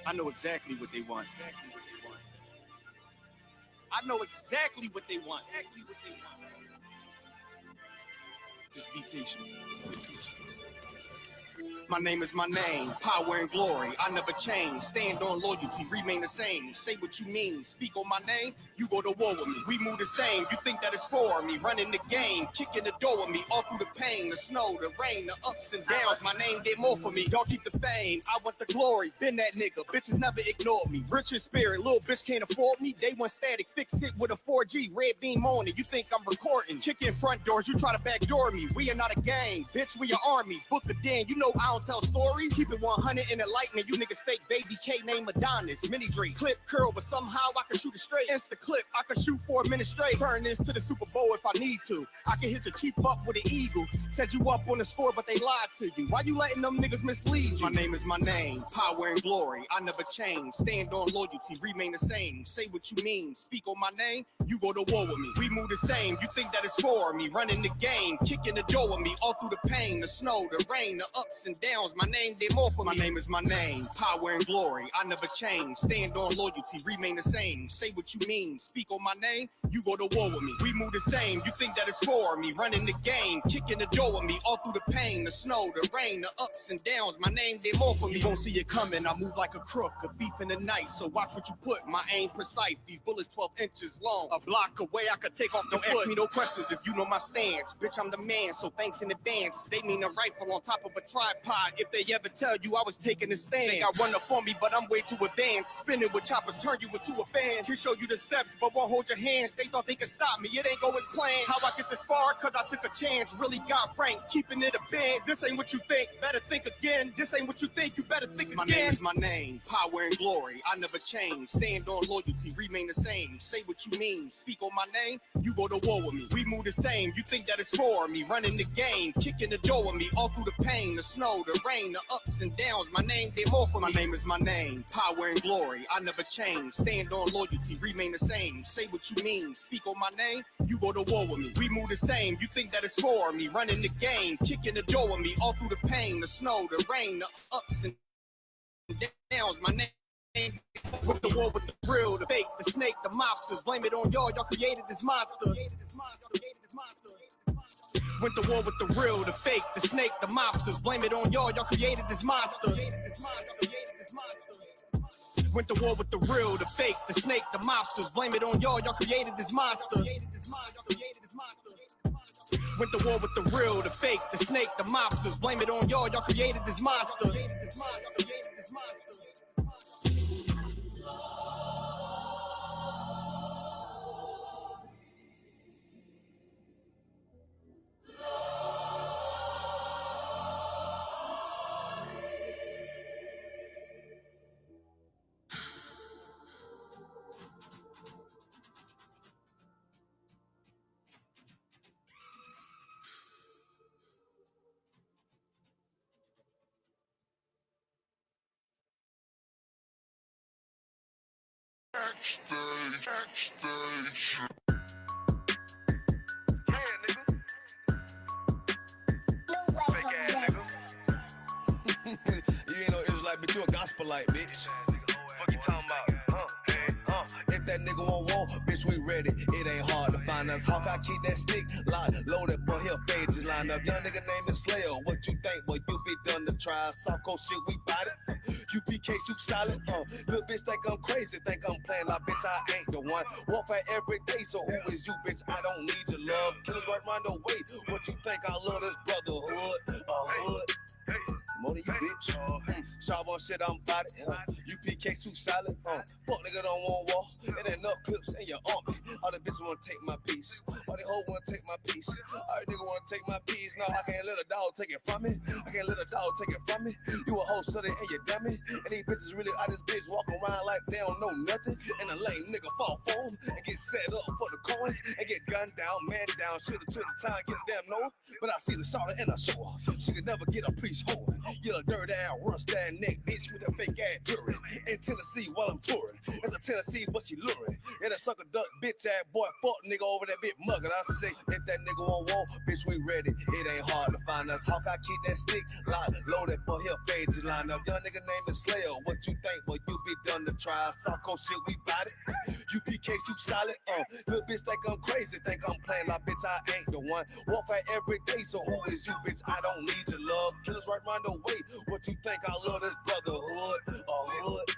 I know exactly what they want. I know exactly what they want. Just be patient. My name is my name, power and glory, I never change. Stand on loyalty, remain the same. Say what you mean, speak on my name, you go to war with me. We move the same, you think that it's for me. Running the game, kicking the door with me. All through the pain, the snow, the rain, the ups and downs. My name did more for me, y'all keep the fame. I want the glory, been that nigga, bitches never ignored me. Rich in spirit, little bitch can't afford me. Day one static, fix it with a 4G, red beam on it. You think I'm recording, kicking front doors, you try to backdoor me. We are not a gang, bitch, we are army. Book the den, you know I don't tell stories. Keep it 100 in enlightenment. You niggas fake baby K name Adonis. Mini Drake, clip curl, but somehow I can shoot it straight. Insta clip, I can shoot 4 minutes straight. Turn this to the Super Bowl if I need to. I can hit your chief up with an eagle. Set you up on the score, but they lied to you. Why you letting them niggas mislead you? My name is my name, power and glory. I never change. Stand on loyalty, remain the same. Say what you mean, speak on my name, you go to war with me. We move the same, you think that it's for me. Running the game, kicking the door with me. All through the pain, the snow, the rain, the ups and downs. My name did more for me. My name is my name, power and glory. I never change. Stand on loyalty, remain the same. Say what you mean, speak on my name, you go to war with me. We move the same, you think that it's for me. Running the game, kicking the door with me. All through the pain, the snow, the rain, the ups and downs. My name did more for me. You won't see it coming, I move like a crook, a thief in the night. So watch what you put, my aim precise. These bullets 12 inches long, a block away I could take off the foot. Don't ask me no questions if you know my stance. Bitch, I'm the man, so thanks in advance. They mean a rifle on top of a tripod. If they ever tell you I was taking a stand, think I run up on me, but I'm way too advanced. Spinning with choppers, turn you into a fan. Can show you the steps, but won't hold your hands. They thought they could stop me, it ain't go as planned. How I get this far? Cause I took a chance. Really got ranked, keeping it a band. This ain't what you think, better think again. This ain't what you think, you better think again. My name is my name, power and glory. I never change. Stand on loyalty, remain the same. Say what you mean, speak on my name, you go to war with me. We move the same, you think that it's for me. Running the game, kicking the door with me. All through the pain, the snow, the rain, the ups and downs. My name did more for me. My name is my name, power and glory. I never change. Stand on loyalty, remain the same. Say what you mean, speak on my name, you go to war with me. We move the same, you think that it's for me. Running the game, kicking the door with me. All through the pain, the snow, the rain, the ups and downs. My name with the war, with the real, the fake, the snake, the mobsters. Blame it on y'all created this monster. Went to war with the real, the fake, the snake, the mobsters. Blame it on y'all created this monster. Went to war with the real, the fake, the snake, the mobsters. Blame it on y'all created this monster. Went to war with the real, the fake, the snake, the mobsters. Blame it on y'all created this monster. You ain't no Israelite, but you a gospelite, bitch. Fuck you talking about? If that nigga won't war, bitch, we ready. It ain't hard to find us. Hawk, I keep that stick locked, loaded, boy, he'll fade you line up. Young nigga name is Slayer. What you think, boy? You be done to try. Soft cold shit, we bought it. UPK shoot solid. Little bitch think I'm crazy, think I'm playing. Nah, bitch, I ain't the one. Warfare every day, so who is you, bitch? I don't need your love. Killers right round the way. What you think? I love this brotherhood. Hood. More than you, bitch. Sharp on shit, I'm about it. UPK suit solid. Fuck nigga don't want war. It ain't enough clips in your army. All the bitches wanna take my piece. All the hoes wanna take my piece. All the nigga wanna take my piece. No, I can't let a dog take it from me. I can't let a dog take it from me. You a hoe study and you dummy. And these bitches really out this bitch walking around like they don't know nothing. And the lame nigga fall for 'em and get set up for the coins and get gunned down, man down. Should've took the time, get a damn no. But I see the shawty and I show her. She could never get a priest hold. You a dirt ass, rust ass neck bitch with a fake ass jewelry. In Tennessee while I'm touring. It's a Tennessee, but she luring. And a sucker duck bitch ass boy fuck nigga over that bit mug. Fuck it, I say, if that nigga won't walk, bitch, we ready. It ain't hard to find us. Hawkeye, keep that stick locked, loaded, boy, he'll fade you line up. Young nigga named is Slayer. What you think, boy, you be done to try. Soft cold shit, we bout it. UPK, you solid, little bitch think I'm crazy, think I'm playing like bitch, I ain't the one. Warfare every day, so who is you, bitch? I don't need your love. Killers right round the way. What you think? I love this brotherhood, hood.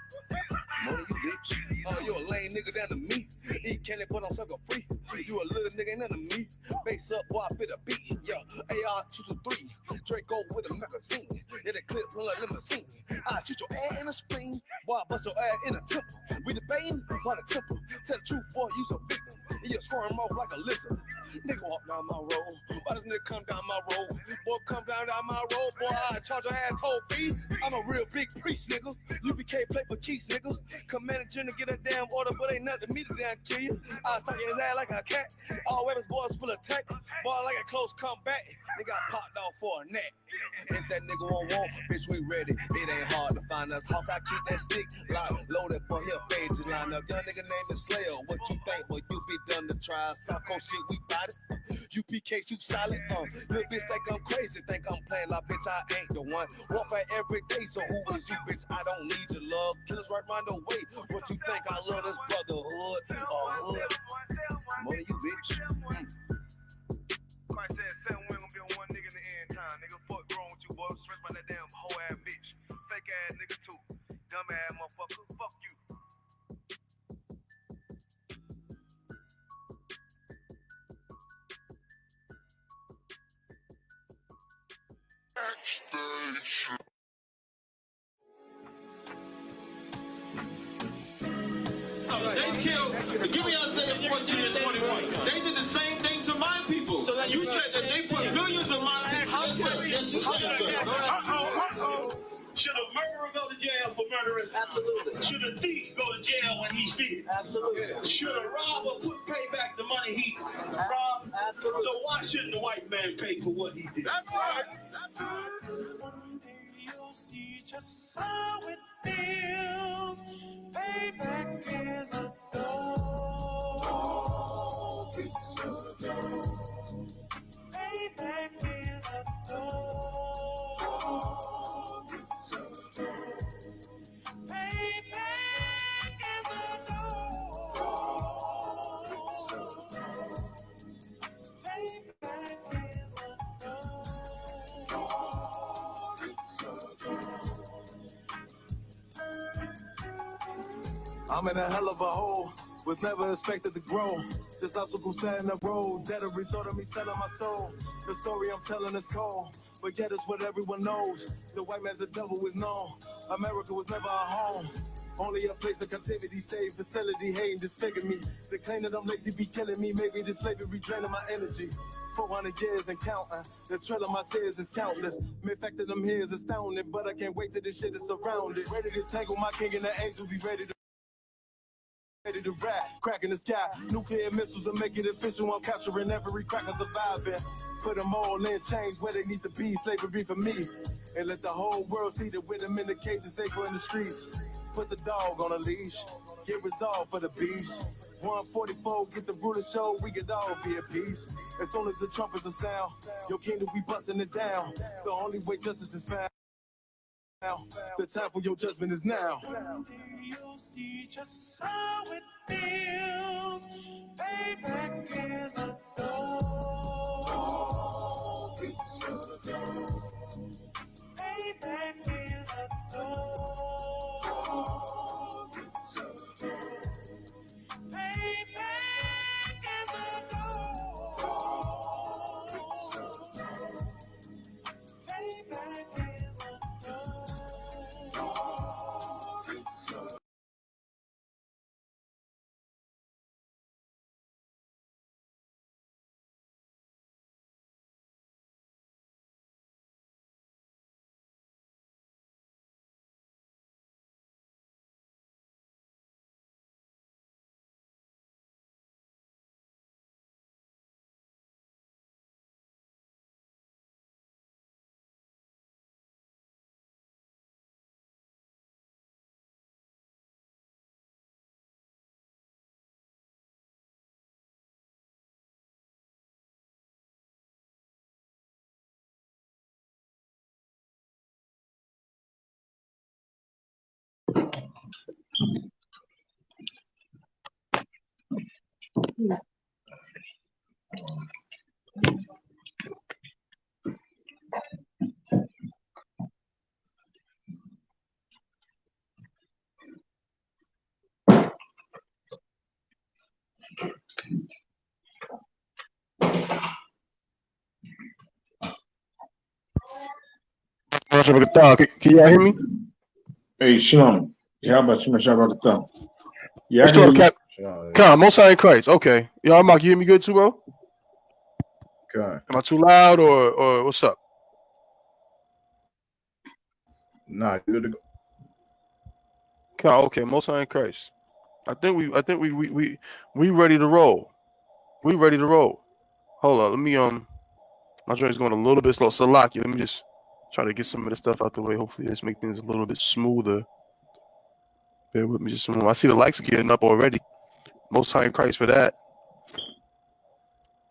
Money, you bitch. Oh, you a lame nigga down to me. Eat candy, but I'm sucker free. You a little nigga, ain't none of me. Base up, boy, I fit a beat. Yeah, AR-223. Draco with a magazine. Yeah, that clip run like limousine. I shoot your ass in the spleen. Boy, I bust your ass in the temple. We debating by the temple. Tell the truth, boy, you's a victim. And you're squirming off like a lizard. Nigga walk down my road. Why does nigga come down my road? Boy, come down my road. Boy, I charge your ass toll fee. I'm a real big priest, nigga. UBK play for keys, nigga. Commanding general get a damn order, but ain't nothing to me to damn kill you. I stuck in his ass like a cat. All weapons, boys full of tech. Boy, like a close combat. Nigga got popped off for a neck. If that nigga won't walk, bitch, we ready. It ain't hard to find us. Hawkeye, keep that stick locked, loaded, boy, he'll fade you line up. Young nigga named is Slayer. What you think, boy, you be done to try. Soft cold shit, we bout it. UPK, you solid, little bitch think I'm crazy, think I'm playing like bitch, I ain't the one. Warfare every day, so who is you, bitch? I don't need your love. Killers right round the way. What you think? I love this brotherhood, hood. Money, you bitch. Christ said 7 we gonna be on one nigga in the end time. Nigga, fuck wrong with you, boy. Stress by that damn hoe ass bitch. Fake ass nigga too. Dumb ass motherfucker. Fuck you. They killed, give me Isaiah 14 and 21. They did the same thing to my people. So that you said that they put millions of my actions. Yes, you said so. Should a murderer go to jail for murdering? Absolutely. Should a thief go to jail when he steals? Absolutely. Should a robber pay back the money he robbed? Absolutely. So why shouldn't the white man pay for what he did? That's right. One day you'll see just how it feels. Payback is a dog. It's a dog. Payback is a dog. It's a dog. Payback is a dog. It's a dog. Payback is a dog. It's a dog. I'm in a hell of a hole, was never expected to grow. Just obstacle set in the road, that a result of me selling my soul. The story I'm telling is cold, but yet it's what everyone knows. The white man's the devil is known. America was never our home. Only a place of captivity, safe facility, hating, disfigure me. They claim that I'm lazy, be killing me. Maybe the slavery draining my energy. 400 years and counting. The trail of my tears is countless. The fact that I'm here is astounding, but I can't wait till this shit is surrounded. Ready to tangle my king and the angel, be ready to rap, crack in the sky. Nuclear missiles will make it official. I'm capturing every cracker surviving. Put them all in chains where they need to be. Slavery for me. And let the whole world see that with them in the cages, safer in the streets. Put the dog on a leash. Get resolved for the beast. 144, get the ruler show. We could all be at peace. As soon as the trumpets are sound, your kingdom, we busting it down. The only way justice is found. The time for your judgment is now. One day you'll see just how it feels. Payback is a dog. It's a dog. Payback is a dog. Can y'all hear me? Hey, Shalom. How about you, Yagarwap? Yeah, I Let's can hear talk, you. Cap. Come, Most High in Christ. Okay. Y'all, Mark, you hear me good too, bro? God. Am I too loud or what's up? Nah, good to go. Come, okay, Most High in Christ. I think we ready to roll. We ready to roll. Hold on, let me my joint's going a little bit slow. Salaki, let me just try to get some of the stuff out the way. Hopefully this make things a little bit smoother. Bear with me just a moment. I see the likes getting up already. Most High in Christ for that.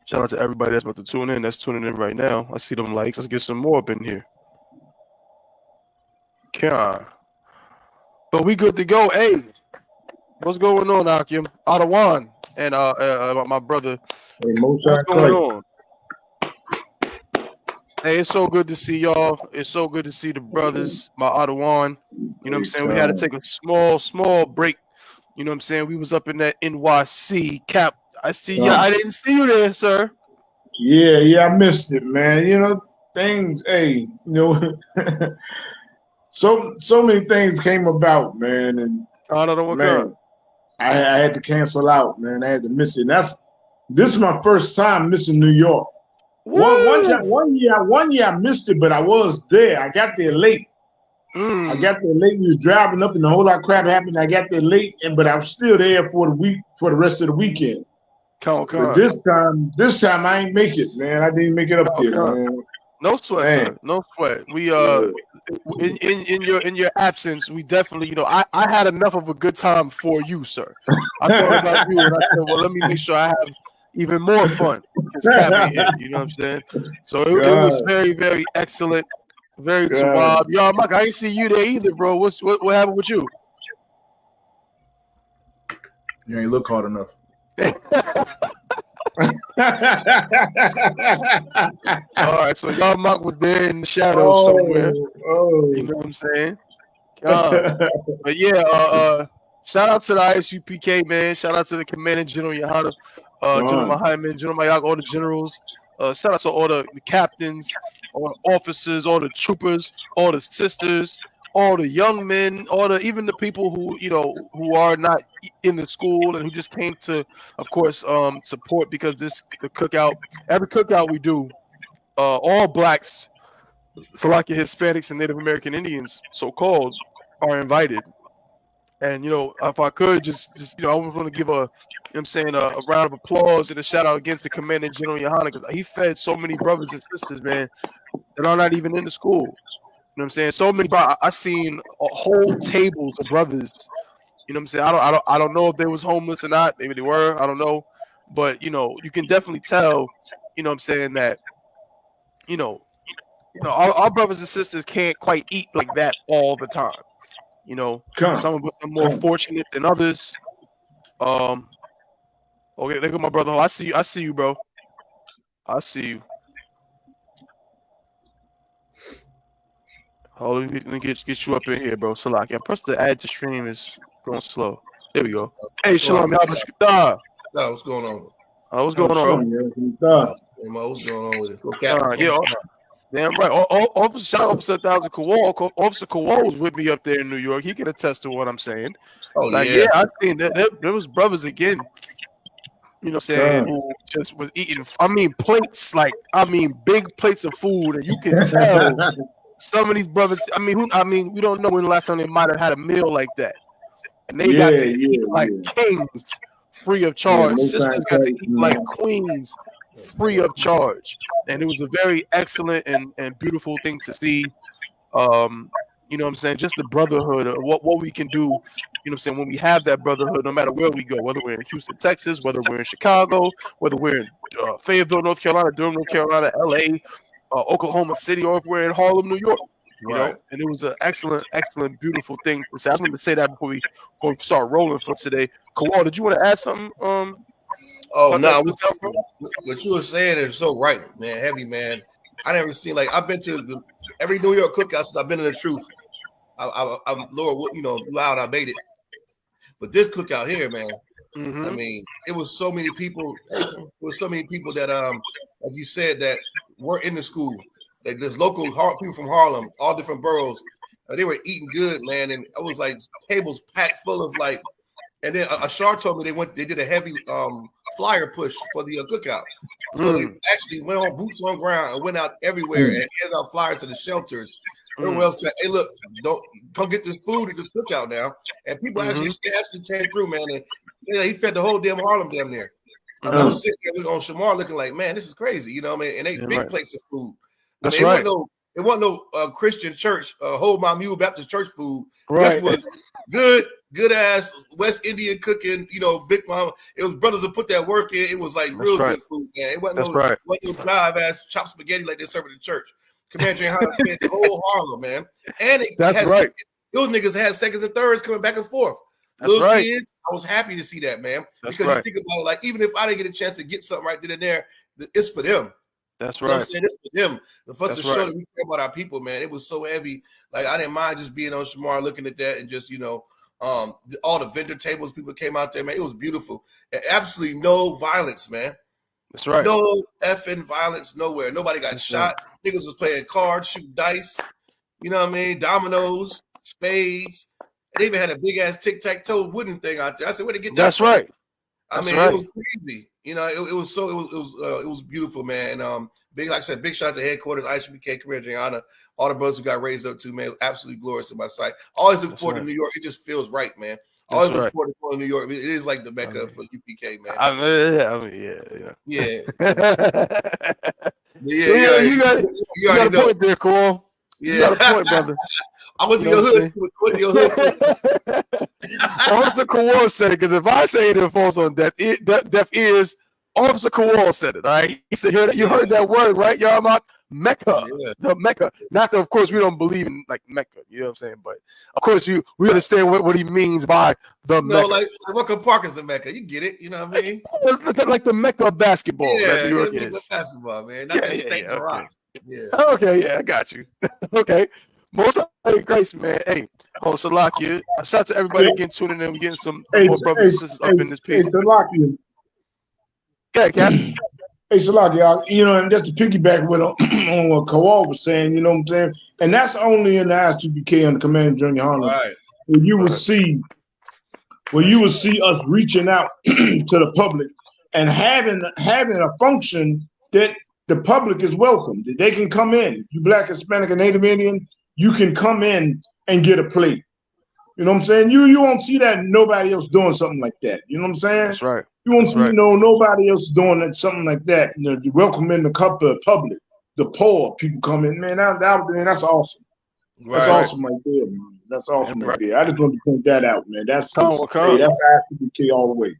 Shout out to everybody that's about to tune in. That's tuning in right now. I see them likes. Let's get some more up in here. God. But we good to go. Hey, what's going on, Akim? Adawan and my brother. Hey, Most What's High going Christ. on? Hey, it's so good to see y'all. It's so good to see the brothers, my Adawan. You know what I'm saying? We had to take a small break. You know what I'm saying? We was up in that NYC Cap. I see you. I didn't see you there, sir. Yeah, I missed it, man. You know, things, hey, you know, so many things came about, man, and I don't know what God. man, I had to cancel out, man. I had to miss it. And this is my first time missing New York. One year I missed it, but I was there. I got there late. I got there late. We was driving up, and a whole lot of crap happened. I got there late, but I was still there for the rest of the weekend. But this time I ain't make it, man. I didn't make it up there, man. No sweat, Man. sir. No sweat. We in your absence, we definitely, you know, I had enough of a good time for you, sir. I thought about you and I said, well, let me make sure I have even more fun because Cap ain't here. You know what I'm saying? So it was very, very excellent. Very suave. Yo, Mike, I ain't see you there either, bro. What happened with you? You ain't look hard enough. All right, so y'all Mike was there in the shadows somewhere. You know what I'm saying? But yeah, shout out to the ISUPK, man. Shout out to the Commander General Yahawadah, General Muhammad, General Mayak, all the generals. Shout out to all the captains, all the officers, all the troopers, all the sisters, all the young men, even the people who are not in the school and who just came to, of course, support because the cookout, every cookout we do, all blacks, Salakia Hispanics and Native American Indians, so-called, are invited. And if I could just I was going to give a round of applause and a shout out against the Commander General Yahawadah because he fed so many brothers and sisters, man, that are not even in the school. You know what I'm saying? So many. I seen whole tables of brothers. You know what I'm saying? I don't know if they was homeless or not. Maybe they were. I don't know. But you can definitely tell. You know what I'm saying that. Our brothers and sisters can't quite eat like that all the time. Some of us are more fortunate than others. Okay, look at my brother. I see you, bro. I see you. Hold on, let me get you up in here, bro. Salaki. I pressed the add to stream is going slow. There we go. Hey, Shalom. What's going on? What's going on, bro? What's going on with it? Damn right. Officer 1000 Kowal. Officer Kowal was with me up there in New York. He can attest to what I'm saying. I seen that there was brothers again. You know what I'm saying? Who just was eating. Plates big plates of food, and you can tell some of these brothers. We don't know when the last time they might have had a meal like that, and they got to eat like kings, free of charge. Sisters got to eat like queens, free of charge, and it was a very excellent and beautiful thing to see. You know what I'm saying? Just the brotherhood of what we can do, you know what I'm saying, when we have that brotherhood, no matter where we go, whether we're in Houston, Texas, whether we're in Chicago, whether we're in Fayetteville, North Carolina, Durham, North Carolina, LA, Oklahoma City, or if we're in Harlem, New York. You know, and it was an excellent, beautiful thing to say. I just wanted to say that before we start rolling for today. Kawal, did you want to add something? Oh no, what you were saying is so right, man. Heavy, man. I never seen I've been to every New York cookout since I've been in the truth. I'm Lord, loud. I made it, but this cookout here, man. I mean, it was so many people. It was so many people that like you said, that weren't in the school. Like there's local people from Harlem, all different boroughs. They were eating good, man, and it was like tables packed full of And then Ashar told me they did a heavy flyer push for the cookout. So they actually went on boots on ground and went out everywhere and handed out flyers to the shelters. Everyone else said, "Hey, look, don't come get this food at this cookout now." And people actually came through, man. And he fed the whole damn Harlem damn near. I was sitting there on Shamar looking like, man, this is crazy, you know what I mean? And they big plates of food. That's it wasn't no Christian church, Hold My Mule Baptist Church food. Right. This was good ass West Indian cooking, Big Mama. It was brothers that put that work in. It was real good food, man. It wasn't no drive ass chopped spaghetti like they serve at the church. Commander Johnny fed the whole Harlem, man. And those niggas had seconds and thirds coming back and forth. Little kids, I was happy to see that, man. Because you think about it, even if I didn't get a chance to get something right then and there, it's for them. That's right. You know what I'm saying? It's for them. For us to show that we care about our people, man. It was so heavy. I didn't mind just being on Shamar looking at that and just, all the vendor tables, people came out there, man. It was beautiful. And absolutely no violence, man. That's right. No effing violence nowhere. Nobody got shot. Niggas was playing cards, shooting dice. You know what I mean? Dominoes, spades. And they even had a big ass tic-tac-toe wooden thing out there. I said, where'd they get that? That's from? right. It was crazy. It was beautiful, man. And big, like I said, big shout out to headquarters, ICBK, Commander Gianna, all the brothers who got raised up too, man. Absolutely glorious in my sight. Always look forward to New York. It just feels right, man. Always look forward to going to New York. It is like the Mecca for UPK, man. You got a point there, Cole. You got a point, brother. I went to your hood. Officer Kowal said it, because if I say it, it falls on deaf ears. Officer Kowal said it. All right, he said, "You heard that word, right, Yarmak? Mecca, the Mecca. Not that, of course, we don't believe in Mecca. You know what I'm saying? But of course, we understand what he means by the Mecca. No, like Rucker Park is the Mecca. You get it? You know what I mean? Like the Mecca of basketball. Yeah, New York is basketball, man. Not the state of rock. Yeah. Okay, I got you. Okay. Most of Grace, man. Hey, Salakia. Shout out to everybody again tuning in. We're getting some more brothers and sisters up in this page. Hey, Salakia. Yeah, Captain. Hey, Salakia, and just to piggyback with on what Kowal was saying, you know what I'm saying? And that's only in the ICBK on the Commander Junior Harlem. Right. Where you would see us reaching out to the public and having a function that the public is welcome. That they can come in. If you Black, Hispanic, or Native Indian, you can come in and get a plate. You know what I'm saying? You won't see that nobody else doing something like that. You know what I'm saying? That's right. You won't see nobody else doing something like that. You welcoming the public, the poor people come in. Man, that's awesome. Right. That's awesome right there, man. That's awesome right there. I just want to point that out, man. That's ICBK all the way.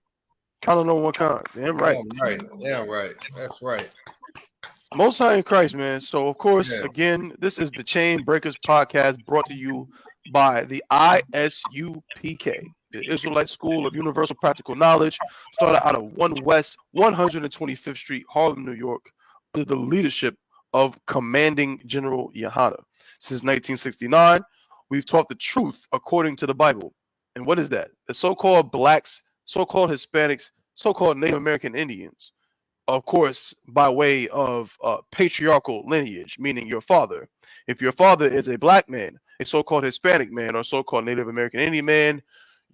Colin on one kind. Damn right. Damn right. That's right. Most High in Christ, man. So, of course, again, this is the Chain Breakers podcast brought to you by the ISUPK, the Israelite School of Universal Practical Knowledge, started out of 1 West 125th Street, Harlem, New York, under the leadership of Commanding General Yahawadah. Since 1969, we've taught the truth according to the Bible. And what is that? The so-called blacks, so-called Hispanics, so-called Native American Indians, of course, by way of patriarchal lineage, meaning your father. If your father is a black man, a so-called Hispanic man, or so-called Native American Indian man,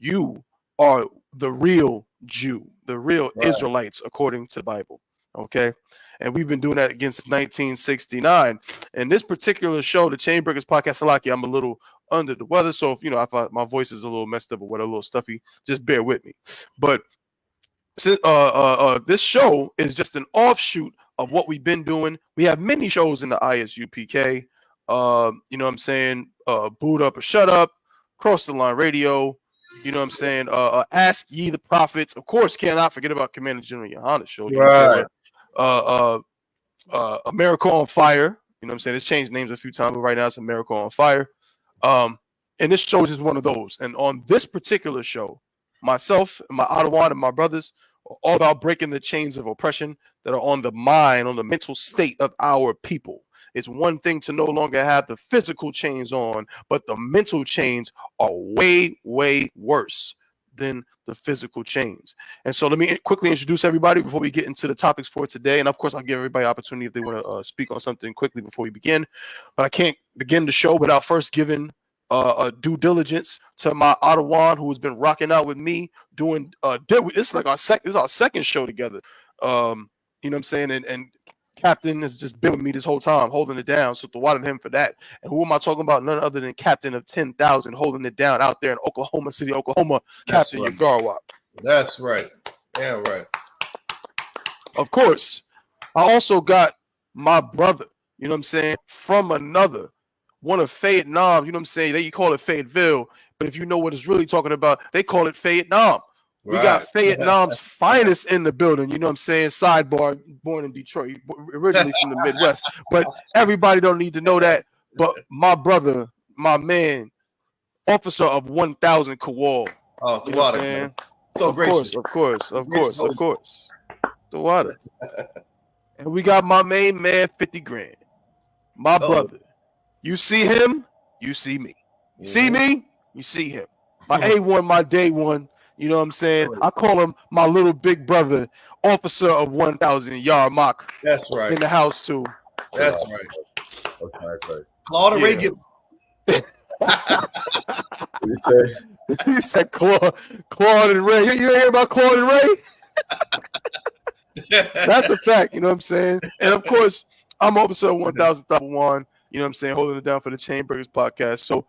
you are the real Jew, the real Israelites, according to the Bible. Okay? And we've been doing that again since 1969. And this particular show, the Chain Breakers podcast, Salaki, I'm a little under the weather. So if my voice is a little messed up or what, a little stuffy, just bear with me. But this show is just an offshoot of what we've been doing. We have many shows in the ISUPK. You know what I'm saying? Boot Up or Shut Up, Cross the Line Radio. You know what I'm saying? Ask Ye the Prophets. Of course, cannot forget about Commander General Yahawadah show. You know America on Fire. You know what I'm saying? It's changed names a few times, but right now it's America on Fire. And this show is just one of those. And on this particular show, myself and my Ottawa and my brothers are all about breaking the chains of oppression that are on the mind, on the mental state of our people. It's one thing to no longer have the physical chains on, but the mental chains are way, way worse than the physical chains. And so let me quickly introduce everybody before we get into the topics for today. And of course, I'll give everybody an opportunity if they want to speak on something quickly before we begin. But I can't begin the show without first giving due diligence to my Ottawa, who has been rocking out with me doing it's like this is our second show together. You know what I'm saying? And Captain has just been with me this whole time, holding it down. So to him for that. And who am I talking about? None other than Captain of 10,000, holding it down out there in Oklahoma City, Oklahoma. That's Captain right. Yagarwap. That's right. Damn right. Of course, I also got my brother. You know what I'm saying? From another. One of Fayetteville, you know what I'm saying? They call it Fayetteville, but if you know what it's really talking about, they call it Fayetteville. We got Fayetteville's finest in the building. You know what I'm saying? Sidebar, born in Detroit, originally from the Midwest. But everybody don't need to know that. But my brother, my man, officer of 1,000 Kowal. Oh, you know what I'm Yahawadah, saying? man. So gracious. Of course. Yahawadah. And we got my main man, 50 grand. My brother. You see him, you see me. You see me, you see him. My A1, my day one. You know what I'm saying? I call him my little big brother, officer of 1,000 Yagarwap. That's right. In the house too. That's right. Okay. Claude Ray gets. He said Claude and Ray. You hear about Claude and Ray? That's a fact. You know what I'm saying? And of course, I'm officer of 1,001. You know what I'm saying? Holding it down for the Chainbreakers podcast. So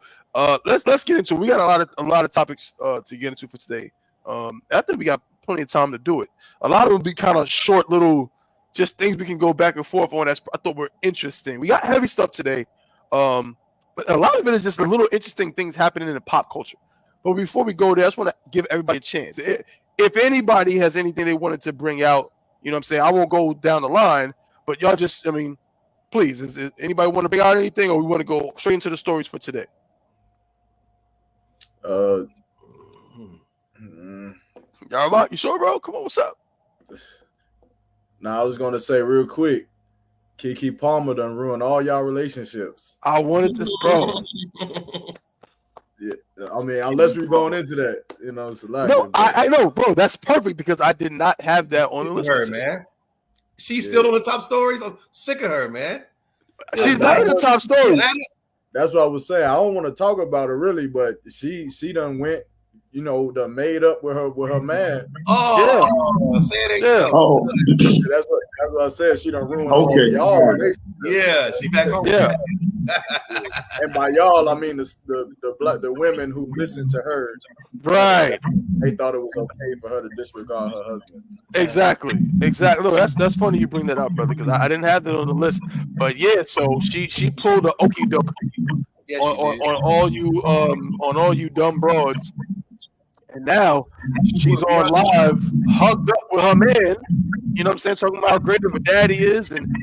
let's get into it. We got a lot of topics to get into for today. I think we got plenty of time to do it. A lot of them will be kind of short little just things we can go back and forth on. I thought were interesting. We got heavy stuff today. But a lot of it is just the little interesting things happening in the pop culture. But before we go there, I just want to give everybody a chance. If anybody has anything they wanted to bring out, you know what I'm saying? I won't go down the line, but y'all just, please, is anybody want to bring out anything, or we want to go straight into the stories for today? Yagarwap, you sure, bro? Come on, what's up? Now I was gonna say real quick, Keke Palmer done ruined all y'all relationships. I wanted this, bro. Yeah, unless we're going into that, it's like no, I know, bro. That's perfect because I did not have that on the list. Her, man. She's still on the top stories. I'm sick of her, man. She's not in the top stories. That's what I was saying. I don't want to talk about her really, but she done went, done made up with her man. Say it ain't that's what I said. She done ruined all y'all relationships. Yeah, she back home. Yeah. And by y'all, I mean the women who listened to her. Right. They thought it was okay for her to disregard her husband. Exactly. No, that's funny you bring that up, brother, because I didn't have that on the list. But yeah, so she pulled the okie doke on all you dumb broads. And now she's on live, hugged up with her man. You know what I'm saying? Talking about how great of a daddy is, and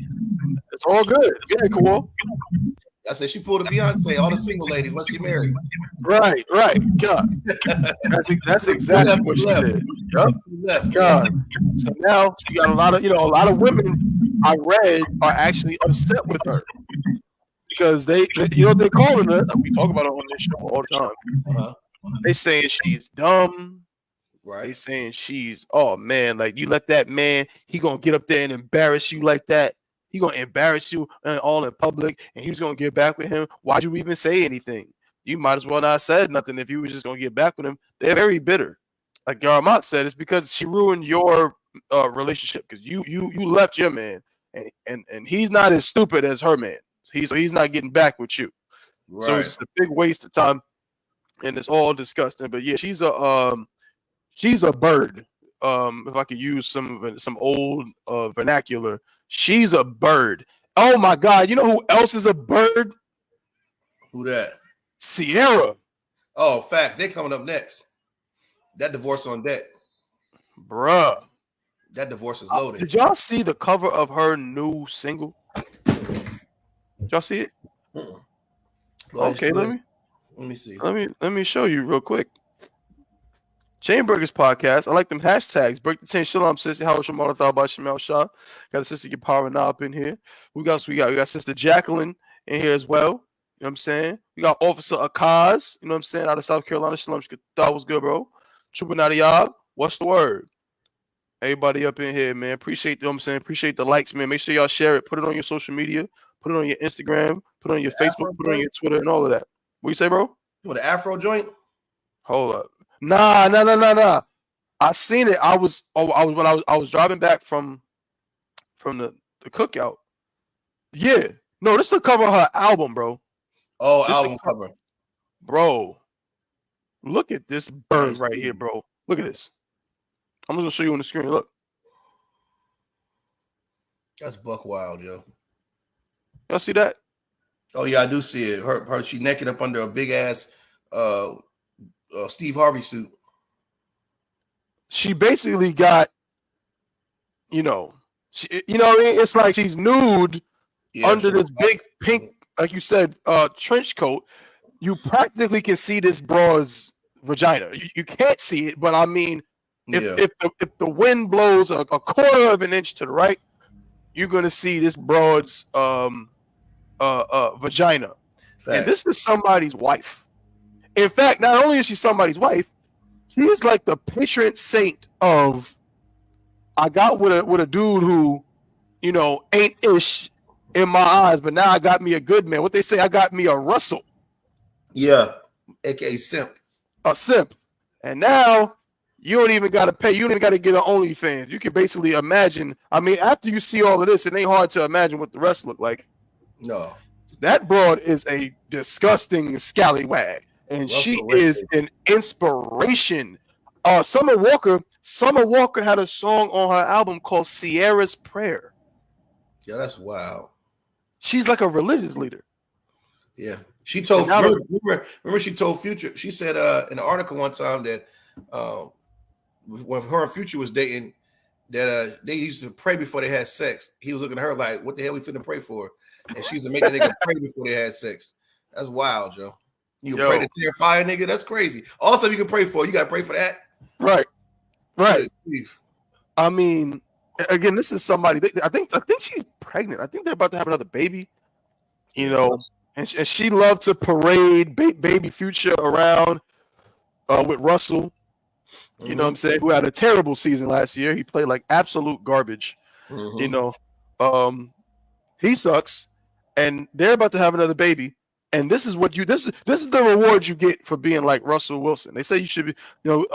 it's all good. Yeah, cool. I said she pulled a Beyonce, all the single ladies. What's she married? Right. God, that's exactly what she did. Yep. God. So now you got a lot of women I read are actually upset with her because they're calling her. We talk about it on this show all the time. They saying she's dumb. Right. They saying she's, oh man, like you let that man, he gonna get up there and embarrass you like that. He gonna embarrass you all in public, and he's gonna get back with him. Why'd you even say anything? You might as well not have said nothing if you were just gonna get back with him. They're very bitter. Like Yagarwap said, it's because she ruined your relationship because you left your man, and he's not as stupid as her man. He's not getting back with you. Right. So it's just a big waste of time, and it's all disgusting. But yeah, she's a bird. If I could use some old vernacular, she's a bird. Oh my God! You know who else is a bird? Who that? Sierra. Oh, facts. They coming up next. That divorce on deck, bruh. That divorce is loaded. Did y'all see the cover of her new single? Y'all see it? Go Okay, ahead. Let me see. Let me show you real quick. Chainburgers podcast. I like them hashtags. Break the 10. Shalom, sister. How was your mother thought about Shamel Shah? Got a sister get power now up in here. We got sister Jacqueline in here as well. You know what I'm saying? We got Officer Akaz, you know what I'm saying, out of South Carolina. Shalom, that was good, bro. Trooper Nadiyab, what's the word? Everybody up in here, man. Appreciate, you know what I'm saying? Appreciate the likes, man. Make sure y'all share it. Put it on your social media. Put it on your Instagram. Put it on your Facebook. Put it on your Twitter and all of that. What you say, bro? You want the Afro joint? Hold up. Nah. I seen it. I was driving back from the cookout. Yeah. No, this is the cover of her album, bro. Oh, this album cover. Bro. Look at this bird right here, bro. Look at this. I'm just gonna show you on the screen. Look. That's buck wild, yo. Y'all see that? Oh yeah, I do see it. Her she naked up under a big ass Steve Harvey suit. She basically got, it's like she's nude under this big pink, like you said, trench coat. You practically can see this broad's vagina. You can't see it, but I mean, if the wind blows a quarter of an inch to the right, you're gonna see this broad's vagina. Fact. And this is somebody's wife. In fact, not only is she somebody's wife, she is like the patron saint of I got with a dude who, ain't ish in my eyes, but now I got me a good man. What they say, I got me a Russell. Yeah, aka simp. A simp. And now you don't even gotta pay, you don't even gotta get an OnlyFans. You can basically imagine. I mean, after you see all of this, it ain't hard to imagine what the rest look like. No. That broad is a disgusting scallywag. And Russell she is an inspiration. Summer Walker had a song on her album called Sierra's Prayer. Yeah, that's wild. She's like a religious leader. Yeah. She told remember she told Future, she said in an article one time that when her and Future was dating, that they used to pray before they had sex. He was looking at her like, what the hell we finna pray for? And she used to make the nigga pray before they had sex. That's wild, Joe. You can pray to terrify a nigga. That's crazy. Also, you can pray for. You got to pray for that. Right. I mean, again, this is somebody. I think she's pregnant. I think they're about to have another baby. And she loved to parade baby Future around with Russell. You know what I'm saying? Who had a terrible season last year. He played like absolute garbage. He sucks, and they're about to have another baby. And this is the reward you get for being like Russell Wilson. They say you should be,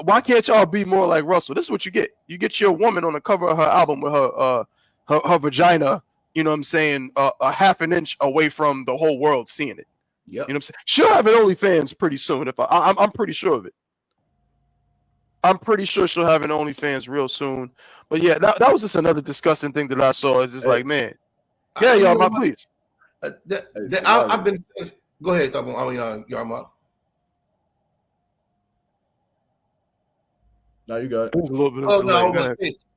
why can't y'all be more like Russell? This is what you get. You get your woman on the cover of her album with her vagina, you know what I'm saying, a half an inch away from the whole world seeing it. Yep. You know what I'm saying? She'll have an OnlyFans pretty soon. I'm pretty sure of it. I'm pretty sure she'll have an OnlyFans real soon. But yeah, that was just another disgusting thing that I saw. It's just like, man. Yeah, y'all, please. I've been. Go ahead, talk about Yarmouth. No, you got it. A little bit of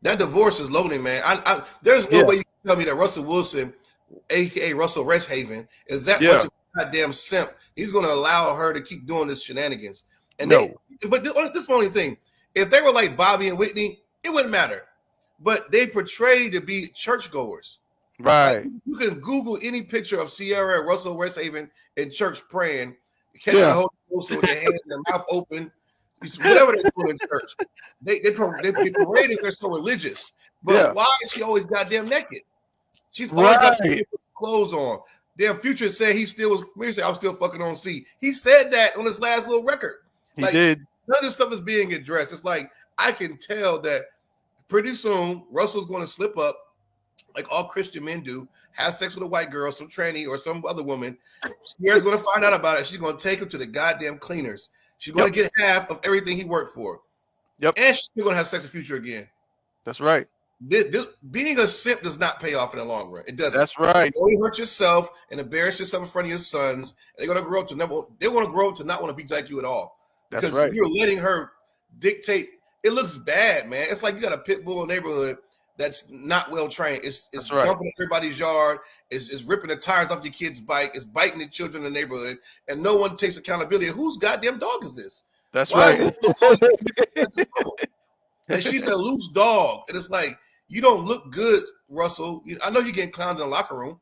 that divorce is loaded, man. There's no way you can tell me that Russell Wilson, aka Russell Resthaven, is that much of a goddamn simp. He's going to allow her to keep doing this shenanigans. And but this only thing, if they were like Bobby and Whitney, it wouldn't matter. But they portray to be churchgoers. Right. Like, you can Google any picture of Sierra and Russell Resthaven in church praying, catching the Holy Ghost with their hands and their mouth open. Whatever they're doing in church. They parade as they're so religious. But why is she always goddamn naked? She's always got clothes on. Damn, Future said he still was. Maybe say I'm still fucking on C. He said that on his last little record. He did. None of this stuff is being addressed. It's like I can tell that pretty soon Russell's going to slip up, like all Christian men do, have sex with a white girl, some tranny, or some other woman. Sierra's going to find out about it. She's going to take him to the goddamn cleaners. She's going to get half of everything he worked for. Yep. And she's still going to have sex with Future again. That's right. Being a simp does not pay off in the long run. It doesn't. That's right. You only hurt yourself and embarrass yourself in front of your sons. And they're going to grow up to not want to be like you at all. That's because right. You're letting her dictate. It looks bad, man. It's like you got a pit bull in the neighborhood that's not well trained. It's right. jumping in everybody's yard. It's ripping the tires off your kid's bike. It's biting the children in the neighborhood, and no one takes accountability. Whose goddamn dog is this? That's Why right. And she's a loose dog, and it's like you don't look good, Russell. I know you're getting clowned in the locker room.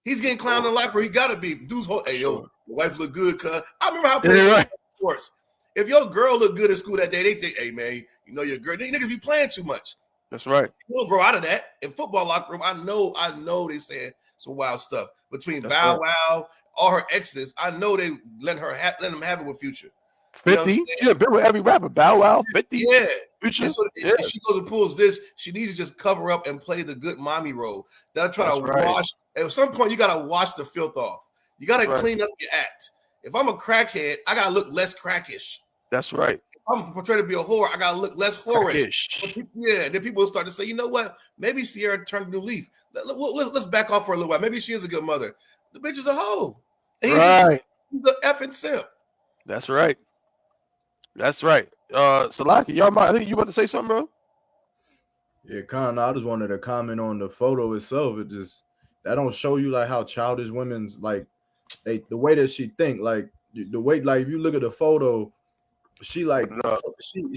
He's getting clowned in the locker room. He gotta be. Dude's whole, hey yo, your wife look good, cuz. I remember how playing right. sports. If your girl looked good at school that day, they think, hey man, you know your girl. These niggas be playing too much. That's right. We'll grow out of that. In football locker room, I know they saying some wild stuff. Between That's Bow right. Wow, all her exes, I know they let them have it with Future. 50. She's been with every rapper. Bow Wow, 50. Yeah. Future. And so if she goes and pulls this, she needs to just cover up and play the good mommy role. That'll try to wash. At some point, you gotta wash the filth off. You gotta clean up your act. If I'm a crackhead, I gotta look less crackish. That's right. I'm portrayed to be a whore, I gotta look less whorish. Yeah, then people will start to say, you know what? Maybe Sierra turned a new leaf. Let's back off for a little while. Maybe she is a good mother. The bitch is a hoe. And he's an effing simp. That's right. That's right. Salaki, y'all might. I think you about to say something, bro. Yeah, I just wanted to comment on the photo itself. It just that don't show you like how childish women's like the way that she think, like the way, like if you look at the photo, she like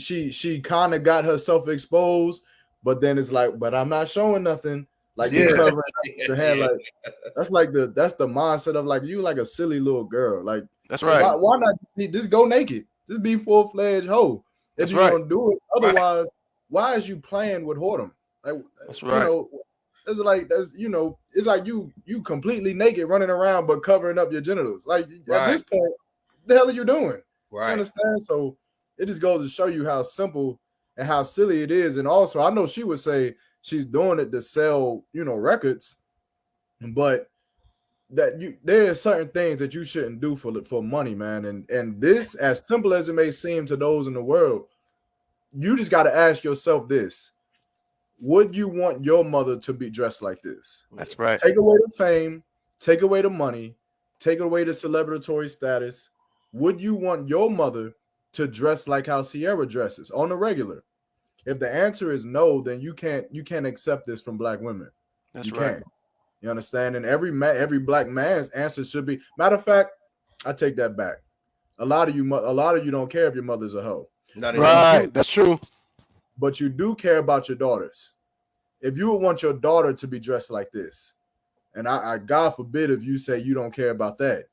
she kind of got herself exposed, but then it's like, but I'm not showing nothing. Like you covering the head, like that's the mindset of like you like a silly little girl. Like that's right. Why not just go naked? Just be full-fledged hoe if you're gonna do it. Otherwise, why is you playing with whoredom? Like that's right. It's like it's like you completely naked running around but covering up your genitals. Like at this point, what the hell are you doing? Right. You understand? So it just goes to show you how simple and how silly it is. And also, I know she would say she's doing it to sell, records, but there are certain things that you shouldn't do for money, man. And this, as simple as it may seem to those in the world, you just got to ask yourself this: would you want your mother to be dressed like this? That's right. Take away the fame, take away the money, take away the celebratory status. Would you want your mother to dress like how Sierra dresses on the regular? If the answer is no, then you can't accept this from black women. That's you right. Can't. You understand? And every black man's answer should be. Matter of fact, I take that back. A lot of you don't care if your mother's a hoe. Right. That's true. But you do care about your daughters. If you would want your daughter to be dressed like this, and I God forbid if you say you don't care about that,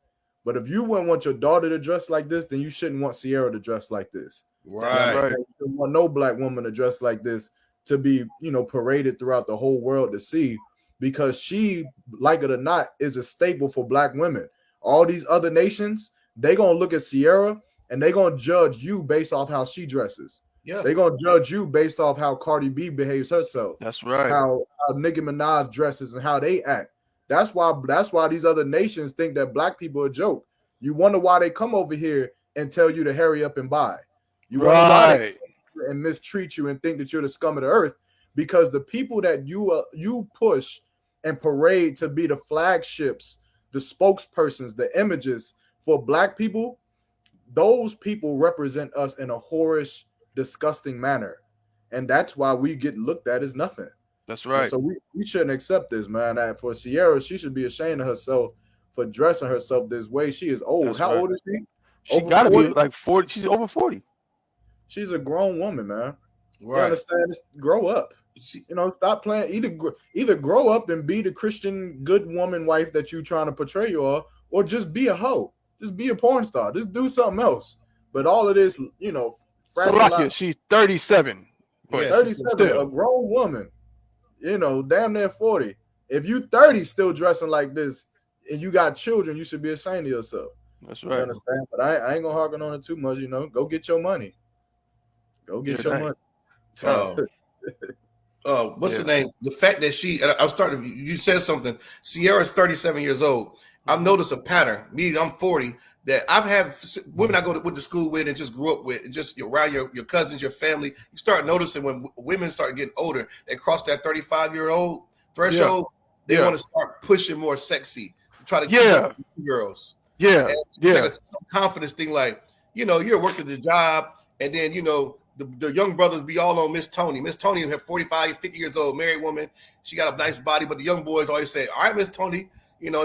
but if you wouldn't want your daughter to dress like this, then you shouldn't want Sierra to dress like this. Right. You shouldn't want no black woman to dress like this to be, paraded throughout the whole world to see, because she, like it or not, is a staple for black women. All these other nations, they gonna look at Sierra and they gonna judge you based off how she dresses. Yeah. They gonna judge you based off how Cardi B behaves herself. That's right. How Nicki Minaj dresses and how they act. That's why these other nations think that black people are a joke. You wonder why they come over here and tell you to hurry up and buy. You wonder why they and mistreat you and think that you're the scum of the earth, because the people that you push and parade to be the flagships, the spokespersons, the images for black people, those people represent us in a whorish, disgusting manner. And that's why we get looked at as nothing. That's right. And so we shouldn't accept this, man. For Sierra, she should be ashamed of herself for dressing herself this way. She is old. How old is she? She got to be like 40. She's over 40. She's a grown woman, man. Right. You understand? Grow up. Stop playing. Either grow up and be the Christian good woman wife that you trying to portray you are, or just be a hoe. Just be a porn star. Just do something else. But all of this, So she's 37. But 37, still a grown woman. Damn near 40. If you 30 still dressing like this and you got children, you should be ashamed of yourself. That's right. You understand? But I ain't gonna harken on it too much. Go get your money. Go get your money. What's her name? The fact that you said something. Sierra's 37 years old. I've noticed a pattern. I'm 40. That I've had women I went to school with and just grew up with, and just around your cousins, your family. You start noticing when women start getting older, they cross that 35-year-old threshold. They want to start pushing more sexy, try to keep up with girls. It's like some confidence thing, like you're working the job, and then the young brothers be all on Miss Tony. Miss Tony is 45, 50 years old, married woman. She got a nice body, but the young boys always say, all right, Miss Tony,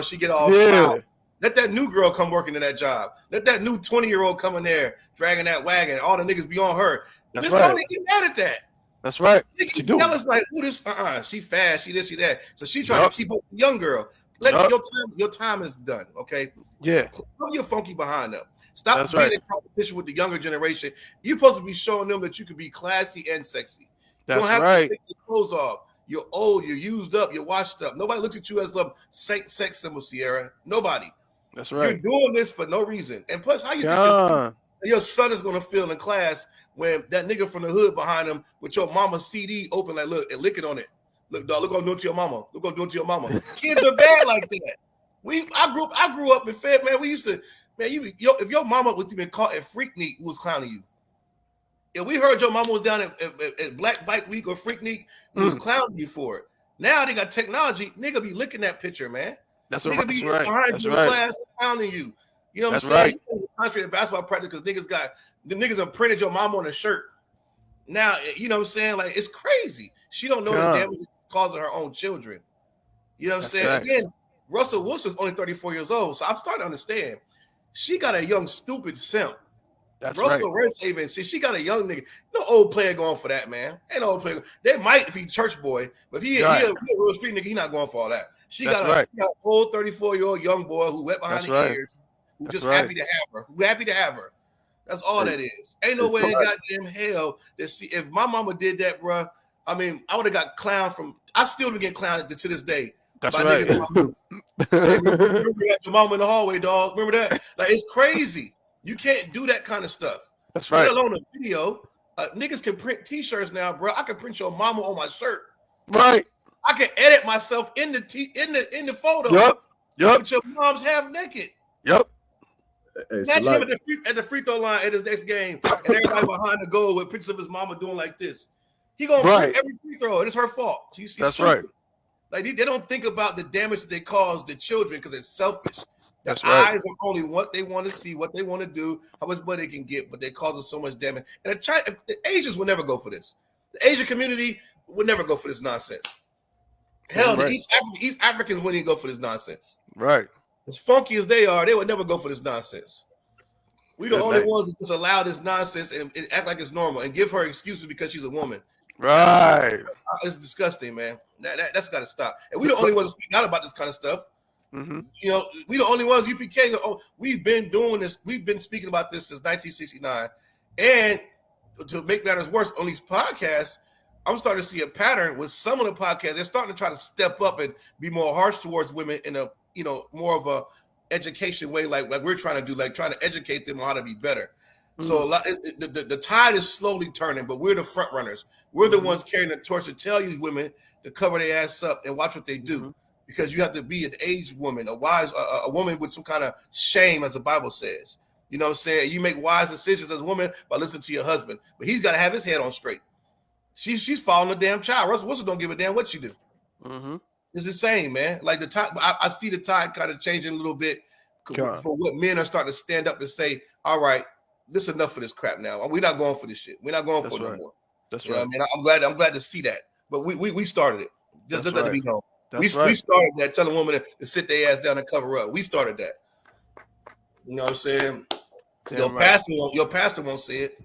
she get all smile. Let that new girl come working in that job. Let that new 20-year-old come in there dragging that wagon. All the niggas be on her. Miss Tony get mad at that. That's right. She jealous like, ooh, this, she fast, she this, she that. So she trying to keep up with the young girl. Let your time is done, okay? Yeah. Put your funky behind up. Stop being in competition with the younger generation. You're supposed to be showing them that you can be classy and sexy. You don't have to take your clothes off. You're old, you're used up, you're washed up. Nobody looks at you as a sex symbol, Sierra. Nobody. That's right. You're doing this for no reason. And plus, how you think your son is going to feel in class when that nigga from the hood behind him with your mama's CD open, like, look, and licking on it. Look, dog, look what I'm doing to your mama. Look what I'm doing to your mama. Kids are bad like that. I grew up in Fed, man. We used to, man, if your mama was even caught at Freaknik, who was clowning you. If we heard your mama was down at Black Bike Week or Freaknik, who was clowning you for it. Now they got technology. Nigga be licking that picture, man. That's right. That's right. Behind you in class clowning you. You know what I'm saying? You concentrate in basketball practice because niggas have printed your mama on a shirt. Now, you know what I'm saying? Like, it's crazy. She don't know the damage it's causing her own children. You know what I'm saying? Right. Again, Russell Wilson's only 34 years old, so I'm starting to understand. She got a young, stupid simp. That's Russell Redhaven, see, she got a young nigga. No old player going for that, man. Ain't no old player. They might if he church boy, but if he a real street nigga, he not going for all that. She got an old 34-year-old young boy who wet behind the ears, who just happy to have her. Who happy to have her. That's all that is. Ain't no way in goddamn hell that see if my mama did that, bro. I mean, I would have got clowned from. I still would get clowned to this day. That's right. Remember your mama in the hallway, dog. Remember that? Like, it's crazy. You can't do that kind of stuff. That's right. Let alone a video. Niggas can print T-shirts now, bro. I can print your mama on my shirt. Right. I can edit myself in the photo. Yep. With your mom's half naked. Yep. Imagine him at the free throw line at his next game, and everybody behind the goal with pictures of his mama doing like this. He gonna print every free throw, and it's her fault. That's right. Like, they don't think about the damage that they cause the children because it's selfish. Their eyes are only what they want to see, what they want to do, how much money they can get, but they cause us so much damage. And the Asians will never go for this. The Asian community would never go for this nonsense. Hell, the East Africans wouldn't even go for this nonsense. Right. As funky as they are, they would never go for this nonsense. We the only ones that just allow this nonsense and act like it's normal and give her excuses because she's a woman. Right. It's disgusting, man. That's got to stop. And we the only ones speaking out about this kind of stuff. Mm-hmm. You know, we the only ones. UPK. We've been doing this. We've been speaking about this since 1969. And to make matters worse, on these podcasts, I'm starting to see a pattern with some of the podcasts. They're starting to try to step up and be more harsh towards women in a more of a education way, like we're trying to do, like trying to educate them on how to be better. Mm-hmm. So the tide is slowly turning, but we're the front runners. We're the ones carrying the torch to tell you women to cover their ass up and watch what they do. Mm-hmm. Because you have to be an aged woman, a woman with some kind of shame, as the Bible says. You know what I'm saying? You make wise decisions as a woman by listening to your husband, but he's got to have his head on straight. She's following the damn child. Russell Wilson don't give a damn what you do. Mm-hmm. It's the same, man. Like the tide, I see the tide kind of changing a little bit for what men are starting to stand up and say, all right, this is enough for this crap now. We're not going for this shit. We're not going for it no more. That's right. I mean, I'm glad to see that. But we started it. Just let it be known. We started that, telling women to sit their ass down and cover up. We started that. You know what I'm saying? Your pastor won't say it.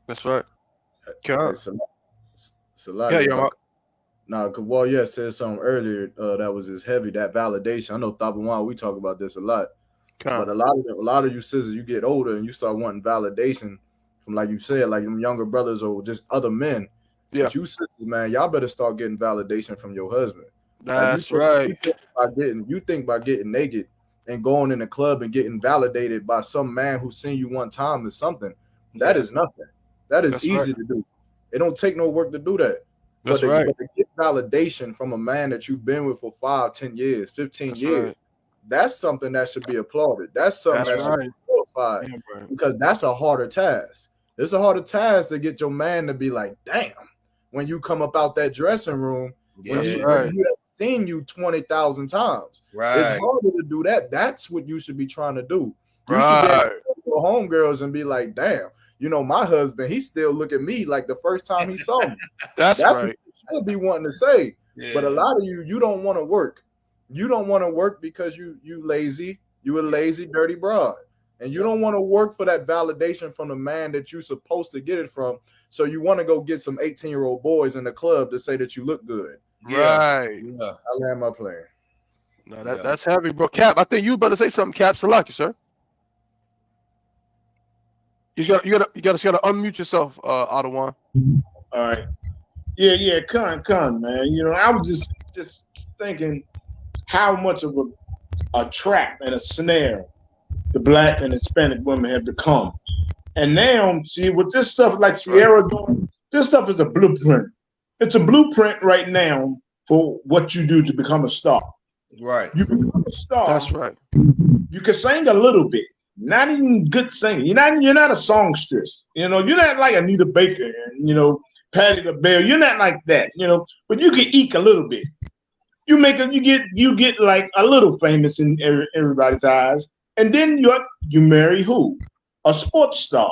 That's right. It's a lot. Said something earlier that was just heavy. That validation. I know Thabawan, we talk about this a lot. But a lot of you sisters, you get older and you start wanting validation from, like you said, like them younger brothers or just other men. Yeah. But you sisters, man, y'all better start getting validation from your husband. That's right. You think by getting naked and going in the club and getting validated by some man who's seen you one time is something. That is nothing. That is easy to do. It don't take no work to do that. But to get validation from a man that you've been with for 5, 10 years, 15 years, that's something that should be applauded. That's something that should be glorified because that's a harder task. It's a harder task to get your man to be like, damn, when you come up out that dressing room, when you have seen you 20,000 times. Right. It's harder to do that. That's what you should be trying to do. You should get your homegirls and be like, damn, You know, my husband, he still look at me like the first time he saw me. That's What right. you should be wanting to say. Yeah. But a lot of you don't want to work. You don't want to work because you lazy. You a lazy, dirty broad. And you don't want to work for that validation from the man that you're supposed to get it from. So you want to go get some 18-year-old boys in the club to say that you look good. Right. Yeah. I land my plane. No, that's heavy, bro. Cap, I think you better say something, Cap. Salaki, sir. You gotta unmute yourself, Ottawa. All right. Yeah, con, man. You know, I was just thinking how much of a trap and a snare the Black and Hispanic women have become. And now, see, with this stuff like Sierra doing, this stuff is a blueprint. It's a blueprint right now for what you do to become a star. Right. You become a star. That's right. You can sing a little bit. Not even good singing. You're not a songstress. You know, you're not like Anita Baker and, you know, Patti LaBelle. You're not like that, you know, but you can eke a little bit. You get like a little famous in everybody's eyes. And then you marry who? A sports star.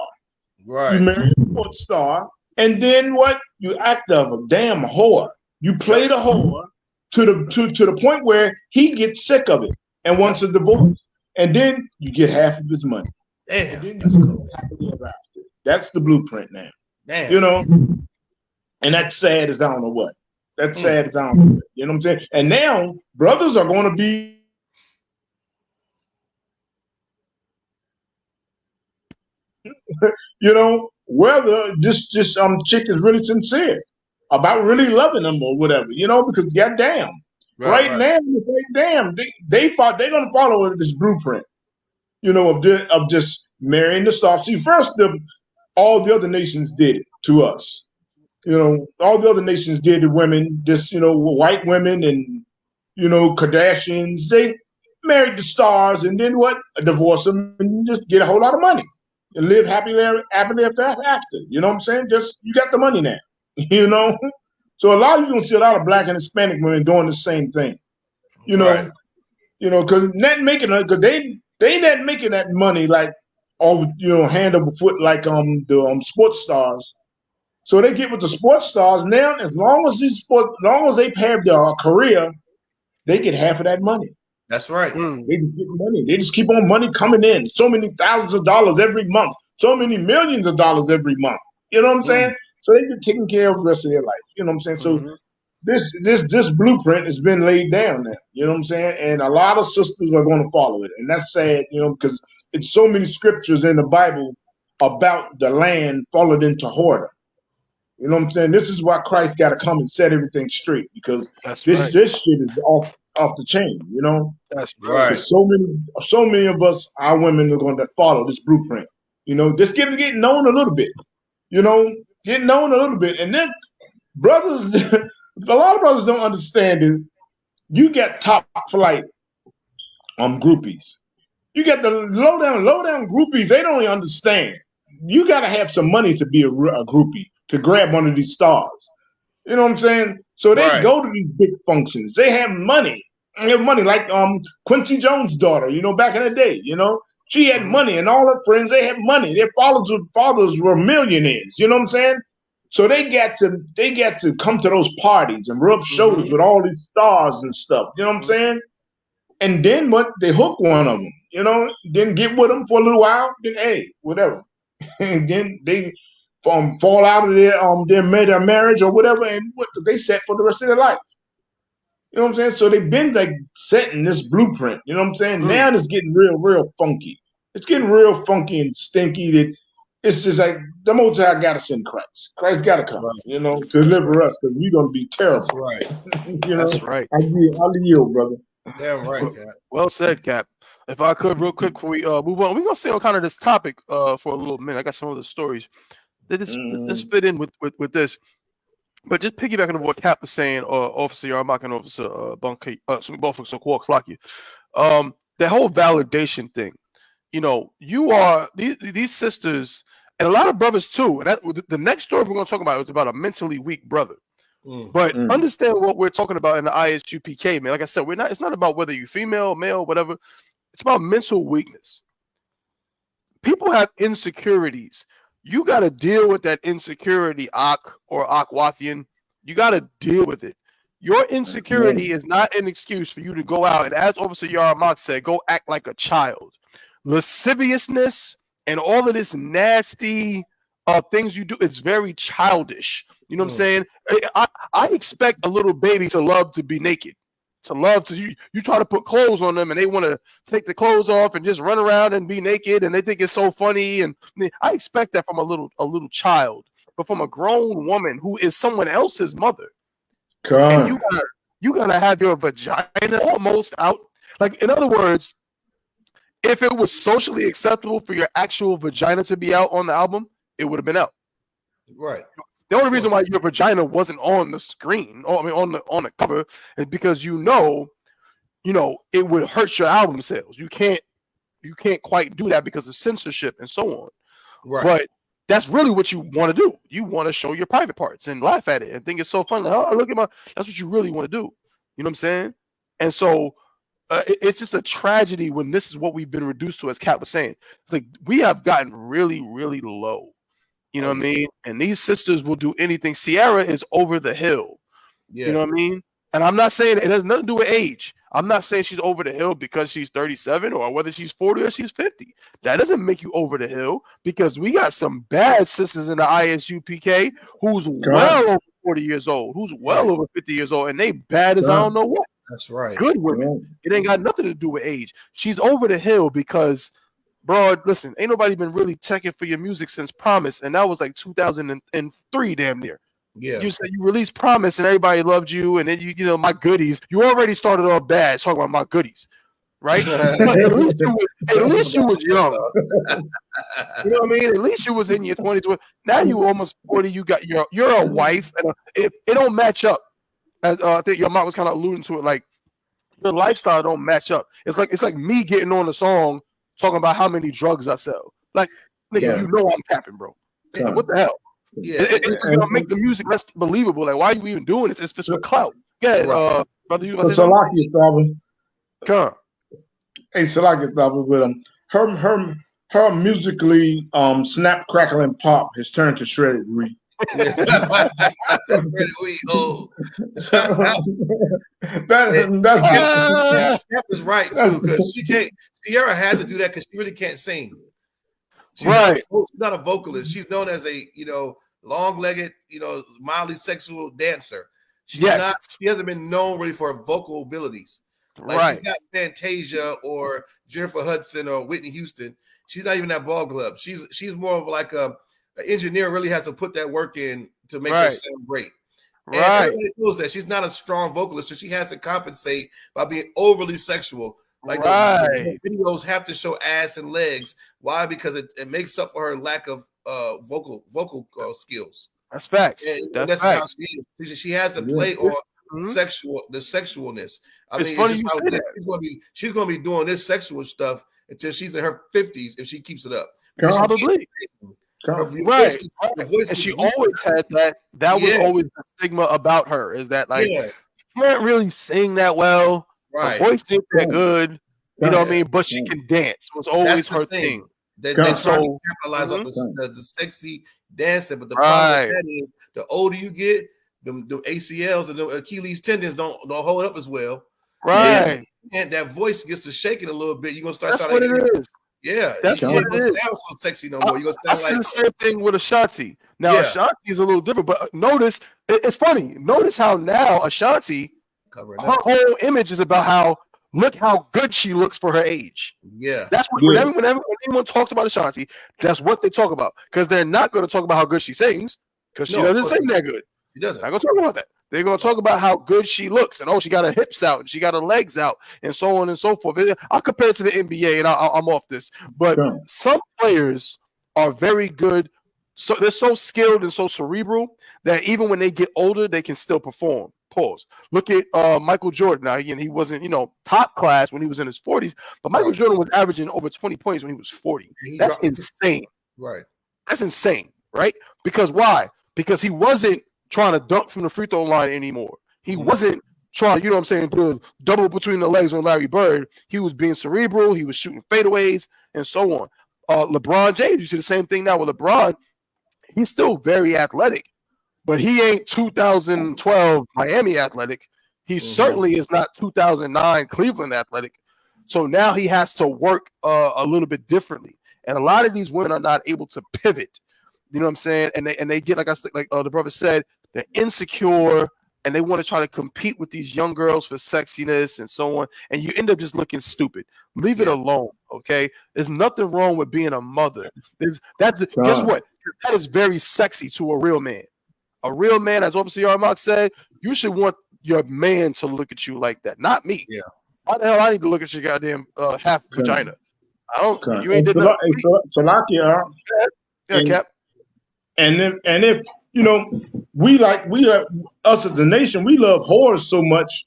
Right. You marry a sports star, and then what? You act of a damn whore. You play the whore to the point where he gets sick of it and wants a divorce. And then you get half of his money. Damn. And then you live happily ever after. That's the blueprint now. Damn. You know? And that's sad as I don't know what. That's sad as I don't know what. You know what I'm saying? And now brothers are going to be you know, whether this chick is really sincere about really loving them or whatever, you know, because goddamn, right now, they're gonna follow this blueprint, you know, of just marrying the star. See, first all the other nations did it to us. You know, all the other nations did to women, just, you know, white women and, you know, Kardashians, they married the stars and then what? Divorce them and just get a whole lot of money and live happily ever after. You know what I'm saying? Just, you got the money now, you know? So a lot of you gonna see a lot of Black and Hispanic women doing the same thing, you know? You know, because they not making that money like all, you know, hand over foot like the sports stars. So they get with the sports stars now. As long as they have their career, they get half of that money. That's right. They just get money. They just keep on money coming in. So many thousands of dollars every month. So many millions of dollars every month. You know what I'm saying? So they get taken care of the rest of their life. You know what I'm saying? So this blueprint has been laid down now. You know what I'm saying? And a lot of sisters are going to follow it, and that's sad. You know, because it's so many scriptures in the Bible about the land falling into whoredom. You know what I'm saying? This is why Christ got to come and set everything straight, because this shit is off the chain. You know, that's right. So many of us, our women, are going to follow this blueprint. You know, just get known a little bit. You know, get known a little bit, and then brothers, a lot of brothers don't understand it. You get top flight groupies. You get the low down groupies. They don't even understand. You got to have some money to be a groupie, to grab one of these stars. You know what I'm saying? So they go to these big functions. They have money. They have money like Quincy Jones' daughter, you know, back in the day, you know. She had money, and all her friends, they had money. Their fathers were millionaires, you know what I'm saying? So they got to come to those parties and rub shoulders with all these stars and stuff, you know what I'm saying? And then what? They hook one of them, you know, then get with them for a little while, then hey, whatever. And then they fall out of their marriage or whatever, and what they set for the rest of their life. You know what I'm saying? So they've been like setting this blueprint. You know what I'm saying? Now it's getting real funky. It's getting real funky and stinky. That it's just like the Most High got to send Christ. Christ got to come, you know, to deliver us, because we're gonna be terrible. That's right. You know? That's right. I'll yield, brother. Damn right, Cap. Well said, Cap. If I could, real quick, before we move on, we're gonna stay on kind of this topic for a little minute. I got some other stories that this fit in with this, but just piggybacking on what Cap was saying, Officer Yarmak and Officer Bunky, both of Quarks like you. The whole validation thing. You know, you are these sisters, and a lot of brothers too. And that, the next story we're gonna talk about is about a mentally weak brother. But understand what we're talking about in the ISUPK, man. Like I said, it's not about whether you're female, male, whatever. It's about mental weakness. People have insecurities you got to deal with that insecurity, Ak or Akwathian. You got to deal with it. Your insecurity is not an excuse for you to go out and, as Officer Yaramak said, go act like a child. Lasciviousness and all of this nasty things you do is very childish. You know what I'm saying? I expect a little baby to love to be naked, to love to you try to put clothes on them and they want to take the clothes off and just run around and be naked and they think it's so funny. And I expect that from a little child, but from a grown woman who is someone else's mother. And you gotta have your vagina almost out. Like, in other words, if it was socially acceptable for your actual vagina to be out on the album, it would have been out. Right. The only reason why your vagina wasn't on the screen, or I mean on the cover, is because you know it would hurt your album sales. You can't quite do that because of censorship and so on. Right. But that's really what you want to do. You want to show your private parts and laugh at it and think it's so funny. Like, oh, look at that's what you really want to do. You know what I'm saying? And so it's just a tragedy when this is what we've been reduced to, as Kat was saying. It's like we have gotten really, really low. You know what I mean? And these sisters will do anything. Sierra is over the hill. Yeah. You know what I mean? And I'm not saying it has nothing to do with age. I'm not saying she's over the hill because she's 37 or whether she's 40 or she's 50. That doesn't make you over the hill, because we got some bad sisters in the ISUPK who's well over 40 years old, who's well over 50 years old, and they bad as I don't know what. That's right. Good women. It ain't got nothing to do with age. She's over the hill because, bro, listen, ain't nobody been really checking for your music since Promise, and that was like 2003 damn near. Yeah. You said you released Promise and everybody loved you, and then you know, My Goodies. You already started off bad talking about My Goodies, right? But at least you was young. You know what I mean? At least you was in your 20s. Now you almost 40. You're a wife, and it don't match up. As I think your mom was kind of alluding to it, like your lifestyle don't match up. It's like me getting on a song talking about how many drugs I sell. Like, nigga, you know I'm capping, bro. What the hell? Yeah, it's gonna make the music less believable. Like, why are you even doing this? It's just for clout. Yeah, brother, you Salakia Thaba. Come. Hey, Salakia Thaba, but her musically snap, crackle, and pop has turned to shredded wheat. That is right too, because Sierra has to do that because she really can't sing. She's not a vocalist. She's known as a long-legged, mildly sexual dancer. She hasn't been known really for her vocal abilities. Like, she's not Fantasia or Jennifer Hudson or Whitney Houston. She's not even that ball club. She's more of like an engineer. Really has to put that work in to make her sound great. And everybody knows that she's not a strong vocalist, so she has to compensate by being overly sexual. Like the videos have to show ass and legs. Why? Because it makes up for her lack of vocal skills. That's facts. And that's how she is. She has to play on the sexualness. I mean, funny you say that. She's gonna be doing this sexual stuff until she's in her 50s if she keeps it up. Probably. Right. And she always had that. That was always the stigma about her, is that like she can't really sing that well. Right. Her voice ain't that good. You know what I mean? But she can dance. It was always her thing. They try to capitalize on the sexy dancing, but the problem with that is the older you get, the ACLs and the Achilles tendons don't hold up as well. Right. And that voice gets to shaking a little bit. You're gonna start That's what it is. Yeah, that's you what don't it is. sound so sexy no more. You're gonna sound like the same thing with Ashanti. Now Ashanti is a little different, but notice it's funny. Notice how now Ashanti, her whole image is about how look how good she looks for her age. Yeah, that's what whenever anyone talks about Ashanti, that's what they talk about, because they're not going to talk about how good she sings, because she doesn't sing that good. She doesn't. Not going to talk about that. They're going to talk about how good she looks, and she got her hips out, and she got her legs out, and so on and so forth. I'll compare it to the NBA, and I'm off this. But some players are very good. So they're so skilled and so cerebral that even when they get older, they can still perform. Pause. Look at Michael Jordan. Now, again, he wasn't, top class when he was in his 40s, but Michael Jordan was averaging over 20 points when he was 40. That's insane. Right. That's insane, right? Because why? Because he wasn't trying to dunk from the free throw line anymore. He wasn't trying, to double between the legs on Larry Bird. He was being cerebral. He was shooting fadeaways and so on. LeBron James, you see the same thing now with LeBron. He's still very athletic, but he ain't 2012 Miami athletic. He certainly is not 2009 Cleveland athletic. So now he has to work a little bit differently. And a lot of these women are not able to pivot. You know what I'm saying? And they get, like the brother said, they're insecure and they want to try to compete with these young girls for sexiness and so on. And you end up just looking stupid. Leave it alone, okay? There's nothing wrong with being a mother. Guess what? That is very sexy to a real man. A real man, as Officer Yarmark said, you should want your man to look at you like that, not me. Yeah. Why the hell I need to look at your goddamn half vagina? I don't. Okay. You ain't did nothing. Salakia, Yeah, Cap. And if you know, us as a nation, we love whores so much.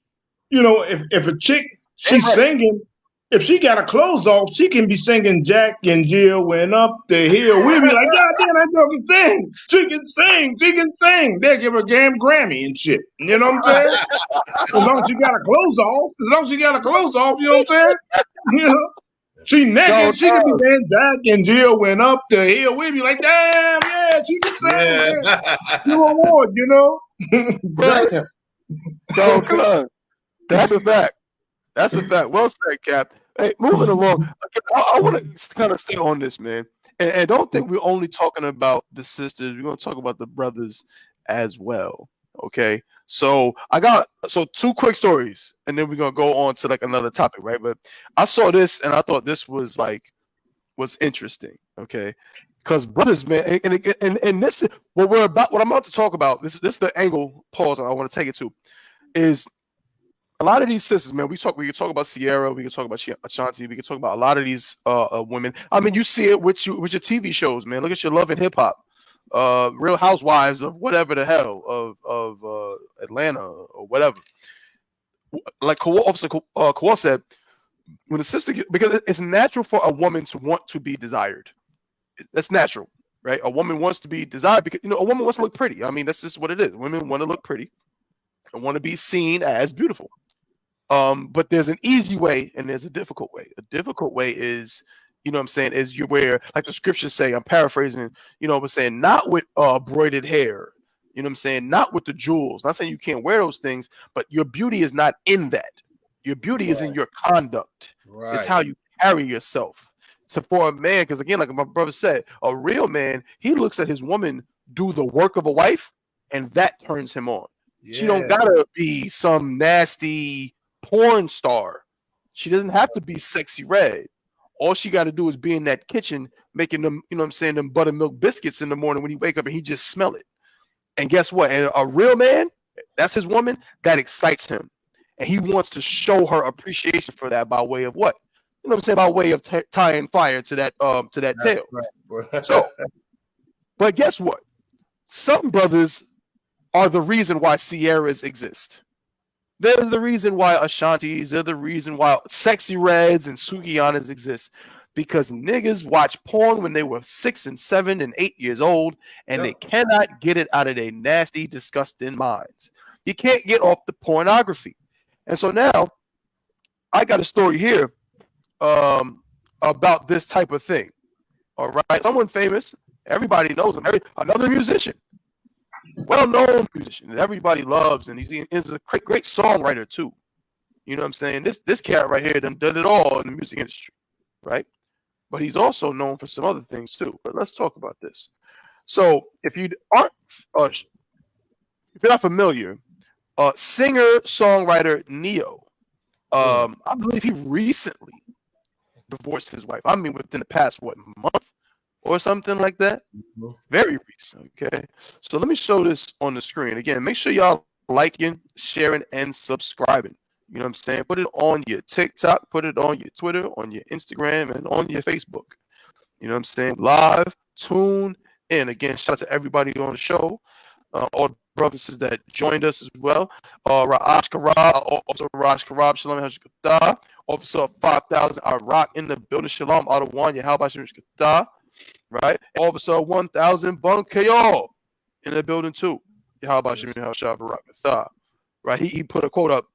You know, if a chick she's singing, if she got her clothes off, she can be singing Jack and Jill went up the hill. We'll be like, God damn, that girl can sing. She can sing. They'll give her a damn Grammy and shit. You know what I'm saying? As long as she got her clothes off, you know what I'm saying? You know? She naked, she could be saying Jack and Jill went up the hill. We'd be like, damn, yeah, she can sing. Yeah. You award, you know? Right. No, that's a fact. That's a fact. Well said, Cap. Hey, moving along. I want to kind of stay on this, man. And don't think we're only talking about the sisters. We're going to talk about the brothers as well. Okay. So two quick stories, and then we're going to go on to like another topic, right? But I saw this and I thought this was interesting. Okay. Because brothers, man, and this is what I'm about to talk about. This is the angle, pause, I want to take it to, is a lot of these sisters, man. We can talk about Sierra, we can talk about Ashanti, we can talk about a lot of these women. I mean, you see it with your TV shows, man. Look at your Love and Hip Hop, Real Housewives of whatever the hell of Atlanta or whatever. Like Officer Kowal said, when a sister, because it's natural for a woman to want to be desired. That's natural, right? A woman wants to be desired because a woman wants to look pretty. I mean, that's just what it is. Women want to look pretty and want to be seen as beautiful. But there's an easy way and there's a difficult way. A difficult way is, is you wear, like the scriptures say, I'm paraphrasing, but saying not with broided hair, not with the jewels. Not saying you can't wear those things, but your beauty is not in that. Your beauty is in your conduct. Right. It's how you carry yourself. So for a man, because again, like my brother said, a real man, he looks at his woman do the work of a wife, and that turns him on. Yeah. She don't gotta be some nasty porn star. She doesn't have to be sexy red. All she got to do is be in that kitchen making them, them buttermilk biscuits in the morning when he wake up and he just smell it. And guess what? And a real man, that's his woman, that excites him. And he wants to show her appreciation for that by way of what? By way of tying fire to that tail. Right. So, but guess what? Some brothers are the reason why Sierras exist. They're the reason why Ashantis, they're the reason why Sexy Reds and Sukianas exist. Because niggas watch porn when they were 6 and 7 and 8 years old, and they cannot get it out of their nasty, disgusting minds. You can't get off the pornography. And so now, I got a story here about this type of thing. All right, someone famous, everybody knows him. Another musician, well-known musician that everybody loves, and he's a great songwriter too. You know what I'm saying? This cat right here done it all in the music industry, right? But he's also known for some other things too. But let's talk about this. So if you aren't, if you're not familiar, singer-songwriter Neo, I believe he recently divorced his wife. I mean, within the past month or something like that. Very recent. Okay, so let me show this on the screen again. Make sure y'all liking, sharing, and subscribing. You know what I'm saying? Put it on your TikTok, put it on your Twitter, on your Instagram, and on your Facebook. You know what I'm saying? Live, tune in. Again, shout out to everybody on the show, all the brothers that joined us as well. Raj Karab, Officer Raj Karab, Shalom Hashkatah. Officer 5000 Iraq in the building. Shalom Adawan, Yahawadah Shalom Hashkatah. Right? Officer 1000 Bunkayo in the building too. Yahawadah Shalom Hashkatah. Right? He put a quote up.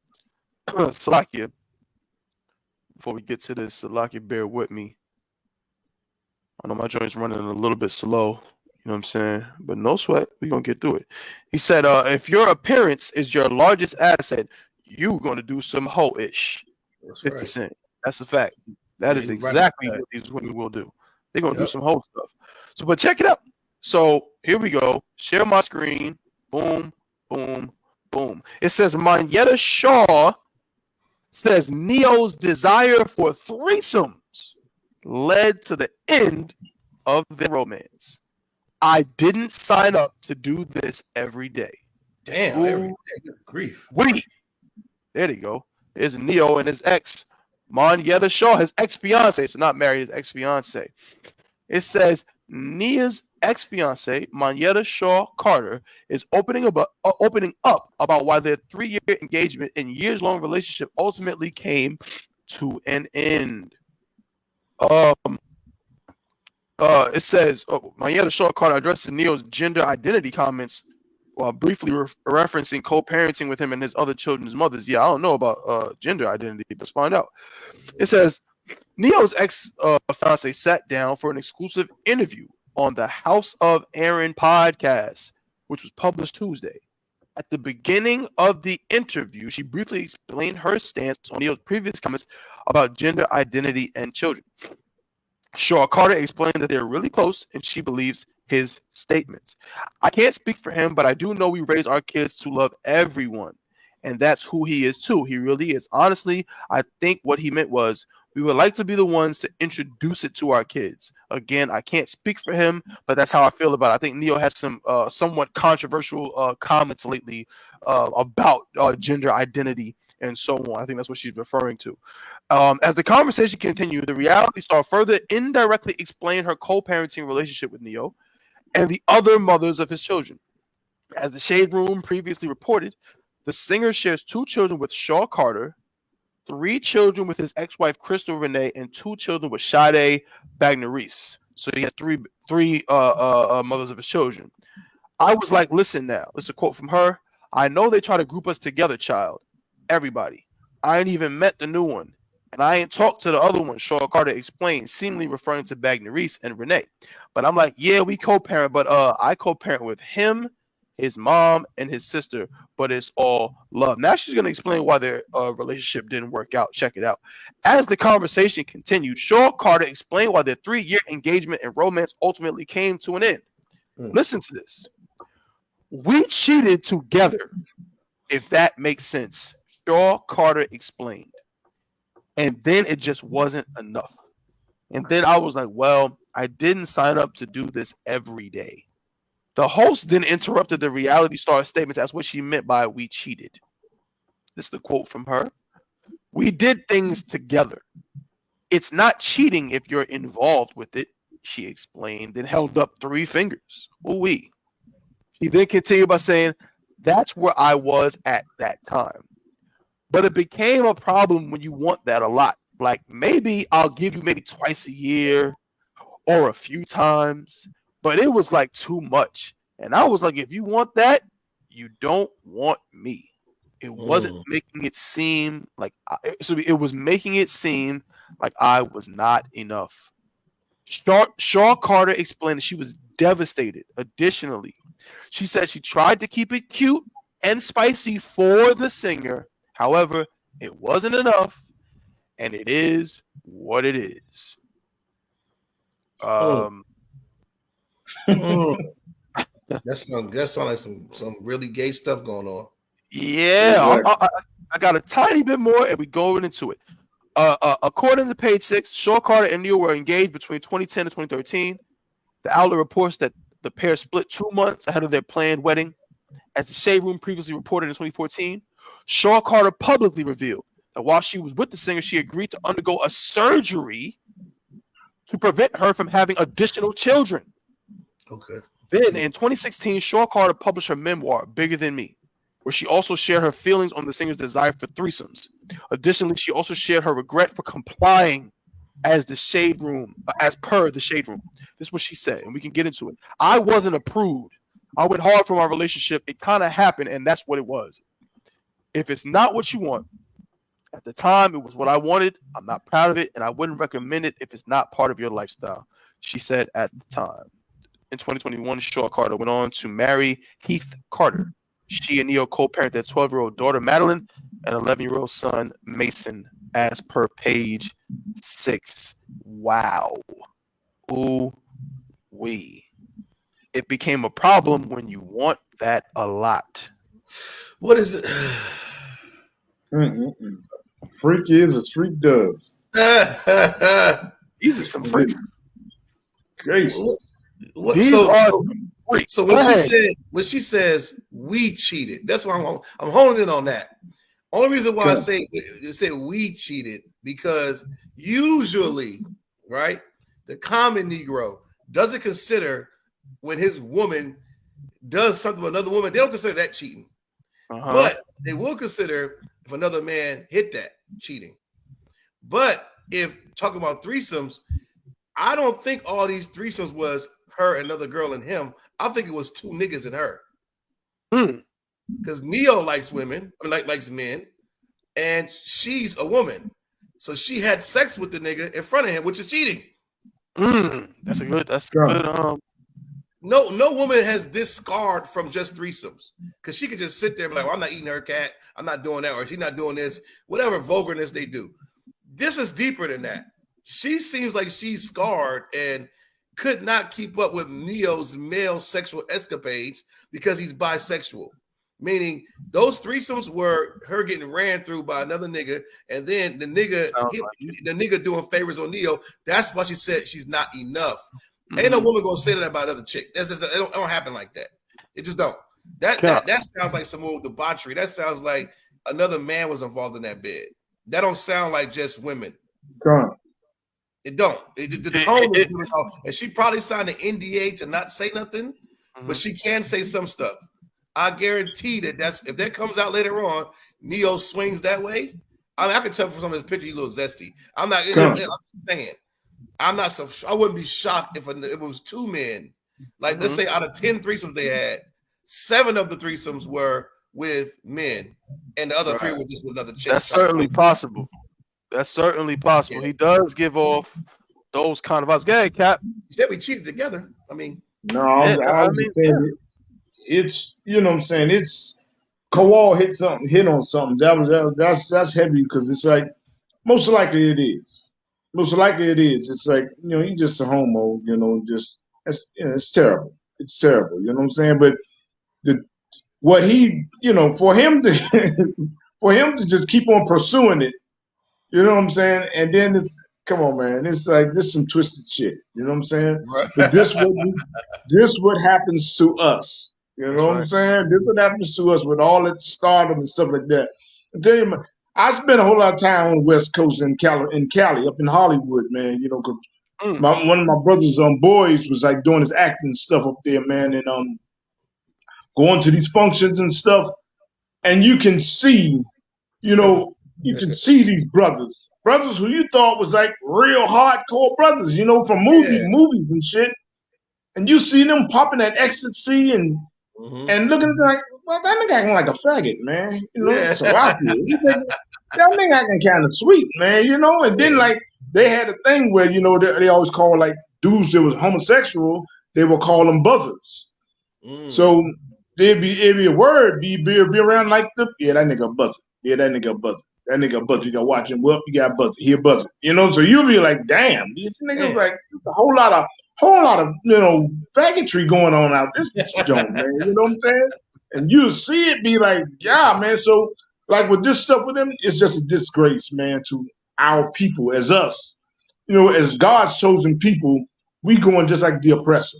Salakia. Before we get to this, Salakia, bear with me. I know my joint's running a little bit slow. You know what I'm saying? But no sweat. We're going to get through it. He said, if your appearance is your largest asset, you're going to do some hoe-ish. That's 50 right. Cent. That's a fact. That is you're right. exactly what these women will do. They're going to do Yep. some hoe stuff. So, but check it out. So here we go. Share my screen. Boom, boom, boom. It says Monyetta Shaw says Neo's desire for threesomes led to the end of their romance. I didn't sign up to do this every day. Damn, every day. Good grief. Wait. There you go. There's Neo and his ex, Monyetta Shaw, his ex-fiance. So not married, his ex-fiance. It says Nia's ex-fiance, Monyetta Shaw Carter, is opening up about why their 3-year engagement and years-long relationship ultimately came to an end. It says Monyetta Shaw Carter addresses Neo's gender identity comments while briefly referencing co-parenting with him and his other children's mothers. Yeah, I don't know about gender identity. Let's find out. It says Neo's ex-fiance sat down for an exclusive interview on the House of Aaron podcast, which was published Tuesday. At the beginning of the interview, she briefly explained her stance on Neo's previous comments about gender identity and children. Shaw Carter explained that they're really close and she believes his statements. I can't speak for him, but I do know we raise our kids to love everyone. And that's who he is too. He really is. Honestly, I think what he meant was we would like to be the ones to introduce it to our kids. Again, I can't speak for him, but that's how I feel about it. I think Neo has some somewhat controversial comments lately about gender identity and so on. I think that's what she's referring to. As the conversation continued, the reality star further indirectly explained her co-parenting relationship with Neo and the other mothers of his children. As the Shade Room previously reported, the singer shares 2 children with Shaw Carter, 3 children with his ex-wife Crystal Renee, and 2 children with Sade Bagneris. So he has three mothers of his children. I was like, listen now. This is a quote from her. I know they try to group us together, child. Everybody. I ain't even met the new one. And I ain't talked to the other one, Shaw Carter explained, seemingly referring to Bagneris and Renee. But I'm like, yeah, we co-parent, but I co-parent with him, his mom, and his sister, but it's all love. Now she's going to explain why their relationship didn't work out. Check it out. As the conversation continued, Shaw Carter explained why their 3-year engagement and romance ultimately came to an end. Listen to this. We cheated together, if that makes sense. Shaw Carter explained. And then it just wasn't enough. And then I was like, well, I didn't sign up to do this every day. The host then interrupted the reality star statements. That's what she meant by we cheated. This is the quote from her. We did things together. It's not cheating if you're involved with it, she explained, then held up 3 fingers. Ooh-wee. She then continued by saying, that's where I was at that time. But it became a problem when you want that a lot. Like, maybe I'll give you maybe twice a year or a few times. But it was like too much. And I was like, if you want that, you don't want me. It wasn't making it seem like it was making it seem like I was not enough. Shaw Carter explained that she was devastated. Additionally, she said she tried to keep it cute and spicy for the singer. However, it wasn't enough, and it is what it is. That sounds like some really gay stuff going on. Yeah, I got a tiny bit more, and we going into it. According to Page 6, Shaw Carter and Neo were engaged between 2010 and 2013. The outlet reports that the pair split 2 months ahead of their planned wedding. As the Shade Room previously reported in 2014, Shaw Carter publicly revealed that while she was with the singer, she agreed to undergo a surgery to prevent her from having additional children. Okay. Then in 2016, Shaw Carter published her memoir, Bigger Than Me, where she also shared her feelings on the singer's desire for threesomes. Additionally, she also shared her regret for complying as per the Shade Room. This is what she said, and we can get into it. I wasn't a prude. I went hard for my relationship. It kind of happened, and that's what it was. If it's not what you want, at the time, it was what I wanted. I'm not proud of it, and I wouldn't recommend it if it's not part of your lifestyle, she said at the time. In 2021, Shaw Carter went on to marry Heath Carter. She and Neo co-parent their 12-year-old daughter, Madeline, and 11-year-old son, Mason, as per page 6. Wow. Ooh wee. It became a problem when you want that a lot. What is it? Freak is as freak does. These are some freaks. Gracious. These are freaks. So when she says we cheated, that's why I'm honing in on that. Only reason why I say we cheated, because usually, right, the common Negro doesn't consider when his woman does something with another woman, they don't consider that cheating. But they will consider if another man hit that cheating. But if talking about threesomes, I don't think all these threesomes was her, another girl, and him. I think it was two niggas and her. Because Neo likes women, likes men, and she's a woman. So she had sex with the nigga in front of him, which is cheating. That's good. No woman has this scarred from just threesomes, because she could just sit there and be like, well, I'm not eating her cat, I'm not doing that, or she's not doing this, whatever vulgarness they do. This is deeper than that. She seems like she's scarred and could not keep up with Neo's male sexual escapades because he's bisexual. Meaning those threesomes were her getting ran through by another nigga, and then the nigga doing favors on Neo. That's why she said she's not enough. Ain't no woman gonna say that about another chick. That's just it don't happen like that. It just don't. That sounds like some old debauchery. That sounds like another man was involved in that bed. That don't sound like just women. It don't. The tone is good enough. And she probably signed an NDA to not say nothing, but she can say some stuff. I guarantee that's if that comes out later on, Neo swings that way. I mean, I can tell from some of his pictures he's a little zesty. I'm not. I'm saying. I'm not so. I wouldn't be shocked if it was two men. Like let's say out of 10 threesomes they had, 7 of the threesomes were with men, and the other 3 were just with another chick. That's certainly possible. That's certainly possible. Yeah. He does give off those kind of vibes. Go ahead, Cap. You said we cheated together. I mean, no, I mean, it's you know what I'm saying. It's Kowal hit on something. That's heavy because it's like most likely it is. Most likely it is. It's like, you know, he's just a homo, you know, it's terrible. It's terrible, you know what I'm saying? But what he, you know, for him to just keep on pursuing it, you know what I'm saying? And then it's, come on, man, it's like this some twisted shit, you know what I'm saying? Right. But this what happens to us. You know what I'm saying? This what happens to us with all that stardom and stuff like that. I tell you, man, I spent a whole lot of time on the West Coast in Cali, up in Hollywood, man. You know, cause one of my brother's boys was like doing his acting stuff up there, man, and going to these functions and stuff. And you can see, you know, see these brothers who you thought was like real hardcore brothers, you know, from movies and shit. And you see them popping that ecstasy and looking like, well, that nigga acting like a faggot, man. You know, so I feel that nigga acting kind of sweet, man. You know, and then like they had a thing where, you know, they always call like dudes that was homosexual, they would call them buzzers. So it'd be a word be around like that nigga a buzzer. Yeah, that nigga a buzzer. That nigga a buzzer. You gotta watch him. Well, you got a buzzer. He a buzzer. You know, so you'll be like, damn, these niggas like a whole lot of you know faggotry going on out this joint, man. You know what I'm saying? And you see it be like, yeah, man. So like with this stuff with them, it's just a disgrace, man, to our people as us. You know, as God's chosen people, we going just like the oppressor.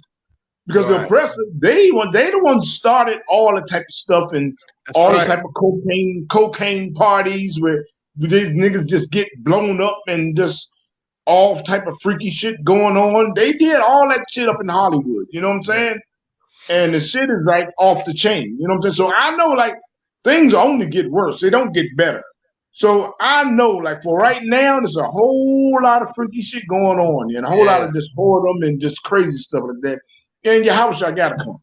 Because the oppressor, they the ones started all the type of stuff and all the type of cocaine parties where these niggas just get blown up and just all type of freaky shit going on. They did all that shit up in Hollywood. You know what I'm saying? And the shit is like off the chain. You know what I'm saying? So I know like things only get worse. They don't get better. So I know like for right now, there's a whole lot of freaky shit going on and a whole lot of just boredom and just crazy stuff like that. And Yahawadah gotta come.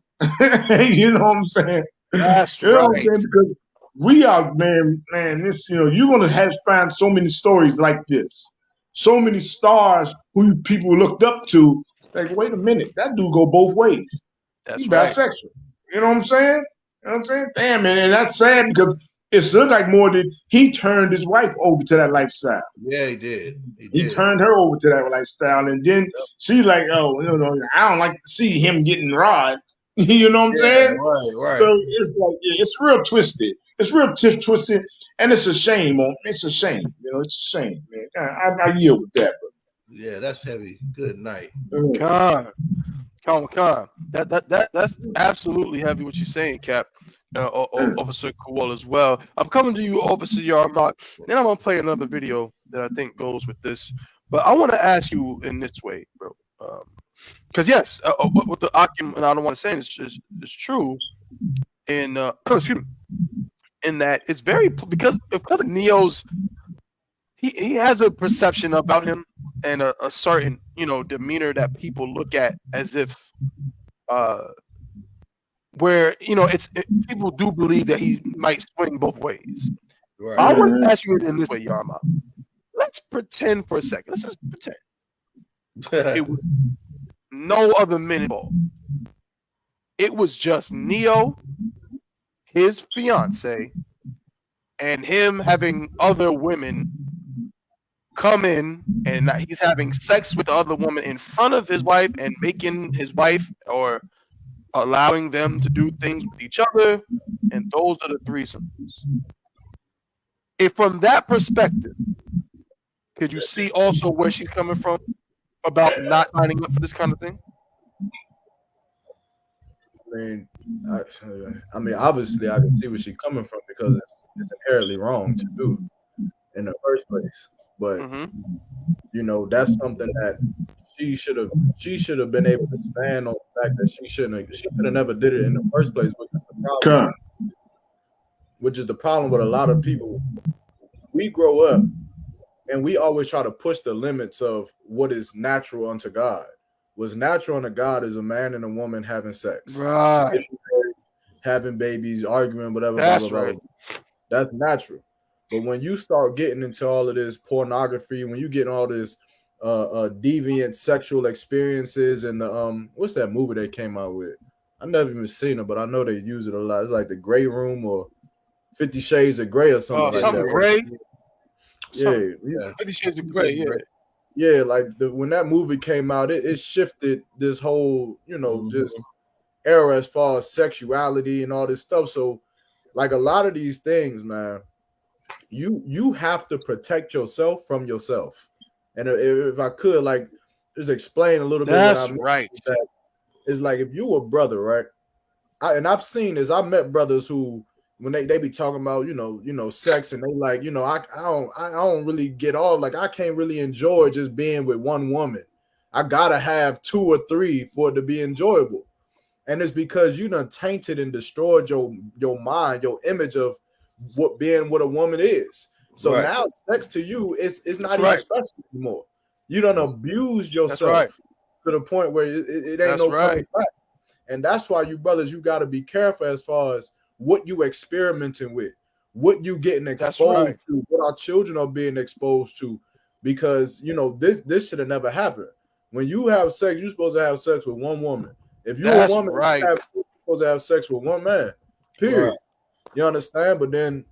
You know what I'm saying? That's you know what I'm saying? Because we are, man, this, you know, you're gonna find so many stories like this. So many stars who people looked up to Like, wait a minute, that dude go both ways. That's He right. bisexual. You know what I'm saying? You know what I'm saying? Damn, man, and that's sad because it looked like more than he turned his wife over to that lifestyle. Yeah, he did. He turned her over to that lifestyle, and then she's like, "Oh, I don't like to see him getting robbed." You know what I'm Yeah, saying? right. So it's like, yeah, it's real twisted. It's real twisted, and it's a shame, man. It's a shame. It's a shame, man. I yield with that, bro. Yeah, that's heavy. Good night. Con. That's absolutely heavy what you're saying, Cap. Officer Kowal as well. I'm coming to you, Officer Yarmok. Then I'm gonna play another video that I think goes with this. But I want to ask you in this way, bro. Because yes, what the Akim and I don't want to say is true. In excuse me, in that it's very because of Neo's. He has a perception about him and a certain demeanor that people look at as if where people do believe that he might swing both ways. Right. I want to ask you in this way, Yarma. Let's pretend for a second. Let's just pretend it was no other men involved. It was just Neo, his fiance, and him having other women come in, and he's having sex with the other woman in front of his wife and making his wife or allowing them to do things with each other, and those are the threesomes. If from that perspective, could you see also where she's coming from about not signing up for this kind of thing? I mean, obviously, I can see where she's coming from because it's inherently wrong to do in the first place. But that's something that she should have been able to stand on the fact that she should have never did it in the first place, which is the problem with a lot of people. We grow up and we always try to push the limits of what is natural unto God. What's natural unto God is a man and a woman having sex, right? Having babies, arguing, whatever. That's blah, blah, blah. That's natural. But when you start getting into all of this pornography, when you get all this deviant sexual experiences, and the what's that movie they came out with? I've never even seen it, but I know they use it a lot. It's like The Gray Room or 50 Shades of Grey or something like something that. Gray. Yeah, 50 Shades of Grey. Yeah. Yeah, like when that movie came out, it shifted this whole, just era as far as sexuality and all this stuff. So, like a lot of these things, man, you have to protect yourself from yourself. And if I could, like, just explain a little bit. That's right. That is like if you a brother, right? I've seen this. I met brothers who, when they be talking about sex, and they like I don't really get off, like I can't really enjoy just being with one woman. I gotta have 2 or 3 for it to be enjoyable, and it's because you done tainted and destroyed your mind, your image of what being with a woman is. So now sex to you it's not even special anymore. You done abused yourself to the point where it ain't no coming back, and that's why you brothers, you got to be careful as far as what you experimenting with, what you getting exposed to, what our children are being exposed to, because this should have never happened. When you have sex, you're supposed to have sex with one woman. If you're a woman, you're supposed to have sex with one man. Period. You understand? But then,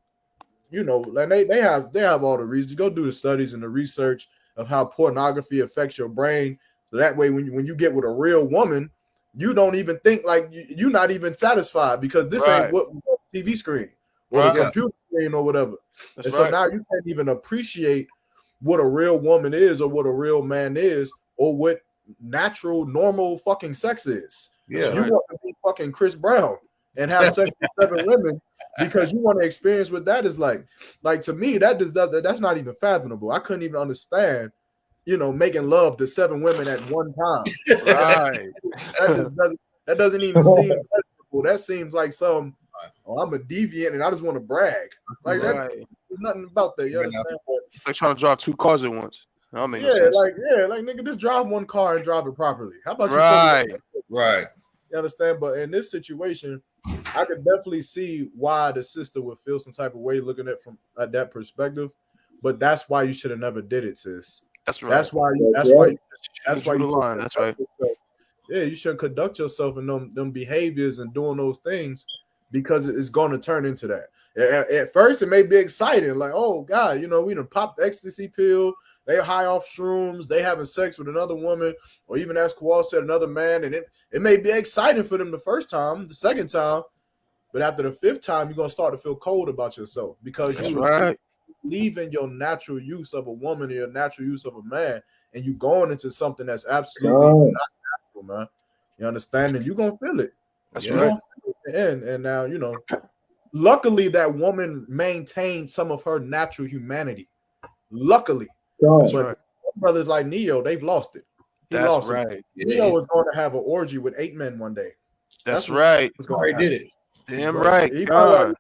like they have all the reasons. Go do the studies and the research of how pornography affects your brain. So that way, when you get with a real woman, you don't even think like you're not even satisfied, because this ain't what TV screen or the computer screen or whatever. And so now you can't even appreciate what a real woman is, or what a real man is, or what natural, normal fucking sex is. Yeah, you want to be fucking Chris Brown and have sex with 7 women because you want to experience what that is like. Like, to me, that's not even fathomable. I couldn't even understand, making love to 7 women at one time. Right. That doesn't even seem pleasurable. That seems like I'm a deviant and I just want to brag. Like that, there's nothing about that. You understand? It's like trying to drive 2 cars at once. Like nigga, just drive one car and drive it properly. How about you? Right. You understand? But in this situation, I could definitely see why the sister would feel some type of way looking at from that perspective. But that's why you should have never did it, sis. That's right. That's why you. That's why you. That's right. Yeah, you shouldn't conduct yourself in them behaviors and doing those things because it's going to turn into that. At first, it may be exciting, like, oh God, you know, we done popped the ecstasy pill, they high off shrooms, they having sex with another woman, or even as Kowal said, another man, and it may be exciting for them the first time, the second time, but after the fifth time, you're gonna start to feel cold about yourself because you leaving your natural use of a woman or your natural use of a man, and you going into something that's absolutely not natural, man. You understand? And you're gonna feel it. That's right. And now, you know, luckily that woman maintained some of her natural humanity. Luckily. But brothers like Neo, they've lost it. That's right. Neo is going to have an orgy with 8 men one day. That's right. He already did it. Damn right. He already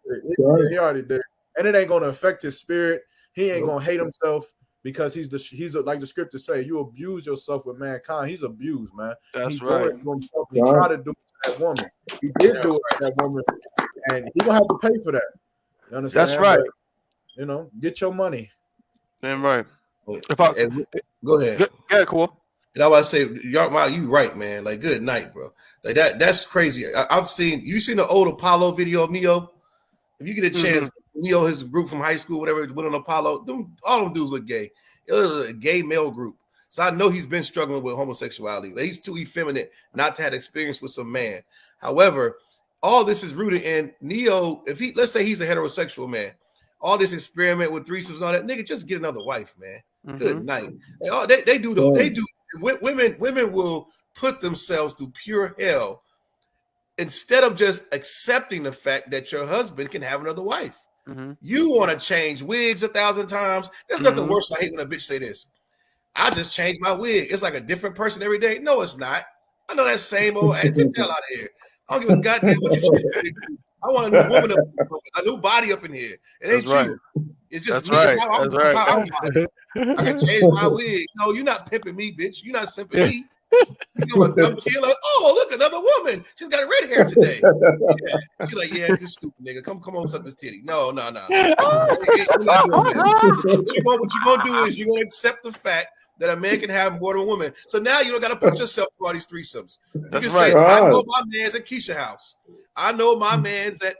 did it. And it ain't going to affect his spirit. He ain't going to hate himself because he's like the scriptures say, you abuse yourself with mankind. He's abused, man. That's right. Doing it for himself. He tried to do it to that woman. He did do it to that woman. And he's going to have to pay for that. You understand? That's right. But, you know, get your money. Damn right. If I go ahead. Yeah, cool. And I was say, y'all, you right, man. Like, good night, bro. Like that's crazy. I've seen the old Apollo video of Neo. If you get a chance, Neo, his group from high school, whatever, went on Apollo. All them dudes look gay. It was a gay male group. So I know he's been struggling with homosexuality. Like, he's too effeminate not to have experience with some man. However, all this is rooted in Neo. If let's say he's a heterosexual man, all this experiment with threesomes and all that, nigga, just get another wife, man. Good night. They do. Women will put themselves through pure hell instead of just accepting the fact that your husband can have another wife. You want to change wigs 1,000 times. There's nothing worse. I hate when a bitch say this. I just changed my wig. It's like a different person every day. No, it's not. I know that same old ass. Get the hell out of here. I don't give a goddamn what you change your wig to. I want a new woman, a new body up in here. It ain't you. It's just me. That's how I can change my wig. No, you're not pimping me, bitch. You're not simping me. You're a dumb kid. Like, oh, look, another woman. She's got red hair today. Yeah. She's like, yeah, this stupid nigga. Come on, suck this titty. No. What you're gonna do is you're gonna accept the fact that a man can have more than a woman. So now you don't got to put yourself through all these threesomes. You can say, I know my man's at Keisha house. I know my man's at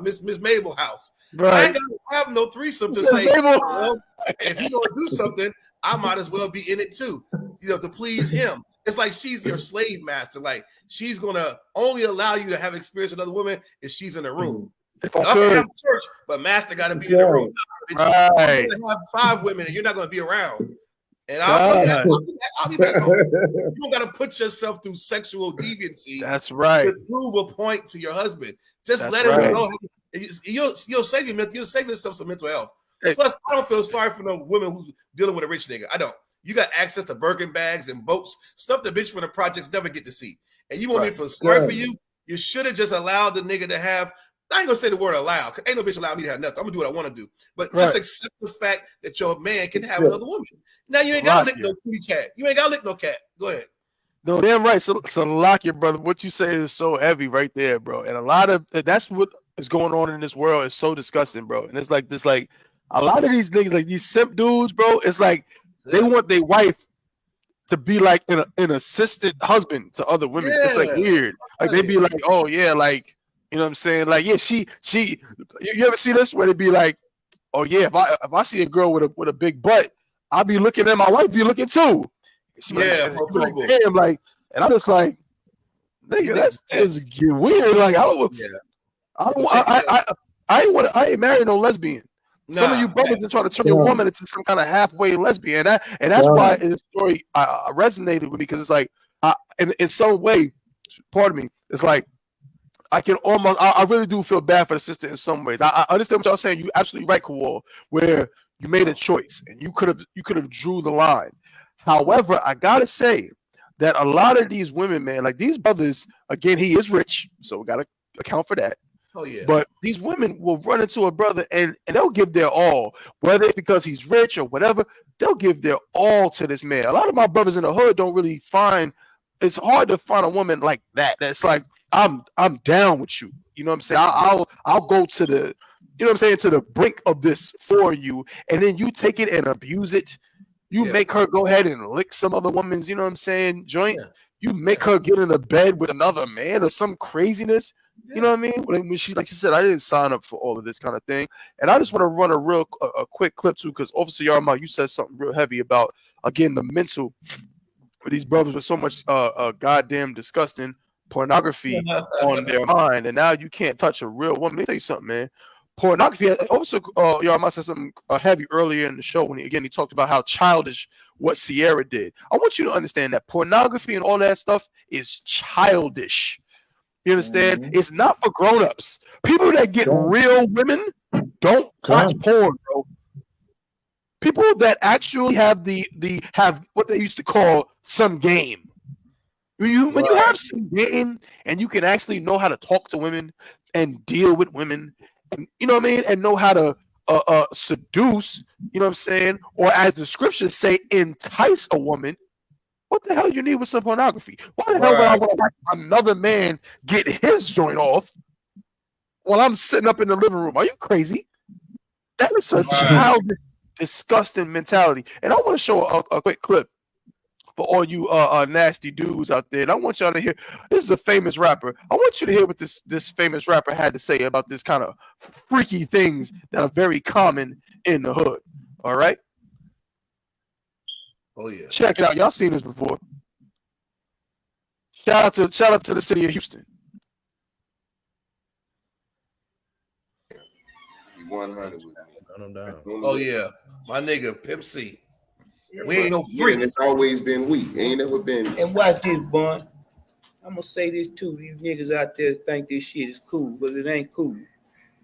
Miss Mabel house. Right. I ain't gonna have no threesome to say, well, if you're gonna do something, I might as well be in it too, to please him. It's like she's your slave master. Like, she's gonna only allow you to have experience with another woman if she's in the room. I can have church, but master got to be in the room. Right. You're gonna have 5 women, and you're not gonna be around. And I'll be back home. You don't got to put yourself through sexual deviancy. That's right. To prove a point to your husband. Just let him know. You'll save yourself some mental health. Hey. Plus, I don't feel sorry for no woman who's dealing with a rich nigga. I don't. You got access to Birkin bags and boats, stuff the bitch from the projects never get to see. And you want me to feel sorry for you? You should have just allowed the nigga to have. I ain't gonna say the word allow, because ain't no bitch allow me to have nothing. I'm gonna do what I want to do. But just accept the fact that your man can have another woman. Now you ain't gotta lick no kitty cat. You ain't gotta lick no cat. Go ahead. No, damn right. So lock your brother. What you say is so heavy right there, bro. And a lot of that's what is going on in this world is so disgusting, bro. And it's like this, like a lot of these niggas, like these simp dudes, bro. It's like they want their wife to be like an assistant husband to other women. It's like weird. Like they be like, oh yeah, like. You know what I'm saying? Like, yeah, she. You ever see this where they be like, oh yeah, if I see a girl with a big butt, I'll be looking at my wife be looking too. She like, damn, like, and I'm just like, nigga, that's weird. Like, I ain't married no lesbian. Some of you brothers are trying to turn your woman into some kind of halfway lesbian, and that's why the story resonated with me, because it's like, in some way, pardon me, it's like. I really do feel bad for the sister in some ways. I understand what y'all saying. You absolutely right, Kowal, where you made a choice and you could have drew the line. However, I gotta say that a lot of these women, man, like these brothers, again, he is rich, so we gotta account for that. Oh yeah. But these women will run into a brother and they'll give their all, whether it's because he's rich or whatever. They'll give their all to this man. A lot of my brothers in the hood don't really find. It's hard to find a woman like that. That's like. I'm down with you. You know what I'm saying? I'll go to the, you know what I'm saying, to the brink of this for you, and then you take it and abuse it. You make her go ahead and lick some other woman's, you know what I'm saying, joint. you make her get in a bed with another man or some craziness. You know what I mean? When she, like she said, I didn't sign up for all of this kind of thing. And I just want to run a quick clip too, because Officer Yarmouth, you said something real heavy about, again, the mental with these brothers with so much goddamn disgusting pornography on their mind, and now you can't touch a real woman. Let me tell you something, man. Pornography. Also, Yarmouth said something heavy earlier in the show when he talked about how childish what Sierra did. I want you to understand that pornography and all that stuff is childish. You understand? Mhm. It's not for grown-ups. People that get real women don't watch porn, bro. People that actually have have what they used to call some game. When you have some game and you can actually know how to talk to women and deal with women, and you know what I mean, and know how to seduce, you know what I'm saying, or as the scriptures say, entice a woman. What the hell you need with some pornography? Why the hell would I want to watch another man get his joint off while I'm sitting up in the living room? Are you crazy? That is a childish, disgusting mentality. And I want to show a quick clip for all you nasty dudes out there. And I want y'all to hear. This is a famous rapper. I want you to hear what this famous rapper had to say about this kind of freaky things that are very common in the hood. All right. Oh yeah. Check it out. Y'all seen this before. Shout out to the city of Houston. 100 with me. Oh yeah, my nigga Pimp C. We ain't no freaks. And it's always been we. Ain't never been. And watch this, Bun. I'm gonna say this too. These niggas out there think this shit is cool, but it ain't cool.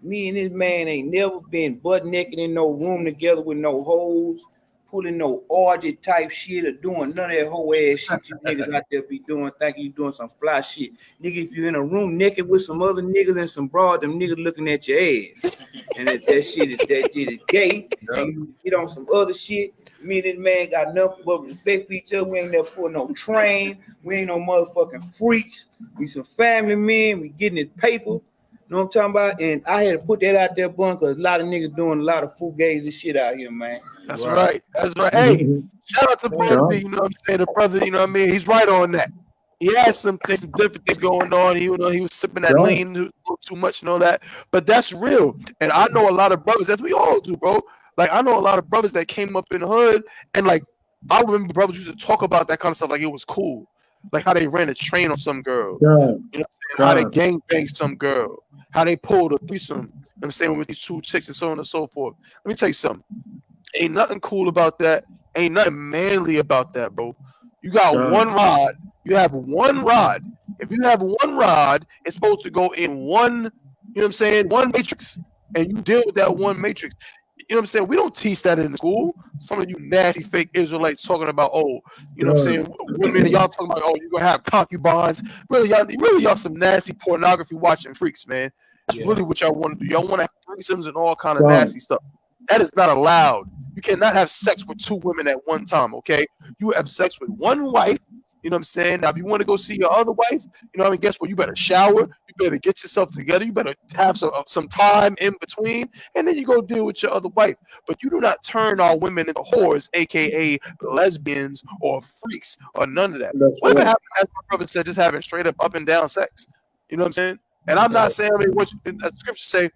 Me and this man ain't never been butt naked in no room together with no hoes, pulling no orgy type shit or doing none of that whole ass shit you niggas out there be doing, thinking you doing some fly shit. Nigga, if you in a room naked with some other niggas and some broad, them niggas looking at your ass. And that shit is gay. Yeah. And you get on some other shit. Me and this man got nothing but respect for each other. We ain't never put no train. We ain't no motherfucking freaks. We some family men. We getting this paper. You know what I'm talking about? And I had to put that out there, Bun, because a lot of niggas doing a lot of fugazi shit out here, man. That's right. That's right. Hey, shout out to Brother B, you know what I'm saying? The brother, you know what I mean? He's right on that. He had some different things going on. He was sipping that lean too much and all that. But that's real. And I know a lot of brothers, as we all do, bro. Like, I know a lot of brothers that came up in the hood, and, like, I remember brothers used to talk about that kind of stuff like it was cool. Like how they ran a train on some girl. You know what I'm saying? How they gangbanged some girl. How they pulled a threesome. You know what I'm saying? With these two chicks and so on and so forth. Let me tell you something. Ain't nothing cool about that. Ain't nothing manly about that, bro. You got one rod. You have one rod. If you have one rod, it's supposed to go in one, you know what I'm saying, one matrix. And you deal with that one matrix. You know what I'm saying? We don't teach that in school. Some of you nasty fake Israelites talking about, oh, you know what I'm saying? Women, y'all talking about, oh, you're going to have concubines. Really, y'all some nasty pornography watching freaks, man. That's really what y'all want to do. Y'all want to have threesomes and all kind of nasty stuff. That is not allowed. You cannot have sex with two women at one time, okay? You have sex with one wife. You know what I'm saying? Now, if you want to go see your other wife, you know what I mean? Guess what? You better shower. You better get yourself together. You better have some time in between, and then you go deal with your other wife. But you do not turn all women into whores, a.k.a. lesbians or freaks or none of that. Whatever happened, as my brother said, just having straight up and down sex. You know what I'm saying? And I'm not saying, I mean, what the scripture say, you know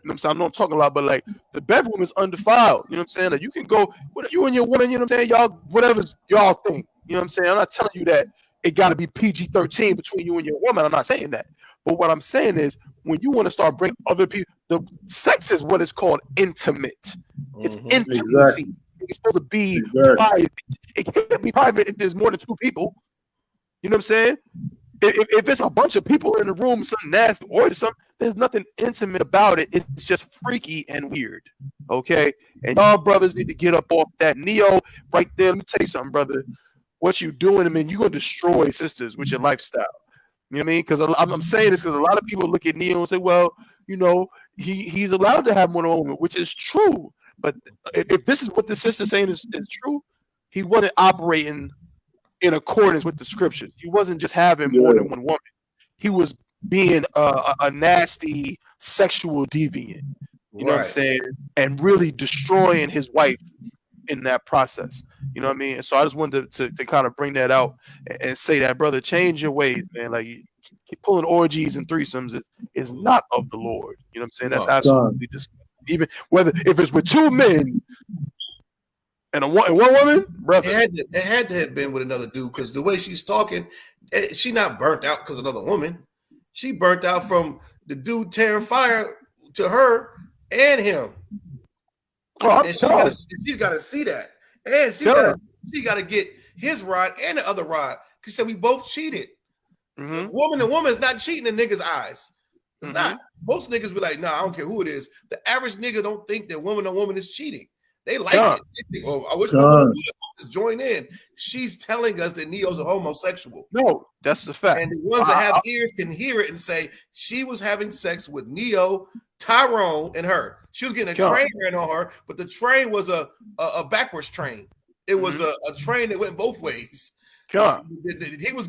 what I'm saying? I know I'm talking a lot, but like the bedroom is undefiled. You know what I'm saying? Like you can go, you and your woman, you know what I'm saying? Y'all, whatever y'all think. You know what I'm saying? I'm not telling you that it got to be PG-13 between you and your woman. I'm not saying that. But what I'm saying is when you want to start bringing other people, the sex is what is called intimate. It's intimacy. Exactly. It's supposed to be private. It can't be private if there's more than two people. You know what I'm saying? If it's a bunch of people in the room, something nasty or something, there's nothing intimate about it. It's just freaky and weird. Okay? And y'all brothers need to get up off that. Neo, right there. Let me tell you something, brother. What you doing, I mean, you're going to destroy sisters with your lifestyle. You know what I mean? Because I'm saying this because a lot of people look at Neo and say, well, you know, he's allowed to have more than one woman, which is true. But if this is what the sister's saying is true, he wasn't operating in accordance with the scriptures. He wasn't just having more than one woman. He was being a nasty sexual deviant. You know what I'm saying? And really destroying his wife in that process. You know what I mean? And so I just wanted to kind of bring that out and say that, brother, change your ways, man. Like pulling orgies and threesomes is not of the Lord. You know what I'm saying? That's absolutely disgusting. Even if it's with two men and one woman, brother. It had to have been with another dude because the way she's talking, she not burnt out because another woman. She burnt out from the dude tearing fire to her and him. Oh, and she's got to see that, and she got to get his rod and the other rod because said we both cheated. Mm-hmm. Woman is not cheating in niggas' eyes. It's not. Most niggas be like, nah, I don't care who it is. The average nigga don't think that woman or woman is cheating. They like it. They think, oh, I wish my woman would join in. She's telling us that Neo's a homosexual. No, that's the fact. And the ones that have ears can hear it and say she was having sex with Neo, Tyrone, and her. She was getting a train ran on her, but the train was a backwards train. It was a train that went both ways. Neo was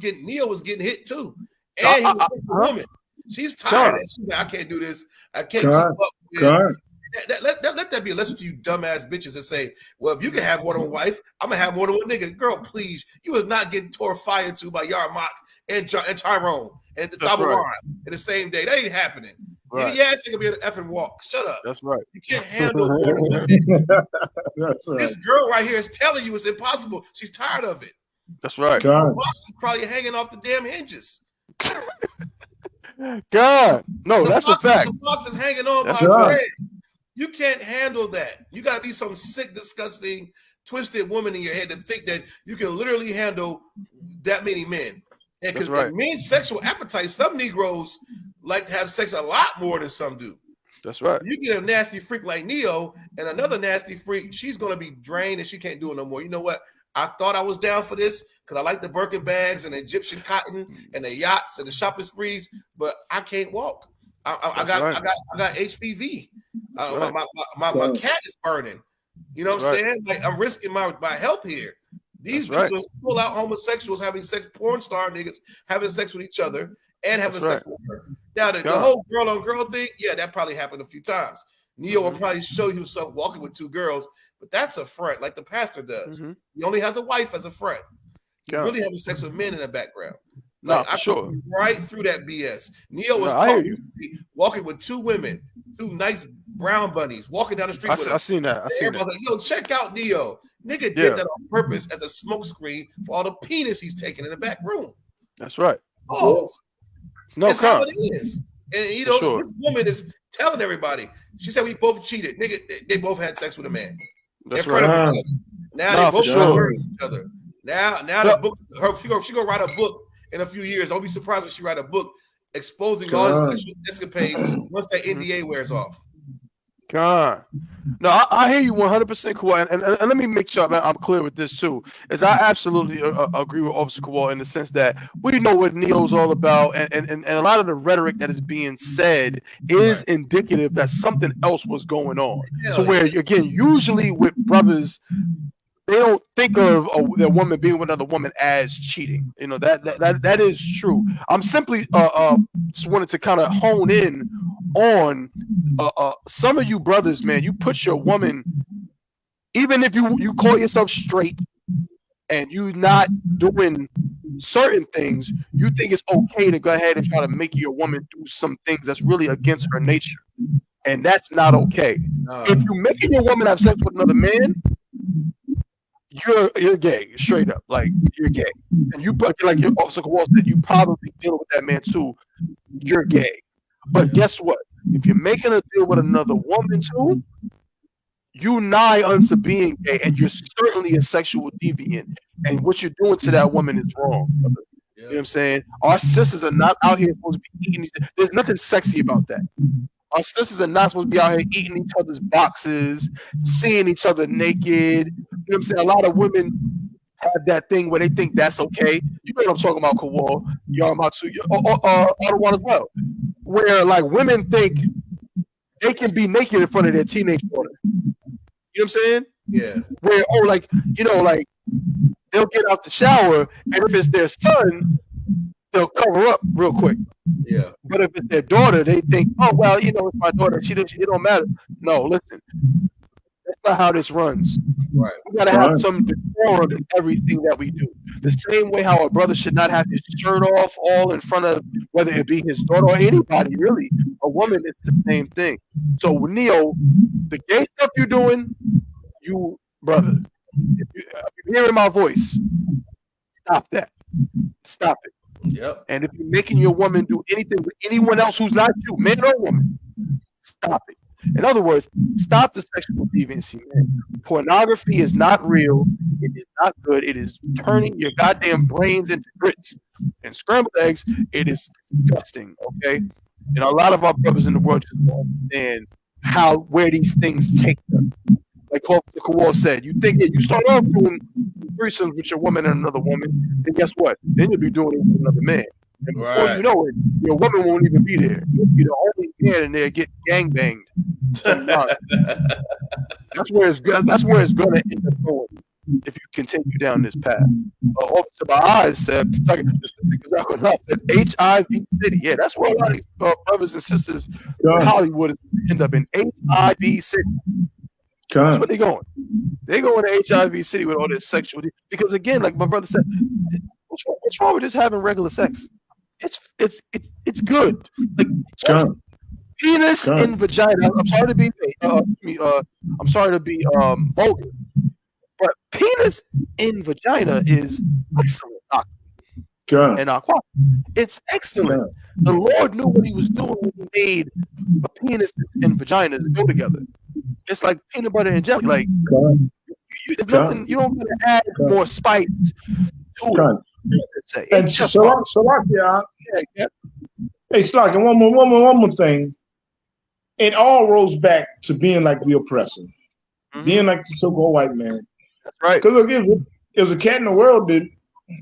getting hit too, and he was with a woman. She's tired. She's like, I can't do this. I can't keep up with. Let that be a lesson to you dumbass bitches that say, well, if you can have more than one wife, I'm gonna have more than one nigga. Girl, please, you was not getting tore fire to by Yagarwap and Tyrone and the Tabawan in the same day. That ain't happening. Right. Your ass ain't gonna be able to effing walk. Shut up. That's right. You can't handle more than one nigga. That's right. This girl right here is telling you it's impossible. She's tired of it. That's right. The box is probably hanging off the damn hinges. No, that's a fact. The box is hanging on by a thread. You can't handle that. You got to be some sick, disgusting, twisted woman in your head to think that you can literally handle that many men. And because men's sexual appetite, some Negroes like to have sex a lot more than some do. That's right. You get a nasty freak like Neo and another nasty freak, she's going to be drained and she can't do it no more. You know what? I thought I was down for this because I like the Birkin bags and the Egyptian cotton and the yachts and the shopping sprees, but I can't walk. I got HPV. My cat is burning. You know what I'm saying? Like I'm risking my health here. These dudes are full out homosexuals having sex, porn star niggas having sex with each other and having sex with her. Now the whole girl on girl thing, yeah, that probably happened a few times. Neo will probably show himself walking with two girls, but that's a front, like the pastor does. He only has a wife as a front. He's really having sex with men in the background. Like, I sure right through that BS. Neo was walking with two women, two nice brown bunnies, walking down the street. I seen that. Like, yo, check out Neo. Nigga did that on purpose as a smokescreen for all the penis he's taking in the back room. That's right. Oh, that's how it is. And you know, this woman is telling everybody. She said we both cheated. Nigga, they both had sex with a man in front of each other. Now they both hurting each other. Now the book. She gonna write a book in a few years. Don't be surprised when she write a book exposing all the sexual escapades once that NDA wears off. God. No, I hear you 100%, Kawhi. And let me make sure I'm clear with this too. Is I absolutely agree with Officer Kawhi in the sense that we know what Neo's all about, and a lot of the rhetoric that is being said is indicative that something else was going on. So where again, usually with brothers, they don't think of the woman being with another woman as cheating. You know, that is true. I'm simply just wanted to kind of hone in on some of you brothers, man. You put your woman, even if you call yourself straight and you not doing certain things, you think it's okay to go ahead and try to make your woman do some things that's really against her nature, and that's not okay. If you're making your woman have sex with another man, you're gay, straight up. Like, you're gay. And you, like your Officer Kowal said, you probably dealing with that man too. You're gay. But guess what? If you're making a deal with another woman too, you nigh unto being gay, and you're certainly a sexual deviant. And what you're doing to that woman is wrong. Brother. You know what I'm saying? Our sisters are not out here supposed to be eating each other. There's nothing sexy about that. Our sisters are not supposed to be out here eating each other's boxes, seeing each other naked. You know what I'm saying? A lot of women have that thing where they think that's okay. You know what I'm talking about, Kowal. Y'all about to, other one as well. Where like women think they can be naked in front of their teenage daughter. You know what I'm saying? Yeah. Where, like, you know, like they'll get out the shower, and if it's their son, they'll cover up real quick. Yeah. But if it's their daughter, they think, oh well, you know, it's my daughter. It don't matter. No, listen. not how this runs. Right. We gotta have some decorum in everything that we do. The same way how a brother should not have his shirt off all in front of whether it be his daughter or anybody, really. A woman is the same thing. So Neo, the gay stuff you're doing, you brother, if you're hearing my voice, stop that. Stop it. Yep. And if you're making your woman do anything with anyone else who's not you, man or woman, stop it. In other words, stop the sexual deviancy, man. Pornography is not real. It is not good. It is turning your goddamn brains into grits and scrambled eggs. It is disgusting, okay? And a lot of our brothers in the world just don't understand where these things take them. Like Kowal said, you think that you start off doing threesomes with your woman and another woman, then guess what? Then you'll be doing it with another man. And before you know it, your woman won't even be there. You'll be the only man in there getting gangbanged. That's where it's gonna end up going if you continue down this path. Officer Bahaz said, HIV City. Yeah, that's where a lot of brothers and sisters in Hollywood end up in HIV City. That's where they're going. They're going to HIV City with all this sexual. Because again, like my brother said, what's wrong with just having regular sex? It's good. Like just penis and vagina. I'm sorry to be vulgar, but penis in vagina is excellent. And it's excellent. The Lord knew what He was doing when He made a penis and vagina to go together. It's like peanut butter and jelly. Like there's nothing. You don't gotta add more spice to it. And Salakia, hey, Salakia, one more thing. It all rolls back to being like the oppressor, being like the so-called white man. That's right. Because look, it was a cat in the world that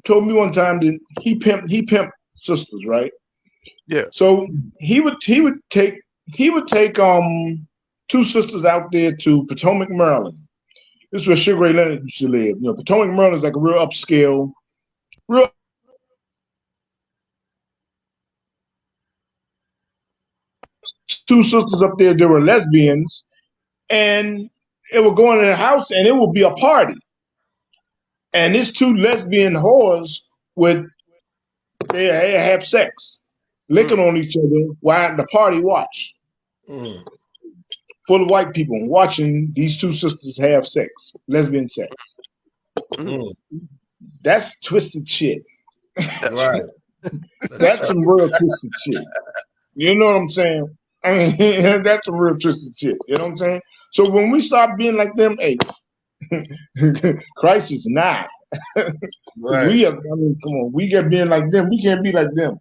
told me one time that he pimped sisters, right? Yeah. So he would take two sisters out there to Potomac, Maryland. This is where Sugar Ray Leonard used to live. You know, Potomac, Maryland is like a real upscale, two sisters up there, they were lesbians, and it would go in their house and it would be a party. And these two lesbian whores would have sex, licking on each other while the party watched. Full of white people watching these two sisters have sex, lesbian sex. That's twisted shit. Right. That's some real twisted shit. You know what I'm saying? I mean, that's some real twisted shit. You know what I'm saying? So when we start being like them, hey, Christ is not. Right. Come on, we get being like them. We can't be like them.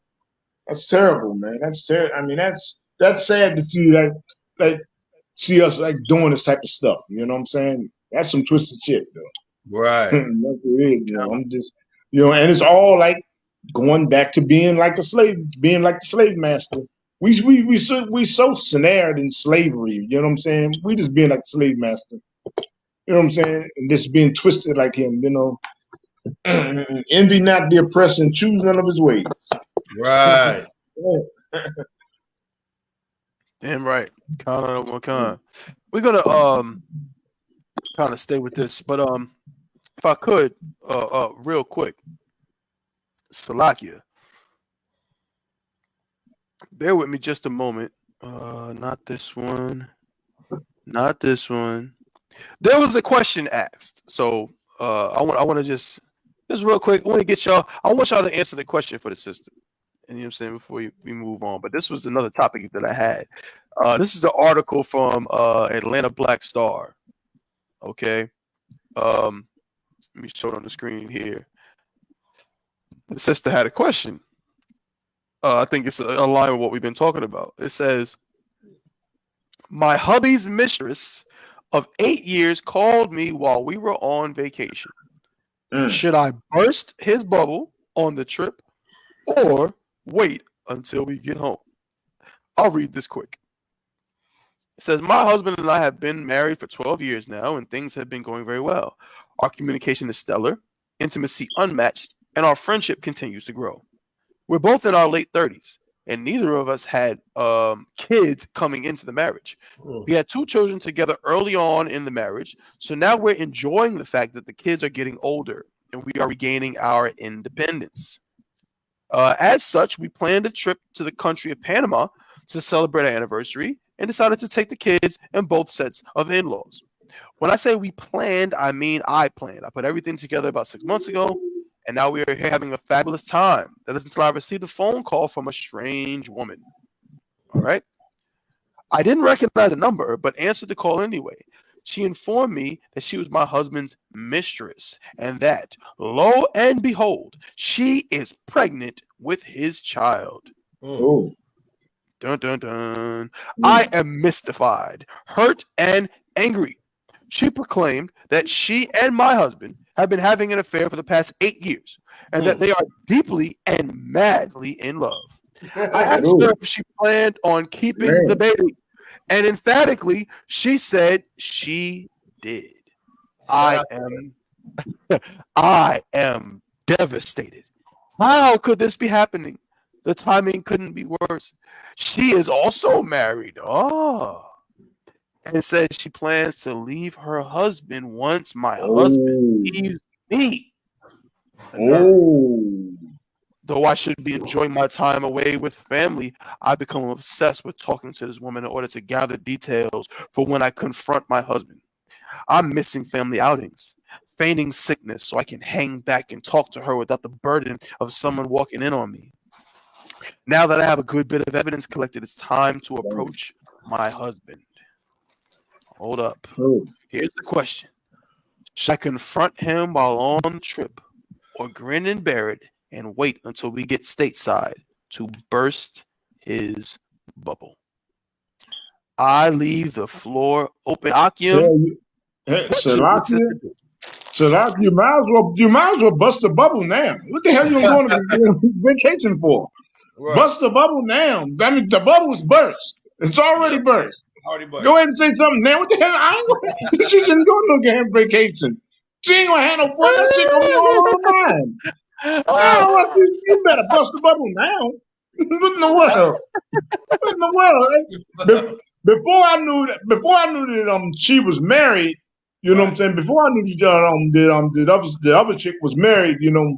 That's terrible, man. That's terrible. I mean, that's sad to see see us like doing this type of stuff. You know what I'm saying? That's some twisted shit, though. Right. That's what it is, you know. I'm just, and it's all like going back to being like a slave, being like the slave master. We so snared in slavery. You know what I'm saying? We just being like the slave master. You know what I'm saying? And just being twisted like him. You know, envy not the oppressor and choose none of his ways. Right. Damn right. We're gonna kind of stay with this, but if I could, real quick, Salakia, bear with me just a moment. Not this one. There was a question asked, so I want to just real quick. I want to get y'all. I want y'all to answer the question for the sister. And you know what I'm saying, before we move on. But this was another topic that I had. This is an article from Atlanta Black Star. Okay. Let me show it on the screen here. The sister had a question. I think it's in line with what we've been talking about. It says, my hubby's mistress of 8 years called me while we were on vacation. Should I burst his bubble on the trip or wait until we get home? I'll read this quick. It says, my husband and I have been married for 12 years now, and things have been going very well. Our communication is stellar, intimacy unmatched, and our friendship continues to grow. We're both in our late 30s. and neither of us had kids coming into the marriage. We had 2 children together early on in the marriage, so now we're enjoying the fact that the kids are getting older and we are regaining our independence. As such, we planned a trip to the country of Panama to celebrate our anniversary and decided to take the kids and both sets of in-laws. When I say we planned, I mean I planned. I put everything together about 6 months ago, and now we are here having a fabulous time. That is until I received a phone call from a strange woman. All right. I didn't recognize the number, but answered the call anyway. She informed me that she was my husband's mistress and that, lo and behold, she is pregnant with his child. Oh. Dun, dun, dun. I am mystified, hurt, and angry. She proclaimed that she and my husband have been having an affair for the past 8 years and that they are deeply and madly in love. I asked her if she planned on keeping the baby, and emphatically, she said she did. I am devastated. How could this be happening? The timing couldn't be worse. She is also married. And says she plans to leave her husband once my husband leaves me. Though I should be enjoying my time away with family, I become obsessed with talking to this woman in order to gather details for when I confront my husband. I'm missing family outings, feigning sickness so I can hang back and talk to her without the burden of someone walking in on me. Now that I have a good bit of evidence collected, it's time to approach my husband. Hold up. Here's the question. Should I confront him while on the trip or grin and bear it and wait until we get stateside to burst his bubble? I leave the floor open. Akim. Salakia, you might as well bust the bubble now. What the hell you going to vacation for? Right. Bust the bubble now. I mean, the bubble's burst. It's already burst. Go ahead and say something now. What the hell? I ain't gonna, she didn't go no damn vacation. She ain't gonna have no fun. That shit gonna be all on her mind. You better bust the bubble now. What in the world? What in the world? Before I knew that she was married, you know what I'm saying? Before I knew the other chick was married, you know,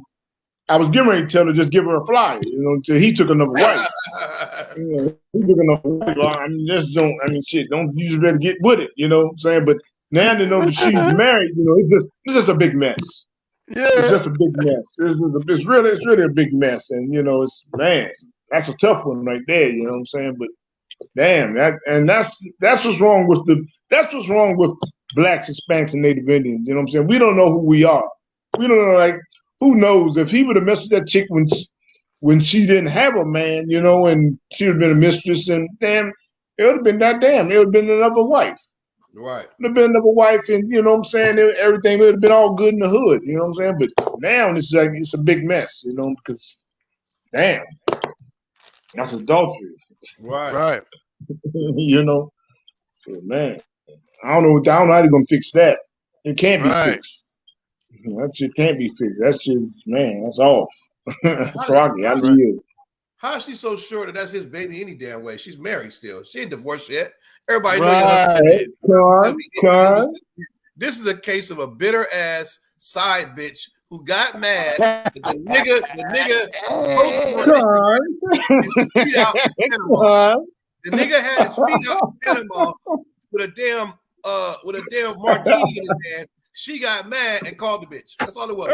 I was getting ready to tell her just give her a flyer, you know, until he took another wife. You know, he took another wife. Don't you just better get with it, you know what I'm saying? But now they know that she's married, you know, it's just a big mess. Yeah. It's just a big mess. It's really a big mess. And you know, that's a tough one right there, you know what I'm saying? But damn, that's what's wrong with blacks, Hispanics, and Native Indians. You know what I'm saying? We don't know who we are. We don't know, like, who knows if he would have messed with that chick when she didn't have a man, you know, and she would have been a mistress, and damn, it would have been that damn. It would have been another wife. Right. It would have been another wife, and you know what I'm saying? Everything would have been all good in the hood. You know what I'm saying? But now it's a big mess, you know, because damn, that's adultery. Right. You know, so, man, I don't know how they're gonna fix that. It can't be fixed. That shit can't be fixed. That shit, man, that's off. How is she so sure that that's his baby any damn way? She's married still. She ain't divorced yet. Everybody knows. This is a case of a bitter ass side bitch who got mad that the nigga posted his feet out in Panama. The nigga had his feet out in Panama with a damn martini in his hand. She got mad and called the bitch. That's all it was.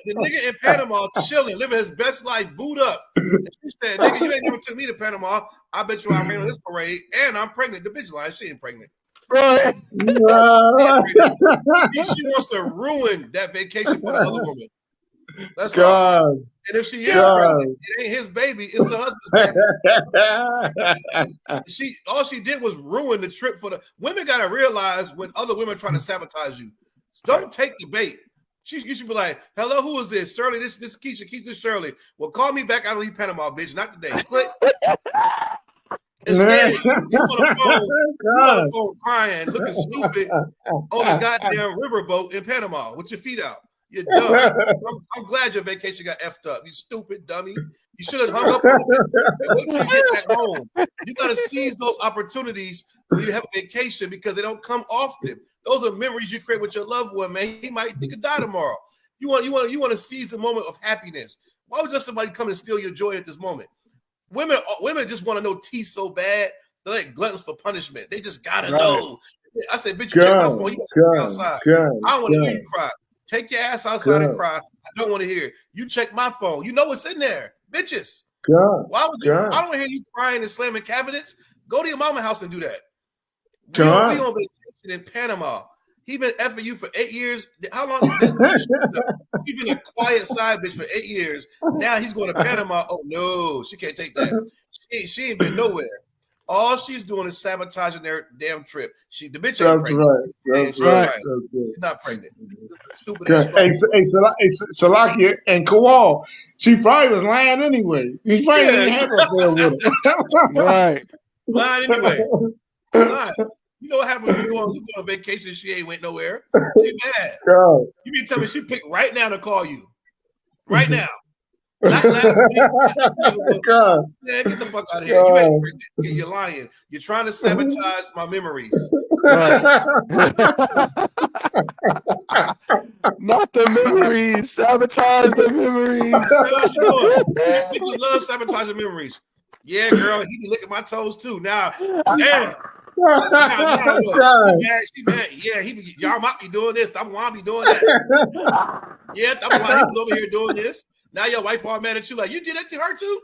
the nigga in Panama chilling, living his best life, booed up. And she said, nigga, you ain't never took me to Panama. I bet you I ran on this parade and I'm pregnant. The bitch lying, she ain't pregnant. Right. She wants to ruin that vacation for the other woman. That's all. And if she is pregnant, it ain't his baby, it's her husband's baby. All she did was ruin the trip for the women. Gotta realize when other women are trying to sabotage you, don't take the bait. You should be like, hello, who is this? Shirley, this Keisha, Shirley. Well, call me back. I'll leave Panama, bitch. Not today. Click. Instead, you on the phone crying, looking stupid on a goddamn riverboat in Panama with your feet out. You're dumb. I'm glad your vacation got effed up. You stupid dummy. You should have hung up on it. And wait till you get back home. You got to seize those opportunities when you have a vacation because they don't come often. Those are memories you create with your loved one, man. He could die tomorrow. You want to seize the moment of happiness. Why would just somebody come and steal your joy at this moment? Women just want to know tea so bad. They're like gluttons for punishment. They just gotta know. I said, bitch, you check my phone. You gotta outside. I don't want to hear you cry. Take your ass outside and cry. I don't want to hear it. You check my phone. You know what's in there, bitches. Why would you? I don't want to hear you crying and slamming cabinets. Go to your mama's house and do that. We on vacation in Panama. He been effing you for 8 years. How long? He been a quiet side bitch for 8 years. Now he's going to Panama. Oh no, she can't take that. She ain't been nowhere. All she's doing is sabotaging their damn trip. The bitch ain't pregnant. That's right. She's not pregnant. Stupid ass. Hey, Salakia and Kowal, she probably was lying anyway. He probably didn't have her there with her. Right. Lying anyway. Lying. You know what happened when you go on vacation? She ain't went nowhere. She mad. You mean tell me she picked right now to call you? Right now. Last week, man, get the fuck out of here. You ain't pregnant. You're lying. You're trying to sabotage my memories. Not the memories. Sabotage the memories. Bitches love sabotaging memories. Yeah, girl, he be licking my toes too. Now, damn. She mad. Yeah, y'all might be doing this. I'm why be doing that. Yeah, I'm why he was over here doing this. Now your wife all mad at you, like you did that to her too.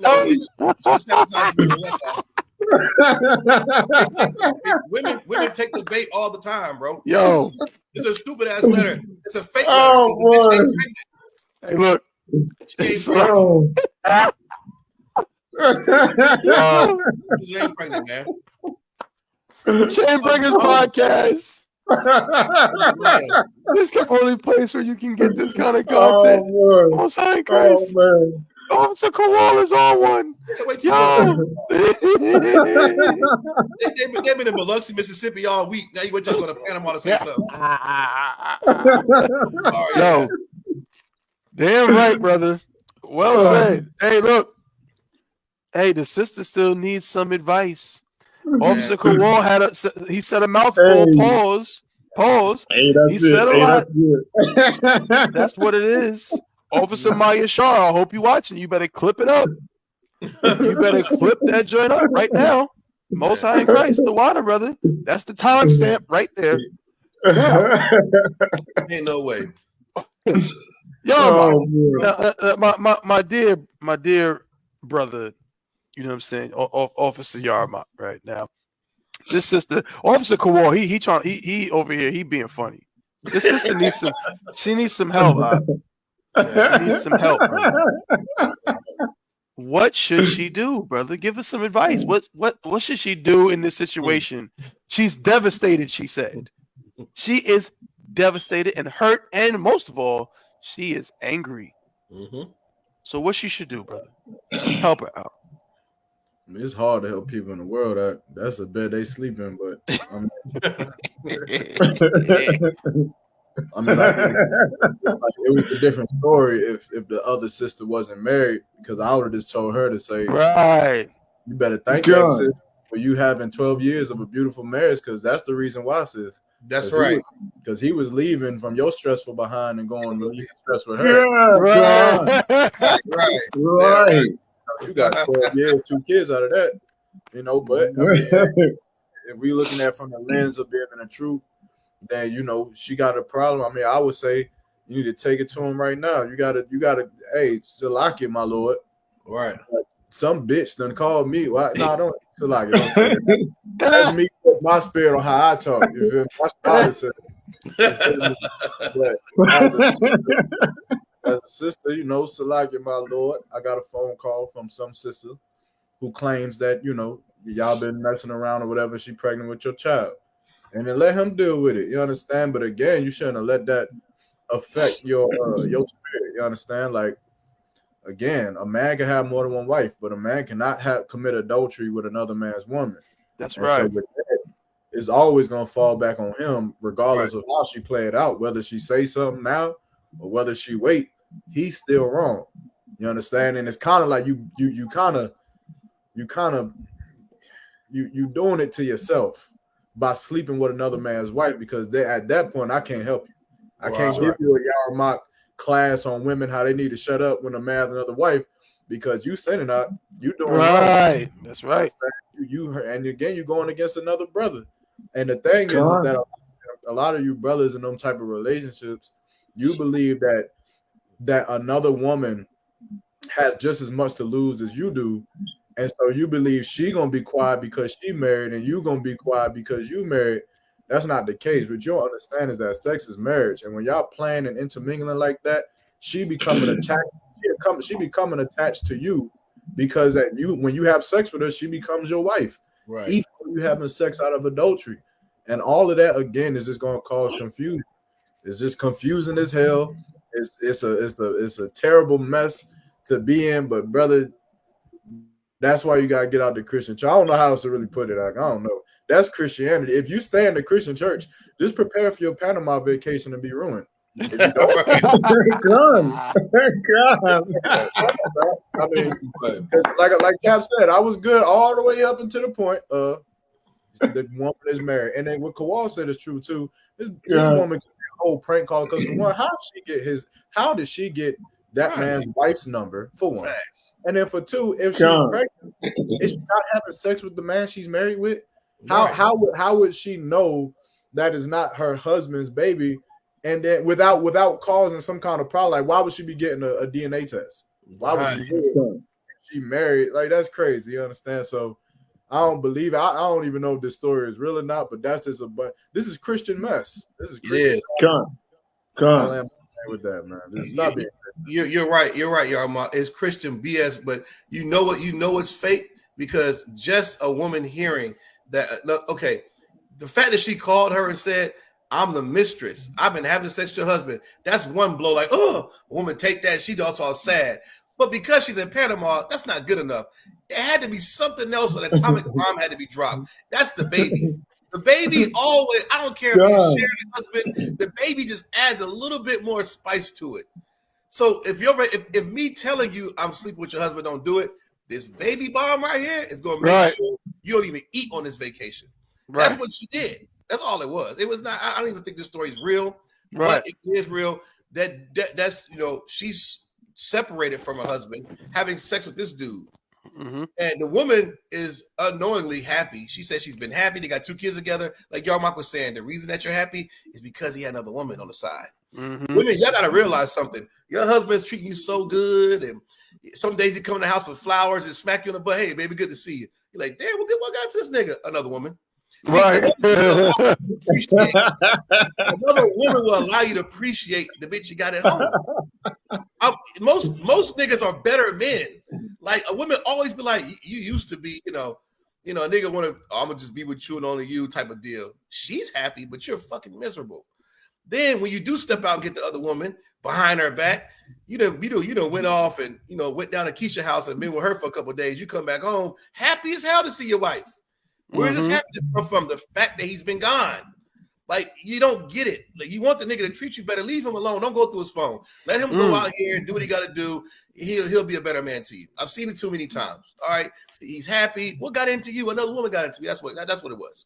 No, women take the bait all the time, bro. Yo, it's a stupid ass letter. It's a fake letter. Hey, look. She ain't pregnant, man. Chain Breakers Podcast. This is the only place where you can get this kind of content. Oh, sorry, Chris. Officer Kowal is on one. Yo. They've been in Biloxi, Mississippi all week. Now you wait till I go to Panama to say something. Yo. Damn right, brother. Well said. Hey, look. Hey, the sister still needs some advice. Officer Kowal he said a mouthful. Pause. Hey, he said a lot. That's what it is. Officer Maya Shah, I hope you're watching. You better clip it up. You better clip that joint up right now. Most High in Christ, the water, brother. That's the timestamp right there. Ain't no way. Yo, my dear brother. You know what I'm saying? Officer Yagarwap right now. This sister, Officer Kowal, he over here, he being funny. This sister needs some help. She needs some help, brother. What should she do, brother? Give us some advice. What should she do in this situation? She's devastated, she said. She is devastated and hurt, and most of all, she is angry. Mm-hmm. So what she should do, brother? Help her out. I mean, it's hard to help people in the world. That's a bed they sleep in, but I mean, like, it was a different story if the other sister wasn't married, because I would have just told her to say, right, you better thank that sis for you having 12 years of a beautiful marriage, because that's the reason why, sis. That's right. Because he was leaving from your stressful behind and going really stressed with her. Yeah, right. You got 12 years, 2 kids out of that, you know. But I mean, if we looking at it from the lens of being the truth, then you know she got a problem. I mean, I would say you need to take it to him right now. You gotta. Hey, Salakia, my lord. Right. Some bitch done called me. Well, no, don't Salakia. Don't say that. That's me with my spirit on how I talk. You feel me? That's what I said. But as a sister, you know, Salakia, my lord, I got a phone call from some sister who claims that, you know, y'all been messing around or whatever. She pregnant with your child. And then let him deal with it. You understand? But again, you shouldn't have let that affect your spirit. You understand? Like, again, a man can have more than one wife, but a man cannot commit adultery with another man's woman. That's right. So with that, is always gonna fall back on him, regardless of how she play it out. Whether she say something now or whether she wait, he's still wrong. You understand? And it's kind of like you doing it to yourself by sleeping with another man's wife, because at that point I can't help you. I can't give you a Yagarwap class on women how they need to shut up when a man has another wife, because you sending out, you doing right. Wrong. That's right. You and again you're going against another brother. And the thing is that a lot of you brothers in them type of relationships, you believe that another woman has just as much to lose as you do. And so you believe she gonna be quiet because she married, and you gonna be quiet because you married. That's not the case. What you understand is that sex is marriage, and when y'all playing and intermingling like that, she becoming attached to you, because when you have sex with her, she becomes your wife. Right. Even when you having sex out of adultery, and all of that again is just gonna cause confusion. It's just confusing as hell. It's a terrible mess to be in, but brother, that's why you gotta get out the Christian church. I don't know how else to really put it. Like, I don't know. That's Christianity. If you stay in the Christian church, just prepare for your Panama vacation to be ruined. If you don't, I mean, like Cap said, I was good all the way up until the point the woman is married, and then what Kawal said is true too. This woman can be a whole prank call, because for one, how did she get that man's wife's number, for one? And then for two, if she's pregnant, is she not having sex with the man she's married with? How would she know that is not her husband's baby? And then without causing some kind of problem, like why would she be getting a DNA test? Why would she married? Like, that's crazy. You understand? So I don't believe it. I don't even know if this story is real or not, but that's just this is Christian mess. This is Christian. Come with that, man. Stop being. You're right, Yagarwap. It's Christian BS, but you know it's fake, because just a woman hearing that. Okay, the fact that she called her and said, "I'm the mistress. I've been having sex with your husband." That's one blow. Like, oh, a woman take that. She also all sad. But because she's in Panama, that's not good enough. It had to be something else. An atomic bomb had to be dropped. That's the baby. The baby always, I don't care if you share a husband, the baby just adds a little bit more spice to it. So if me telling you I'm sleeping with your husband don't do it, this baby bomb right here is going to make sure you don't even eat on this vacation. Right. That's what she did. That's all it was. It was not, I don't even think this story is real. But if it is real, that's, she's separated from her husband, having sex with this dude. Mm-hmm. And the woman is unknowingly happy. She says she's been happy. They got 2 kids together. Like Yagarwap was saying, the reason that you're happy is because he had another woman on the side. Mm-hmm. Women, y'all got to realize something. Your husband's treating you so good. And some days he come in the house with flowers and smack you on the butt. Hey, baby, good to see you. You're like, damn, what got to this nigga? Another woman. See, another woman will allow you to appreciate the bitch you got at home. Most niggas are better men. Like, a woman always be like, you used to be, a nigga want to, I'm gonna just be with you and only you type of deal. She's happy, but you're fucking miserable. Then when you do step out and get the other woman behind her back, you done went off and went down to Keisha's house and been with her for a couple of days. You come back home happy as hell to see your wife. Where does this happiness come from? The fact that he's been gone. Like, you don't get it. Like, you want the nigga to treat you better. Leave him alone. Don't go through his phone. Let him go out here and do what he got to do. He'll be a better man to you. I've seen it too many times. All right, he's happy. What got into you? Another woman got into me. That's what it was.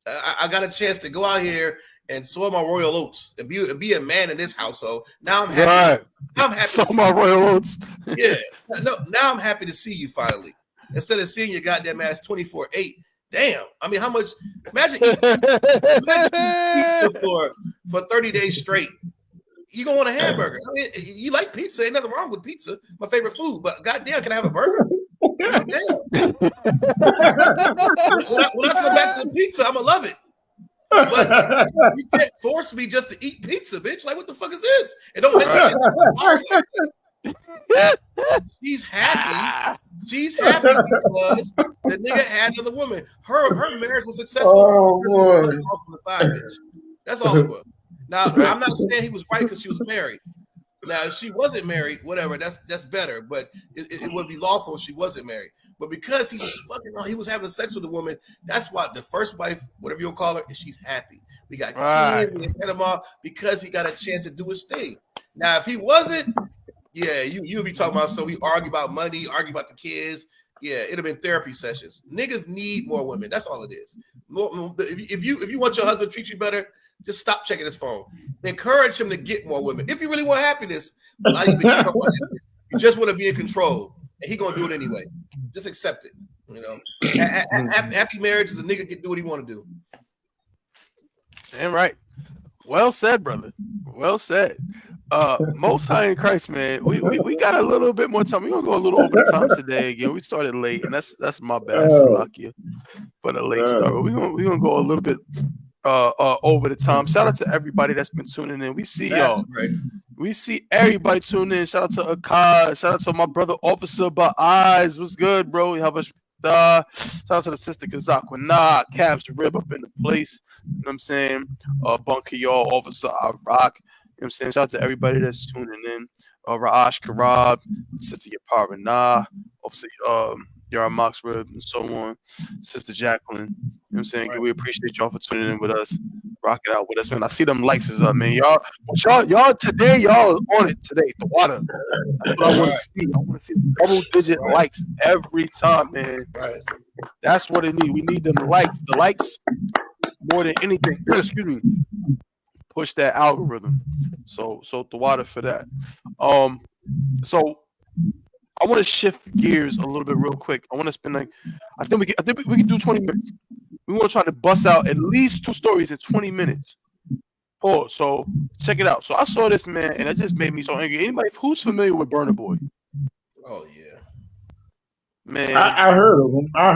I got a chance to go out here and sow my royal oats and be a man in this household. Now I'm happy. Right. I'm happy. Sow my royal oats. Yeah. No. Now I'm happy to see you finally. Instead of seeing your goddamn ass 24/8. Damn. I mean, how much? Imagine eating pizza for 30 days straight. You gonna want a hamburger. I mean, you like pizza. Ain't nothing wrong with pizza. My favorite food. But goddamn, can I have a burger? Damn. When I come back to the pizza, I'm gonna love it. But you can't force me just to eat pizza, bitch. Like, what the fuck is this? It don't make sense. She's happy. She's happy because the nigga had another woman. Her marriage was successful. Oh, boy. That's all it was. Now, I'm not saying he was right because she was married. Now, if she wasn't married, whatever, that's better. But it would be lawful if she wasn't married. But because he was he was having sex with a woman. That's why the first wife, whatever you'll call her, she's happy. We got kids in Panama because he got a chance to do his thing. Now, if he wasn't, yeah, you'll be talking about. So we argue about money, argue about the kids. Yeah, it'd have been therapy sessions. Niggas need more women. That's all it is. If you want your husband to treat you better, just stop checking his phone. Encourage him to get more women. If you really want happiness, you just want to be in control, and he gonna do it anyway. Just accept it. You know, happy marriage is a nigga can do what he want to do. Damn right. Well said, brother. Well said. Most High in Christ, man. We got a little bit more time. We're gonna go a little over the time today again. We started late, and that's my bad. Salakia for the late start. But we're gonna go a little bit over the time. Shout out to everybody that's been tuning in. We see y'all. Right. We see everybody tuning in. Shout out to Akad. Shout out to my brother Officer by Eyes. What's good, bro? Shout out to the sister Kazakwa. Nah, Cabs the Rib up in the place. You know what I'm saying? Bunker y'all, Officer I Rock. You know what I'm saying? Shout out to everybody that's tuning in. Ra'ash Karab, Sister Yapara Nah, Officer Yara Rib, and so on. Sister Jacqueline. You know what I'm saying? We appreciate y'all for tuning in with us, rocking out with us, man. I see them likes is up, man. Y'all today, y'all on it today. The water. That's what I want to see. I want to see double-digit likes every time, man. Right. That's what it needs. We need them likes. The likes more than anything. Excuse me. Push that algorithm. So the water for that. So I want to shift gears a little bit real quick. I want to spend I think we can do 20 minutes. We want to try to bust out at least 2 stories in 20 minutes. So check it out. So I saw this, man, and it just made me so angry. Anybody who's familiar with Burna Boy? Oh yeah, man. I heard of him. I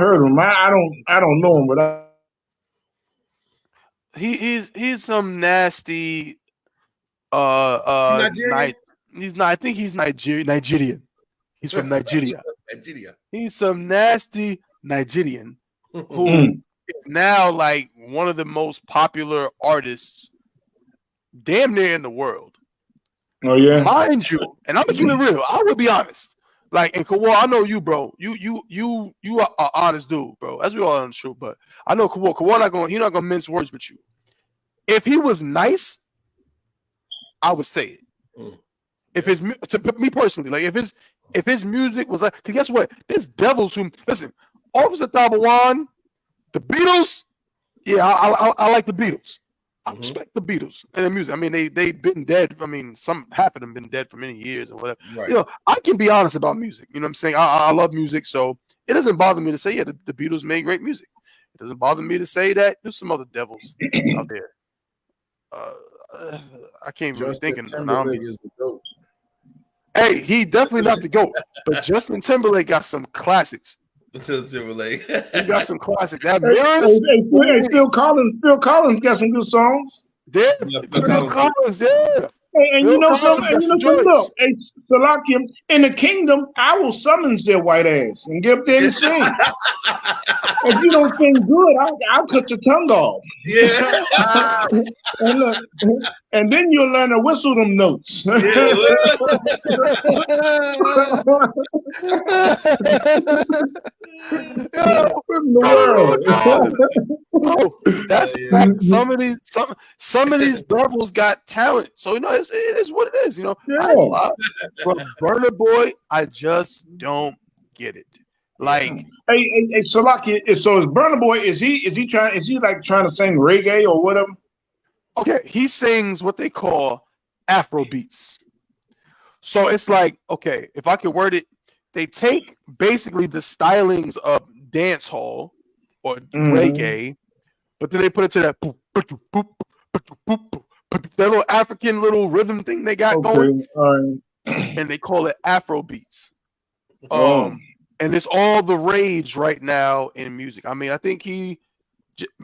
don't know him, but he's some nasty Nigerian? He's not. I think he's Nigerian. He's from Nigeria. He's some nasty Nigerian who is now like one of the most popular artists damn near in the world. Oh yeah. Mind you, and I'm gonna keep it real. I will be honest. Like, and Kawhi, I know you, bro. You are an honest dude, bro. As we all know, true. But I know Kawhi he's not gonna mince words with you. If he was nice, I would say it. If his me personally, like if his music was like, cause guess what? There's devils who listen. Officer Tabawan, the Beatles. Yeah, I like the Beatles. I respect the Beatles and the music. I mean, they've been dead. I mean, half of them been dead for many years or whatever. Right. You know, I can be honest about music. You know what I'm saying? I love music, so it doesn't bother me to say, yeah, the Beatles made great music. It doesn't bother me to say that there's some other devils out there. I can't really think of them. Hey, he definitely not the GOAT, but Justin Timberlake got some classics. Timberlake. He got some classics. That Phil Collins got some good songs. Yeah, Phil Collins, yeah. And you know something? Look, hey, Salakia, in the kingdom, I will summons their white ass and get up there and sing. If you don't sing good, I'll cut your tongue off. Yeah. and then you'll learn to whistle them notes. That's some of these devils got talent. So you know it is what it is. You know, but Burna Boy, I just don't get it. Like, hey, Salaki. So is Burna Boy? Is he trying to sing reggae or whatever? Okay, he sings what they call Afro beats. So it's like, okay, if I could word it, they take basically the stylings of dance hall or reggae, but then they put it to that little African little rhythm thing they got going, and they call it Afro beats. And it's all the rage right now in music. I mean, I think he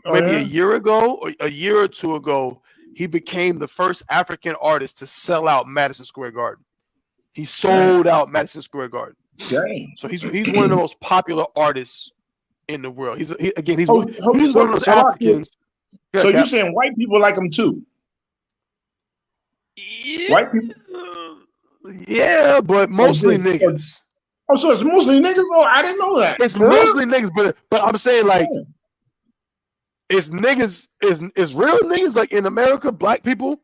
maybe a year ago or a year or two ago, he became the first African artist to sell out Madison Square Garden. He sold out Madison Square Garden. Dang. So he's one of the most popular artists in the world. He's one of those Africans. So you're saying white people like him too? Yeah. White people? Yeah, but mostly niggas. Oh, so it's mostly niggas? Oh, I didn't know that. It's mostly niggas, but I'm saying like it's niggas, is real niggas like in America, black people,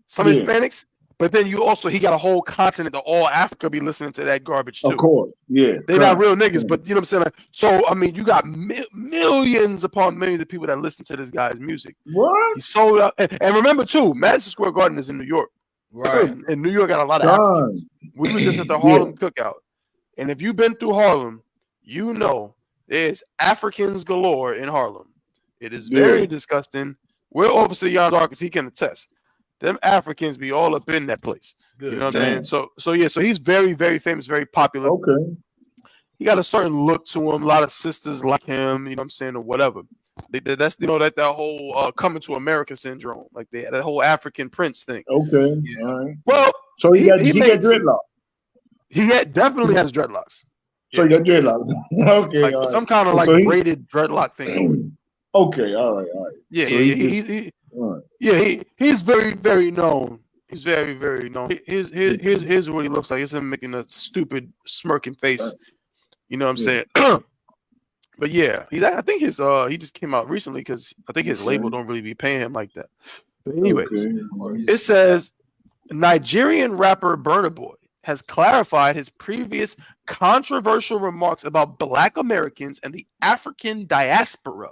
some Hispanics, but then you also he got a whole continent of all Africa be listening to that garbage too. Of course, yeah. They're not real niggas, but you know what I'm saying? Like, so I mean, you got millions upon millions of people that listen to this guy's music. What? He sold out, and remember too, Madison Square Garden is in New York, right? And New York got a lot of Africans. We was just at the Harlem cookout, and if you've been through Harlem, you know there's Africans galore in Harlem. It is very disgusting. We're obviously Jan Darkins, he can attest. Them Africans be all up in that place. Good, you know what I'm saying? So he's very, very famous, very popular. Okay. He got a certain look to him. A lot of sisters like him, you know what I'm saying, or whatever. That's that whole coming to America syndrome, like that whole African prince thing. Okay. All right. Well, so he got dreadlocks. He definitely has dreadlocks. So he got dreadlocks. Okay. Like some kind of braided dreadlock thing. Okay, all right. Yeah, so he's very, very known. He's very, very known. Here's what he looks like. It's him making a stupid smirking face. You know what I'm saying? But yeah, I think his he just came out recently because I think his label don't really be paying him like that. But anyways, it says Nigerian rapper Burna Boy has clarified his previous controversial remarks about Black Americans and the African diaspora.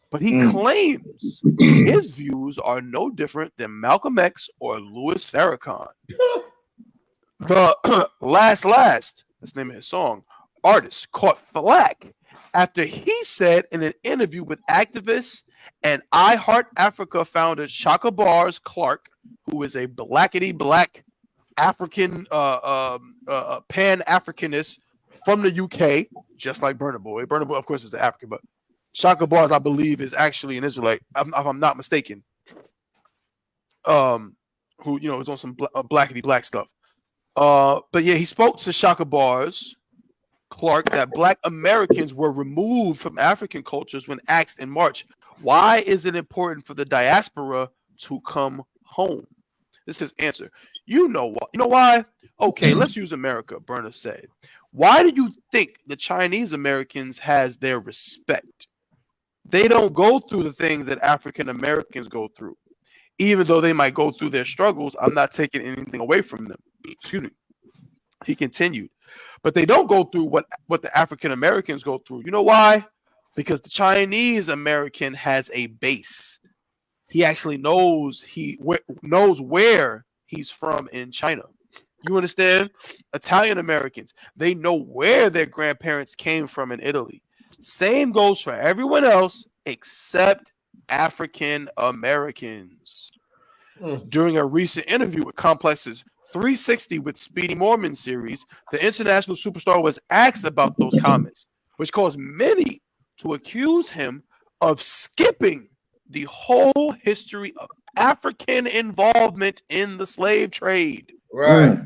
But he claims his views are no different than Malcolm X or Louis Farrakhan. The last, that's the name of his song, artist caught flack after he said in an interview with activist and I Heart Africa founder Shaka Bars Clark, who is a blackety-black African Pan-Africanist from the UK, just like Burna Boy. Burna Boy, of course, is the African, but Shaka Bars, I believe, is actually an Israelite, if I'm not mistaken. Who is on some blackety black stuff. But yeah, he spoke to Shaka Bars Clark that Black Americans were removed from African cultures when asked in March, why is it important for the diaspora to come home? This is his answer. You know what? You know why? Okay, let's use America, Burna said. Why do you think the Chinese Americans has their respect? They don't go through the things that African Americans go through. Even though they might go through their struggles, I'm not taking anything away from them. Excuse me. He continued. But they don't go through what the African Americans go through. You know why? Because the Chinese American has a base. He actually knows where he's from in China. You understand? Italian Americans, they know where their grandparents came from in Italy. Same goes for everyone else except African Americans. During a recent interview with Complex's 360 with Speedy Mormon series, the international superstar was asked about those comments, which caused many to accuse him of skipping the whole history of African involvement in the slave trade. Right.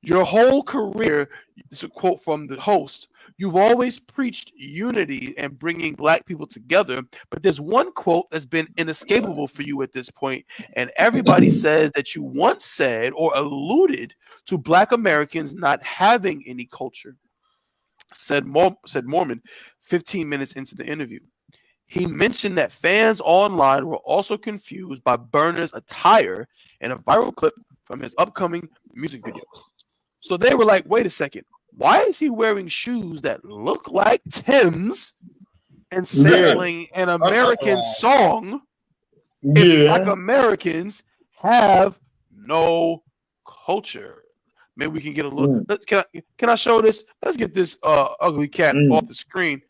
Your whole career, it's a quote from the host, you've always preached unity and bringing Black people together, but there's one quote that's been inescapable for you at this point, and everybody says that you once said or alluded to Black Americans not having any culture, said Mormon 15 minutes into the interview. He mentioned that fans online were also confused by Burna's attire in a viral clip from his upcoming music video. So they were like, wait a second, why is he wearing shoes that look like Tim's and sampling an American song if Black Americans have no culture? Maybe we can get a little. Can I show this? Let's get this ugly cat off the screen,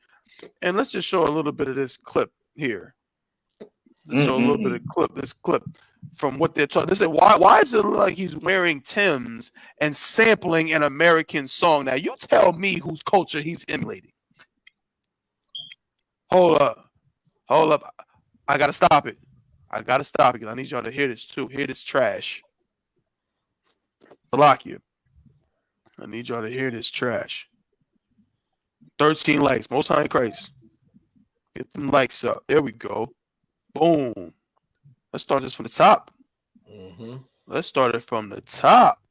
and let's just show a little bit of this clip here. Let's show a little bit of this clip from what they're talking. They said, why is it look like he's wearing Tim's and sampling an American song? Now you tell me whose culture he's emulating. Hold up. I gotta stop it. Because I need y'all to hear this too. Hear this trash. Salakia. I need y'all to hear this trash. 13 likes. Most high Christ. Get them likes up. There we go. Boom. Let's start this from the top. Let's start it from the top.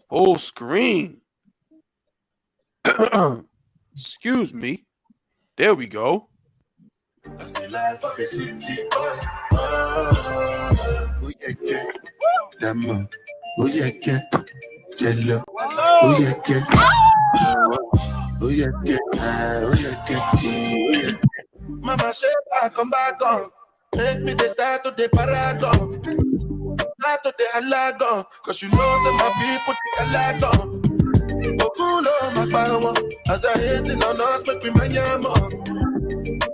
Full screen. Excuse me. There we go. Mama said I come back on. Make me the start to the paragon. Start to the halagon. Cause you know some my people halagon. Okulo magbawo. As I hate it on us, make me my yamo.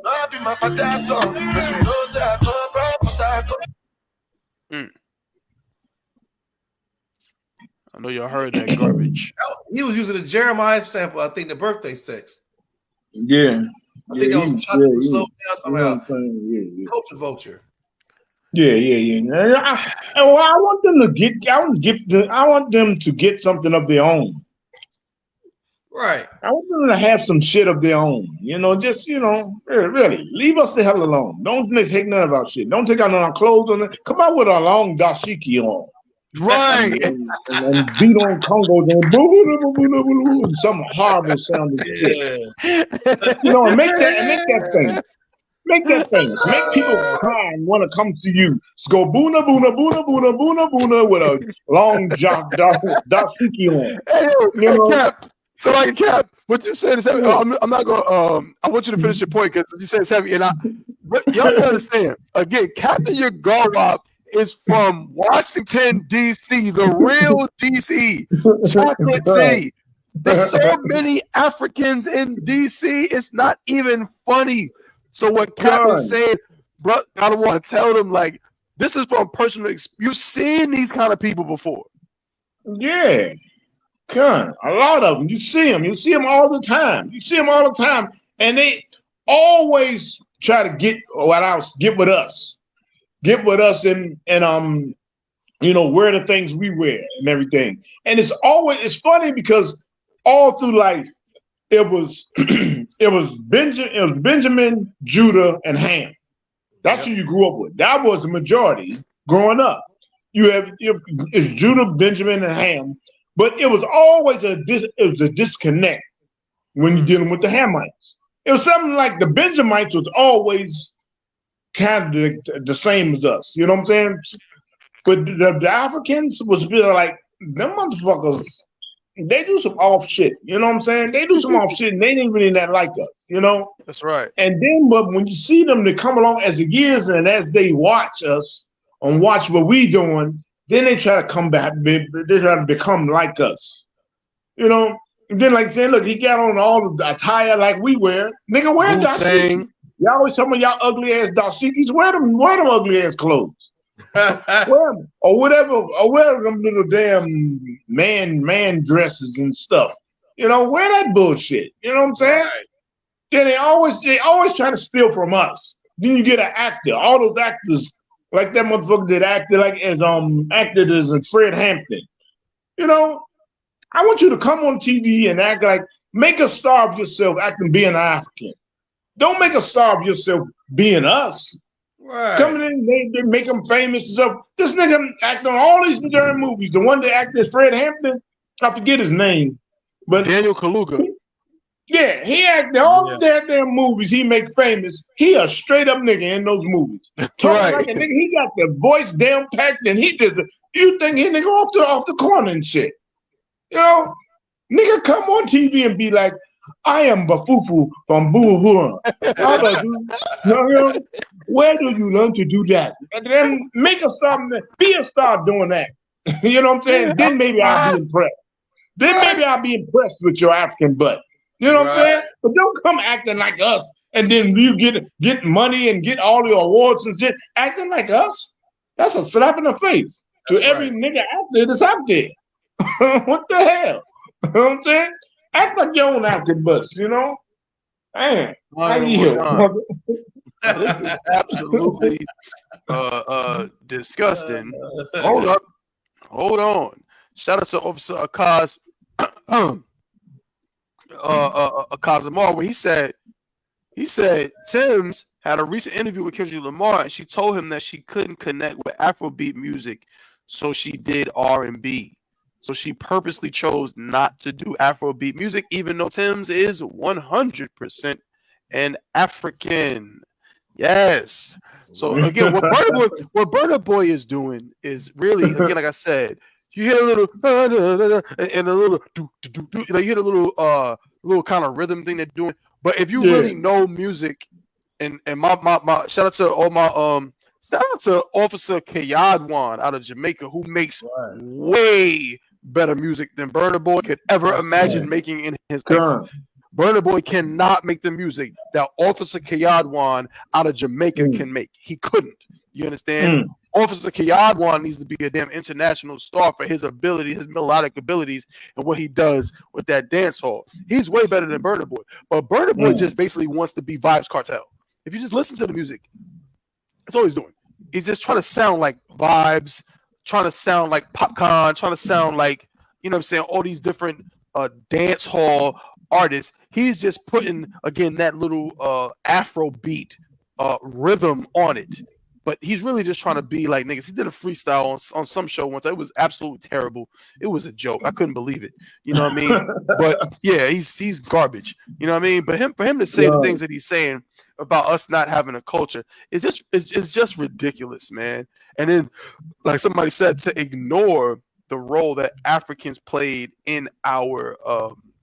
I be my father's son. Cause you know say I come from Potako. I know y'all heard that garbage. He was using a Jeremiah sample, I think, the birthday sex. Yeah. I think that was trying to slow down somehow. Culture vulture. Yeah. I want them to get. I want them to get something of their own. Right. I want them to have some shit of their own. Just really leave us the hell alone. Don't take none of our shit. Don't take out none of our clothes. Come out with a long dashiki on. Right. And beat on Congos and some horrible sounding shit. And make that thing. Make that famous. Make people cry and want to come to you. Just go boona boona boona boona boona boona with a long dashiki on. Hey, Cap. So like Cap, what you said is heavy. I'm not gonna. I want you to finish your point because you said it's heavy, and but y'all don't understand. Again, Captain Yagarwap is from Washington D.C., the real D.C. Chocolate City. There's so many Africans in D.C. It's not even funny. So what Cap is saying, bro, I don't want to tell them like this is from personal experience. You've seen these kind of people before. Yeah. A lot of them. You see them all the time. And they always try to get with us. Get with us and wear the things we wear and everything. And it's funny because all through life it was Benjamin, Judah, and Ham. That's who you grew up with. That was the majority growing up. It's Judah, Benjamin, and Ham. But it was always a disconnect when you're dealing with the Hamites. It was something like the Benjamites was always kind of the same as us. You know what I'm saying? But the Africans was like, them motherfuckers, they do some off shit. You know what I'm saying? They do some off shit and they ain't really that like us, That's right. And then, but when you see them, they come along as the years and as they watch us and watch what we doing, then they try to come back. They try to become like us, And then, like saying, look, he got on all the attire like we wear. Nigga, wear dashiki. Y'all always talking about y'all ugly ass dashikis. Wear them ugly ass clothes. Wear them. Or whatever. Or wear them little damn man dresses and stuff. Wear that bullshit. You know what I'm saying? Right. Then they always try to steal from us. Then you get an actor. All those actors. Like that motherfucker that acted as Fred Hampton. I want you to come on TV and act like, make a star of yourself acting being an African. Don't make a star of yourself being us. Right. Coming in, they make them famous and stuff. This nigga act on all these darn movies. The one that acted as Fred Hampton, I forget his name. But Daniel Kaluuya. Yeah, he acted all the damn movies he make famous. He a straight up nigga in those movies. Talking like a nigga, he got the voice damn packed and he just you think he nigga off the corner and shit. Nigga come on TV and be like, I am Bafufu from Boo. Where do you learn to do that? And then make a star, be a star doing that. You know what I'm saying? Then maybe I'll be impressed. Then maybe I'll be impressed with your African butt. You know what I'm saying? But don't come acting like us and then you get money and get all your awards and shit. Acting like us? That's a slap in the face to every nigga out there that's out there. What the hell? You know what I'm saying? Act like your own African butts, Man, this is absolutely disgusting. Hold up. Hold on. Shout out to Officer Akaz Akazamar, where he said Tim's had a recent interview with Kendrick Lamar and she told him that she couldn't connect with Afrobeat music, so she did R&B. So she purposely chose not to do Afrobeat music, even though Tim's is 100% an African. Yes. So again, what Burna Boy is doing is really, again, like I said, you hear a little and a little you hear a little kind of rhythm thing they're doing. But if you really know music, and my shout out to all my shout out to Officer Kayadwan out of Jamaica, who makes way better music than Burna Boy could ever imagine making in his life. Burna Boy cannot make the music that Officer Kayadwan out of Jamaica can make. He couldn't. You understand? Officer Kayadwan needs to be a damn international star for his ability, his melodic abilities, and what he does with that dance hall. He's way better than Burna Boy. But Burna Boy just basically wants to be Vibes Cartel. If you just listen to the music, that's all he's doing. He's just trying to sound like Vibes, trying to sound like Popcorn, trying to sound like, you know what I'm saying, all these different dance hall artists. He's just putting, again, that little Afro beat rhythm on it. But he's really just trying to be like niggas. He did a freestyle on some show once. It was absolutely terrible. It was a joke. I couldn't believe it. You know what I mean? But yeah, he's garbage. You know what I mean? But for him to say the things that he's saying about us not having a culture, it's just ridiculous, man. And then, like somebody said, to ignore the role that Africans played in our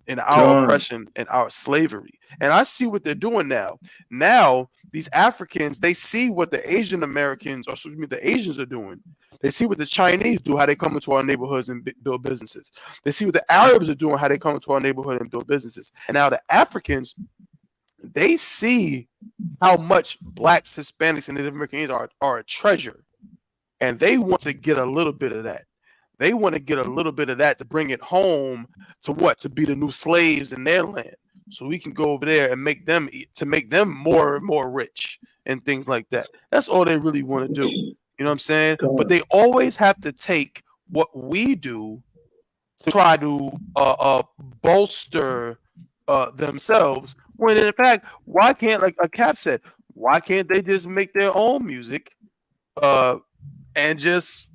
oppression and our slavery. And I see what they're doing now. Now, these Africans, they see what the Asian Americans, or excuse me, the Asians are doing. They see what the Chinese do, how they come into our neighborhoods and build businesses. They see what the Arabs are doing, how they come into our neighborhood and build businesses. And now the Africans, they see how much Blacks, Hispanics, and Native Americans are a treasure. And they want to get a little bit of that. They want to get a little bit of that to bring it home to what? To be the new slaves in their land. So we can go over there and make them more and more rich and things like that. That's all they really want to do. You know what I'm saying? But they always have to take what we do to try to bolster themselves. When in fact, why can't, like a Cap said, why can't they just make their own music and just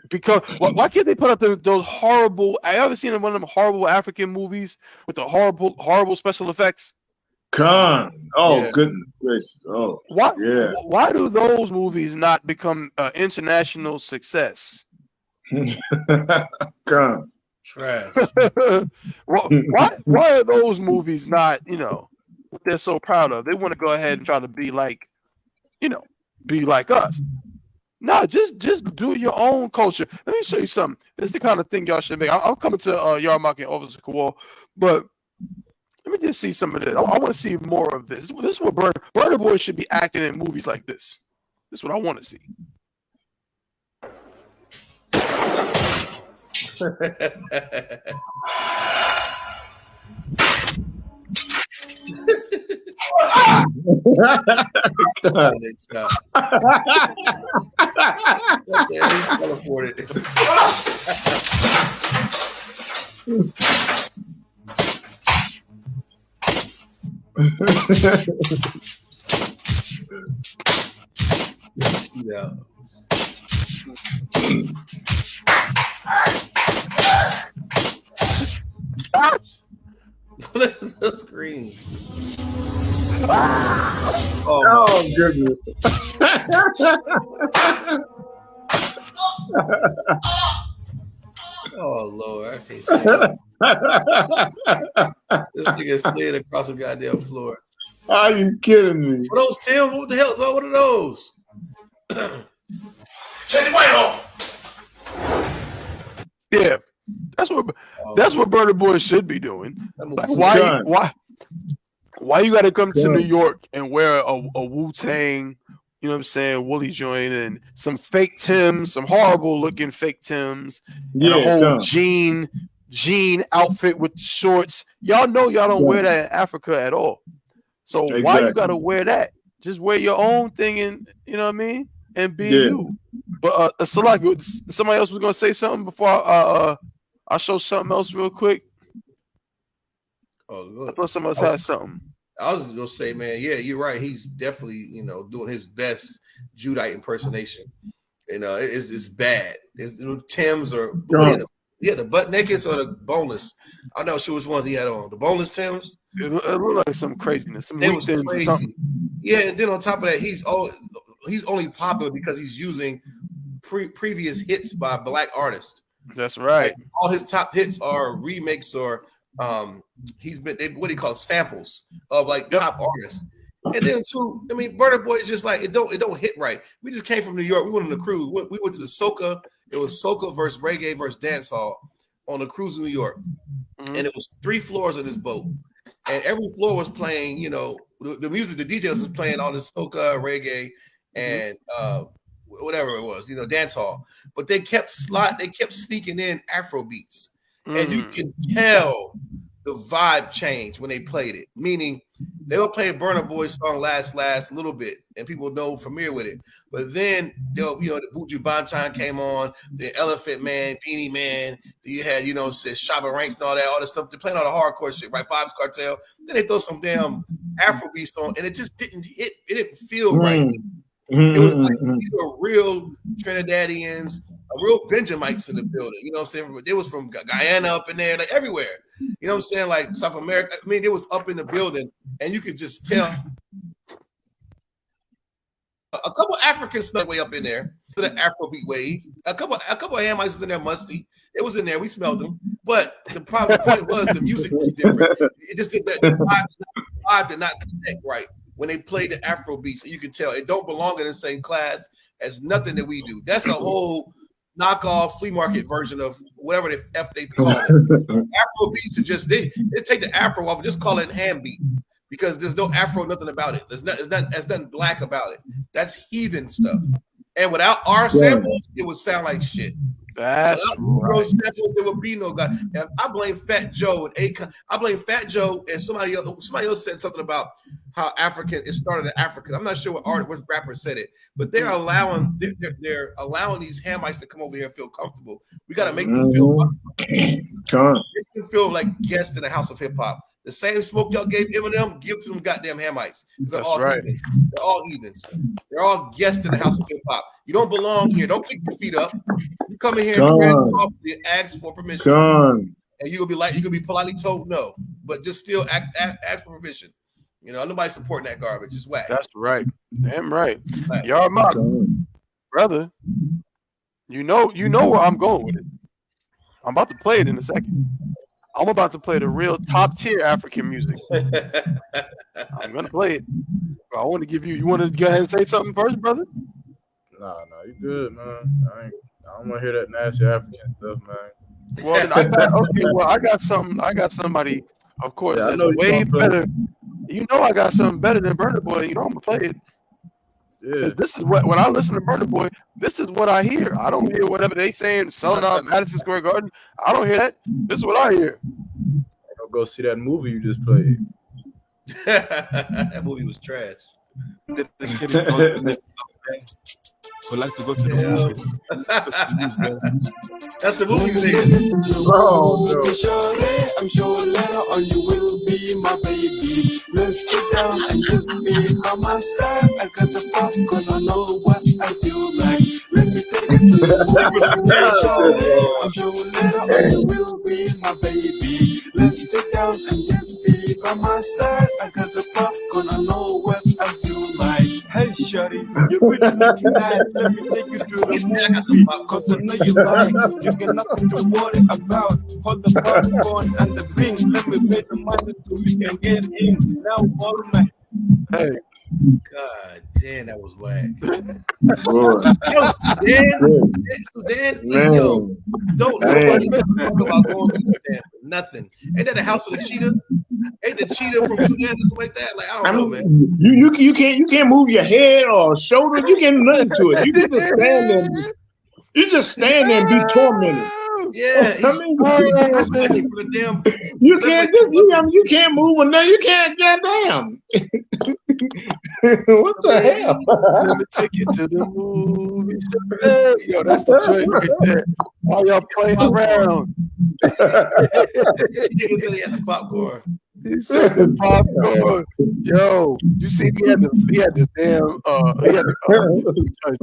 because why can't they put out those horrible? I ever seen one of them horrible African movies with the horrible special effects? Goodness gracious! Why do those movies not become international success? Trash. Why are those movies not, what they're so proud of? They want to go ahead and try to be like, be like us. No, just do your own culture. Let me show you something. This is the kind of thing y'all should make. I'm coming to Yagarwap and Officer Kowal, but let me just see some of this. I want to see more of this. This is what Burna Boy should be acting in movies like this. This is what I want to see. Yeah. The screen. Oh goodness. Oh Lord, I can't stand it. This nigga slid across the goddamn floor. Are you kidding me? What are those, Tim? What the hell? What are those? Yeah, that's what Burna Boy should be doing. Like, why you got to come to New York and wear a Wu-Tang, you know what I'm saying, woolly joint and some fake Tims, some horrible looking fake Tims, and a whole jean outfit with shorts. Y'all know y'all don't wear that in Africa at all. So why you got to wear that? Just wear your own thing and, you know what I mean, and be you. But somebody else was gonna say something before I show something else real quick. Oh, good. I thought somebody else had something. I was just gonna say, man, yeah, you're right. He's definitely, doing his best Judite impersonation. it's bad. It's Tim's or the butt naked or the boneless. I'm not sure which ones he had on. The boneless Tim's. It looked like some craziness. Some It was things or crazy. something. Yeah, and then on top of that, he's only popular because he's using previous hits by black artists. That's right. Like, all his top hits are remakes or he's been what do you call it, samples of like top artists. And then too, I mean, Burna Boy is just like it don't hit right. We just came from New York. We went on the cruise. We went to the soca. It was soca versus reggae versus dancehall on the cruise in New York, and it was 3 floors of this boat, and every floor was playing. The music. The DJs was playing all this soca, reggae, and whatever it was, dancehall. But they kept sneaking in Afro beats, and you can tell the vibe changed when they played it. Meaning, they will play a Burna Boy song last a little bit, and people know familiar with it. But then the Buju Banton came on, the Elephant Man, Beanie Man. You had Shabba Ranks and all that stuff. They're playing all the hardcore shit, right? Vibes Cartel. Then they throw some damn Afro beats on, and it just didn't hit. It didn't feel right. It was like these were real Trinidadians, real Benjamites in the building. You know what I'm saying? It was from Guyana up in there, like everywhere. You know what I'm saying? Like South America. I mean, it was up in the building, and you could just tell. A couple Africans snuck way up in there to the Afrobeat wave. A couple of ham mice was in there, musty. It was in there. We smelled them. But the point was the music was different. It just did that. The vibe did not connect right when they played the Afro beats. You could tell it don't belong in the same class as nothing that we do. That's a whole knockoff flea market version of whatever the F they call it. Afro beats are just they take the Afro off and just call it ham beat because there's no Afro, nothing about it. There's nothing black about it. That's heathen stuff. And without our samples, it would sound like shit. That's right. Samples, there would be no God. And I blame Fat Joe and Akon. I blame Fat Joe and somebody else said something about how it started in Africa. I'm not sure what rapper said it, but they're allowing these Hamites to come over here and feel comfortable. We got to make them feel comfortable. They feel like guests in the house of hip hop. The same smoke y'all gave Eminem, give to them goddamn Hamites. They're all heathens. They're all heathens. They're all guests in the house of hip hop. You don't belong here. Don't kick your feet up. You come in here and softly and ask for permission. And you could be politely told no, but just still ask for permission. Nobody's supporting that garbage. It's whack. That's right. Damn right. Y'all, my brother. You know where I'm going with it. I'm about to play it in a second. I'm about to play the real top tier African music. I'm gonna play it. I want to give you. You want to go ahead and say something first, brother? No, you good, man. I don't want to hear that nasty African stuff, man. Well, then I got something. I got somebody, of course, that's way better. I got something better than Burna Boy. I'm gonna play it. Yeah. This is when I listen to Burna Boy, this is what I hear. I don't hear whatever they saying, selling out Madison Square Garden. I don't hear that. This is what I hear. I'll go see that movie you just played. That movie was trash. Would like to go to the movies. That's the movie thing. I'm sure later on you will be my baby. Let's sit down and just be by my side. I got the popcorn, I know what I feel like. Let me take it to the I'm sure later on you will be my baby. Let's sit down and just be by my side. I got the popcorn, I know what I feel like. Hey, shorty, you pretty looking nice. Let me take you to the movie. Cause I know you like. You got nothing to worry about. Hold the popcorn and the drink. Let me pay the money so we can get in. Now, all night. Hey. God damn, that was whack. Sudan, yo, don't nobody talk about going to Sudan. Nothing. Ain't that the house of the cheetah? Ain't the cheetah from Sudan or something like that? Like I don't know, man. You can't move your head or shoulder. You can't nothing to it. You can just stand there. You just stand there and be tormented. Yeah, you can't move or nothing. You can't get down. What the hell? Let me take you to the movie. Yo, that's the joint right there. All y'all playing around. Niggas said he had the popcorn. He said the popcorn. Yo, you see, he had the damn a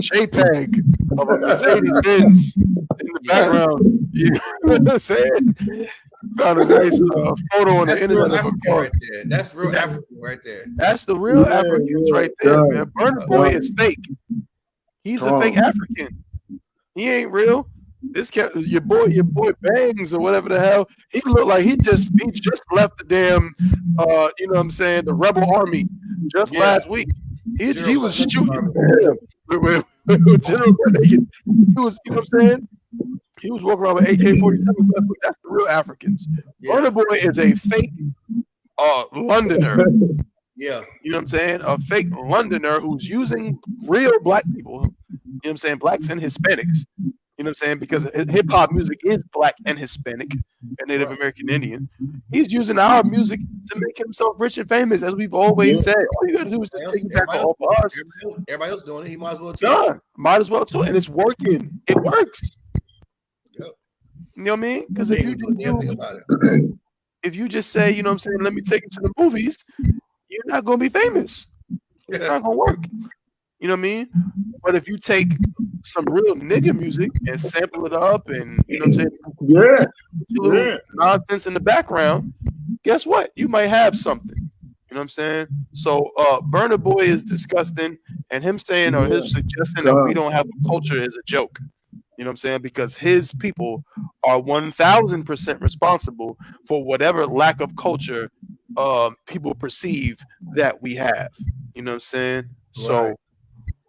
JPEG of a Mercedes Benz in the background. You know what I'm saying? Found a nice photo on the internet of a car. Right there. That's real African right there. That's the real Africans right there, man. Burna Boy is fake. He's a fake African. He ain't real. This cat, your boy Bangs or whatever the hell. He looked like he just left the damn, you know what I'm saying, the rebel army just last week. He was shooting with General Reagan. He was, you know what I'm saying. He was walking around with AK-47. That's the real Africans. Burna Boy is a fake Londoner. Yeah. You know what I'm saying? A fake Londoner who's using real black people. You know what I'm saying? Blacks and Hispanics. You know what I'm saying? Because hip hop music is black and Hispanic and Native American Indian. He's using our music to make himself rich and famous, as we've always said. All you got to do is just take it back off of us. Everybody else doing it. He might as well too. Yeah, might as well too. And it's working. It works. Yep. You know what I mean? Because if you just say, you know what I'm saying, let me take you to the movies, you're not going to be famous. It's not going to work. You know what I mean? But if you take some real nigga music and sample it up and, you know what I'm saying? Nonsense in the background, guess what? You might have something. You know what I'm saying? So Burna Boy is disgusting, and him saying or his suggesting that we don't have a culture is a joke. You know what I'm saying? Because his people are 1,000% responsible for whatever lack of culture people perceive that we have. You know what I'm saying? So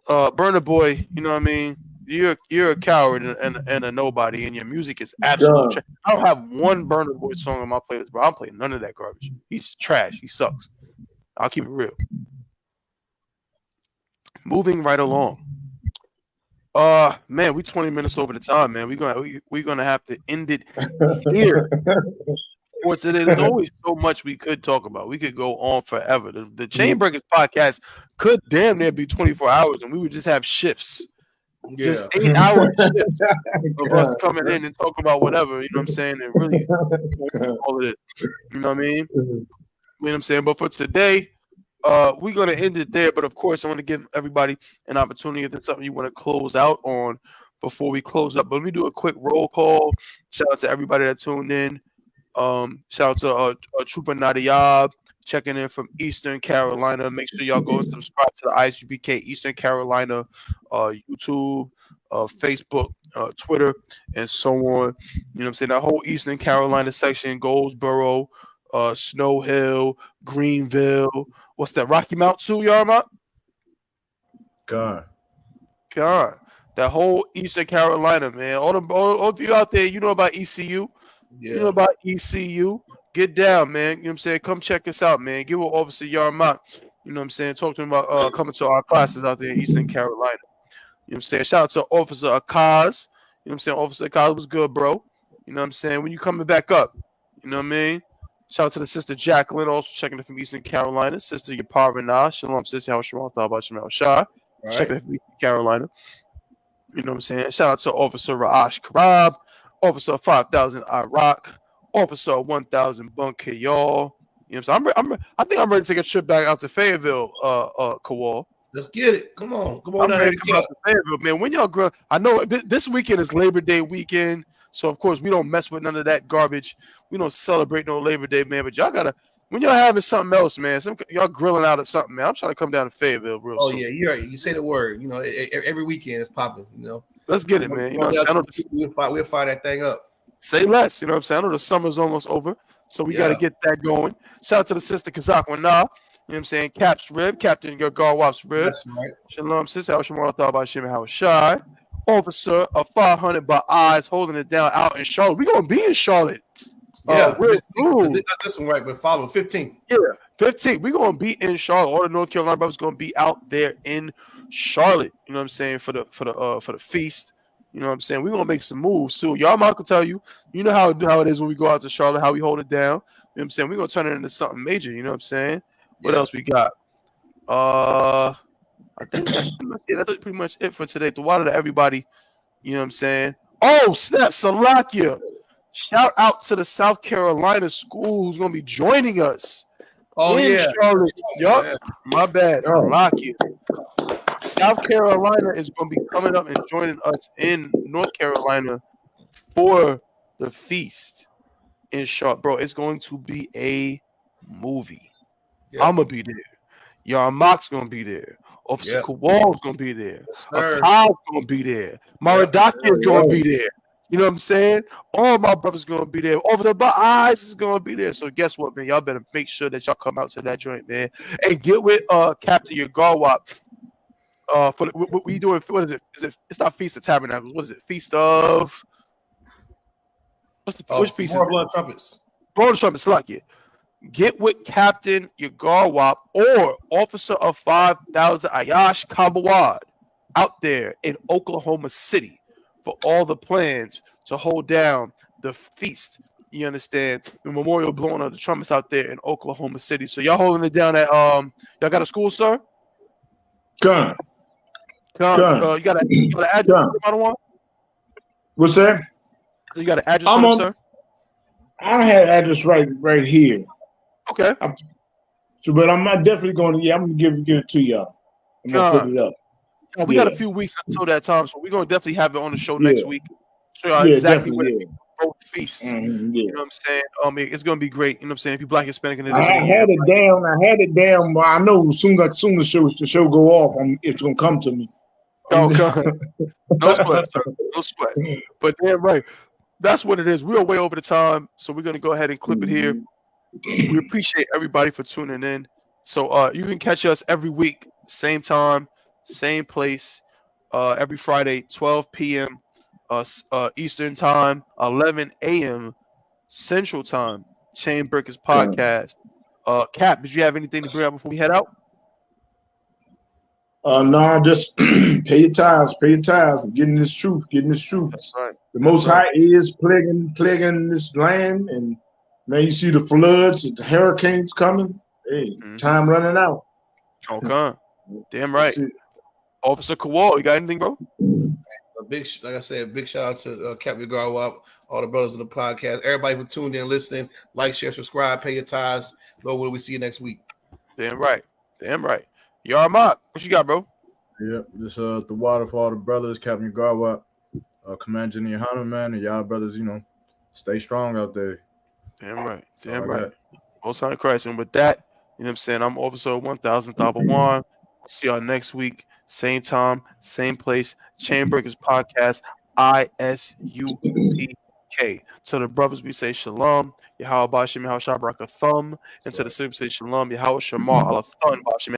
Burna Boy, you know what I mean? You're a coward and a nobody, and your music is absolute trash. I don't have one Burna Boy song on my playlist, bro. I'm playing none of that garbage. He's trash. He sucks. I'll keep it real. Moving right along. Man, we 20 minutes over the time, man. We're gonna have to end it here. For today, there's always so much we could talk about. We could go on forever. The Chainbreakers podcast could damn near be 24 hours, and we would just have shifts. Just 8-hour shifts of us coming in and talking about whatever, you know what I'm saying, and really all of it. You know what I mean? You know what I'm saying? But for today, we're gonna end it there. But of course, I want to give everybody an opportunity if there's something you want to close out on before we close up. But let me do a quick roll call. Shout out to everybody that tuned in. Shout out to Trooper Nadiyab checking in from Eastern Carolina. Make sure y'all go and subscribe to the ISUPK Eastern Carolina YouTube, Facebook, Twitter, and so on. You know what I'm saying? That whole Eastern Carolina section, Goldsboro, Snow Hill, Greenville. What's that? Rocky Mount too, Yagarwap? God. That whole Eastern Carolina, man. All of you out there, you know about ECU. Yeah. You know about ECU. Get down, man. You know what I'm saying? Come check us out, man. Give Officer Yagarwap, you know what I'm saying? Talk to him about coming to our classes out there in Eastern Carolina. You know what I'm saying? Shout out to Officer Akaz. You know what I'm saying? Officer Akaz was good, bro. You know what I'm saying? When you coming back up, you know what I mean? Shout out to the sister Jacqueline, also checking in from Eastern Carolina. Sister Yaparvana. Shalom, sister. How Shema thought about Shemal Shah. Checking in from Eastern Carolina. You know what I'm saying? Shout out to Officer Ra'ash Karab. Officer 5000 Iraq, Officer 1000 Bunk Y'all. You know what I'm saying? I think I'm ready to take a trip back out to Fayetteville, Kawal. Let's get it. Come on. I'm ready to come out to Fayetteville, man. When y'all grow, I know this weekend is Labor Day weekend, so of course we don't mess with none of that garbage. We don't celebrate no Labor Day, man. But y'all gotta, when y'all having something else, man, y'all grilling out at something, man. I'm trying to come down to Fayetteville real soon. Oh yeah, you're right. You say the word. You know, every weekend is popping. You know. Let's get it, man. You know what I'm saying? We'll fire that thing up. Say less. You know what I'm saying? I know the summer's almost over, so we got to get that going. Shout out to the sister Kazakwana. You know what I'm saying? Cap's rib, Captain Yagarwap's rib. That's right. Shalom, sister. How Shemar thought about Shimon How Shy. Officer of 500 by eyes holding it down out in Charlotte. We're going to be in Charlotte. Yeah. This one right, but follow 15th. Yeah, 15th. We're going to be in Charlotte. All the North Carolina brothers going to be out there in Charlotte. You know what I'm saying? For the feast. You know what I'm saying? We're gonna make some moves soon. Y'all Mark will tell you, you know how it is when we go out to Charlotte, how we hold it down. You know what I'm saying? We're gonna turn it into something major, you know what I'm saying? What else we got? I think that's pretty much it for today. The water to everybody, you know what I'm saying? Oh, snap, Salakia. shout out to the South Carolina school who's going to be joining us. Oh, in yeah. Charlotte. Yup. Yeah. My bad. Salakia. South Carolina is going to be coming up and joining us in North Carolina for the feast in Charlotte. Bro, it's going to be a movie. Yep. I'm going to be there. Y'all Mock's going to be there. Officer Kowal's going to be there. Sir. Akav's going to be there. Maradaki is going to be there. You know what I'm saying? All my brothers going to be there. Officer Eyes is going to be there. So guess what, man? Y'all better make sure that y'all come out to that joint, man. And get with Captain Yagarwap. For what we doing? What is it? It's not Feast of Tabernacles. What is it? Feast of which feast? More Blood Trumpets. Blood Trumpets, like it. Get with Captain Yagarwap or Officer of 5,000 Ayash Kabawad out there in Oklahoma City for all the plans to hold down the feast. You understand? The memorial blowing of the trumpets out there in Oklahoma City. So y'all holding it down at y'all got a school, sir? Come. You got an address, one? What's that? So you got an address for him, sir? I had address right here. Okay. But I'm not definitely going to. I'm gonna give it to y'all. I'm gonna put it up. We got a few weeks until that time, so we're gonna definitely have it on the show next week. Show y'all exactly what it both feasts. You know what I'm saying? It's gonna be great. You know what I'm saying? If you Black, Hispanic, and I had it down. But I know as soon as the show go off, it's gonna come to me. Oh God. No sweat, sir. No sweat. But damn right. That's what it is. We are way over the time, so we're gonna go ahead and clip it here. We appreciate everybody for tuning in. So you can catch us every week, same time, same place, every Friday, 12 p.m. Eastern time, 11 a.m. Central time. Chain Breakers Podcast. Cap, did you have anything to bring up before we head out? No, just pay your tithes, getting this truth. That's right. The Most High is plaguing this land, and now you see the floods, the hurricanes coming. Hey, time running out. Okay, damn right. Officer Kowal, you got anything, bro? Like I said, big shout out to Captain Yagarwap, all the brothers in the podcast, everybody who tuned in, listening. Like, share, subscribe, pay your tithes. Lord, will we see you next week? Damn right. Yahawadah, what you got, bro? Yep, this the water for all the brothers, Captain Yagarwap, Commander Jenny Hunter, man, and y'all brothers, stay strong out there. Damn right. Most High Christ. And with that, you know what I'm saying? I'm Officer 1000 Thabawan. See y'all next week. Same time, same place. Chain Breakers Podcast, ISUPK. To the brothers, we say Shalom. Yahawadah Bashim Yahawadah Shabrak a thumb. And to the sisters, we say Shalom. Yahawadah Shamar Allah Thun Bashim.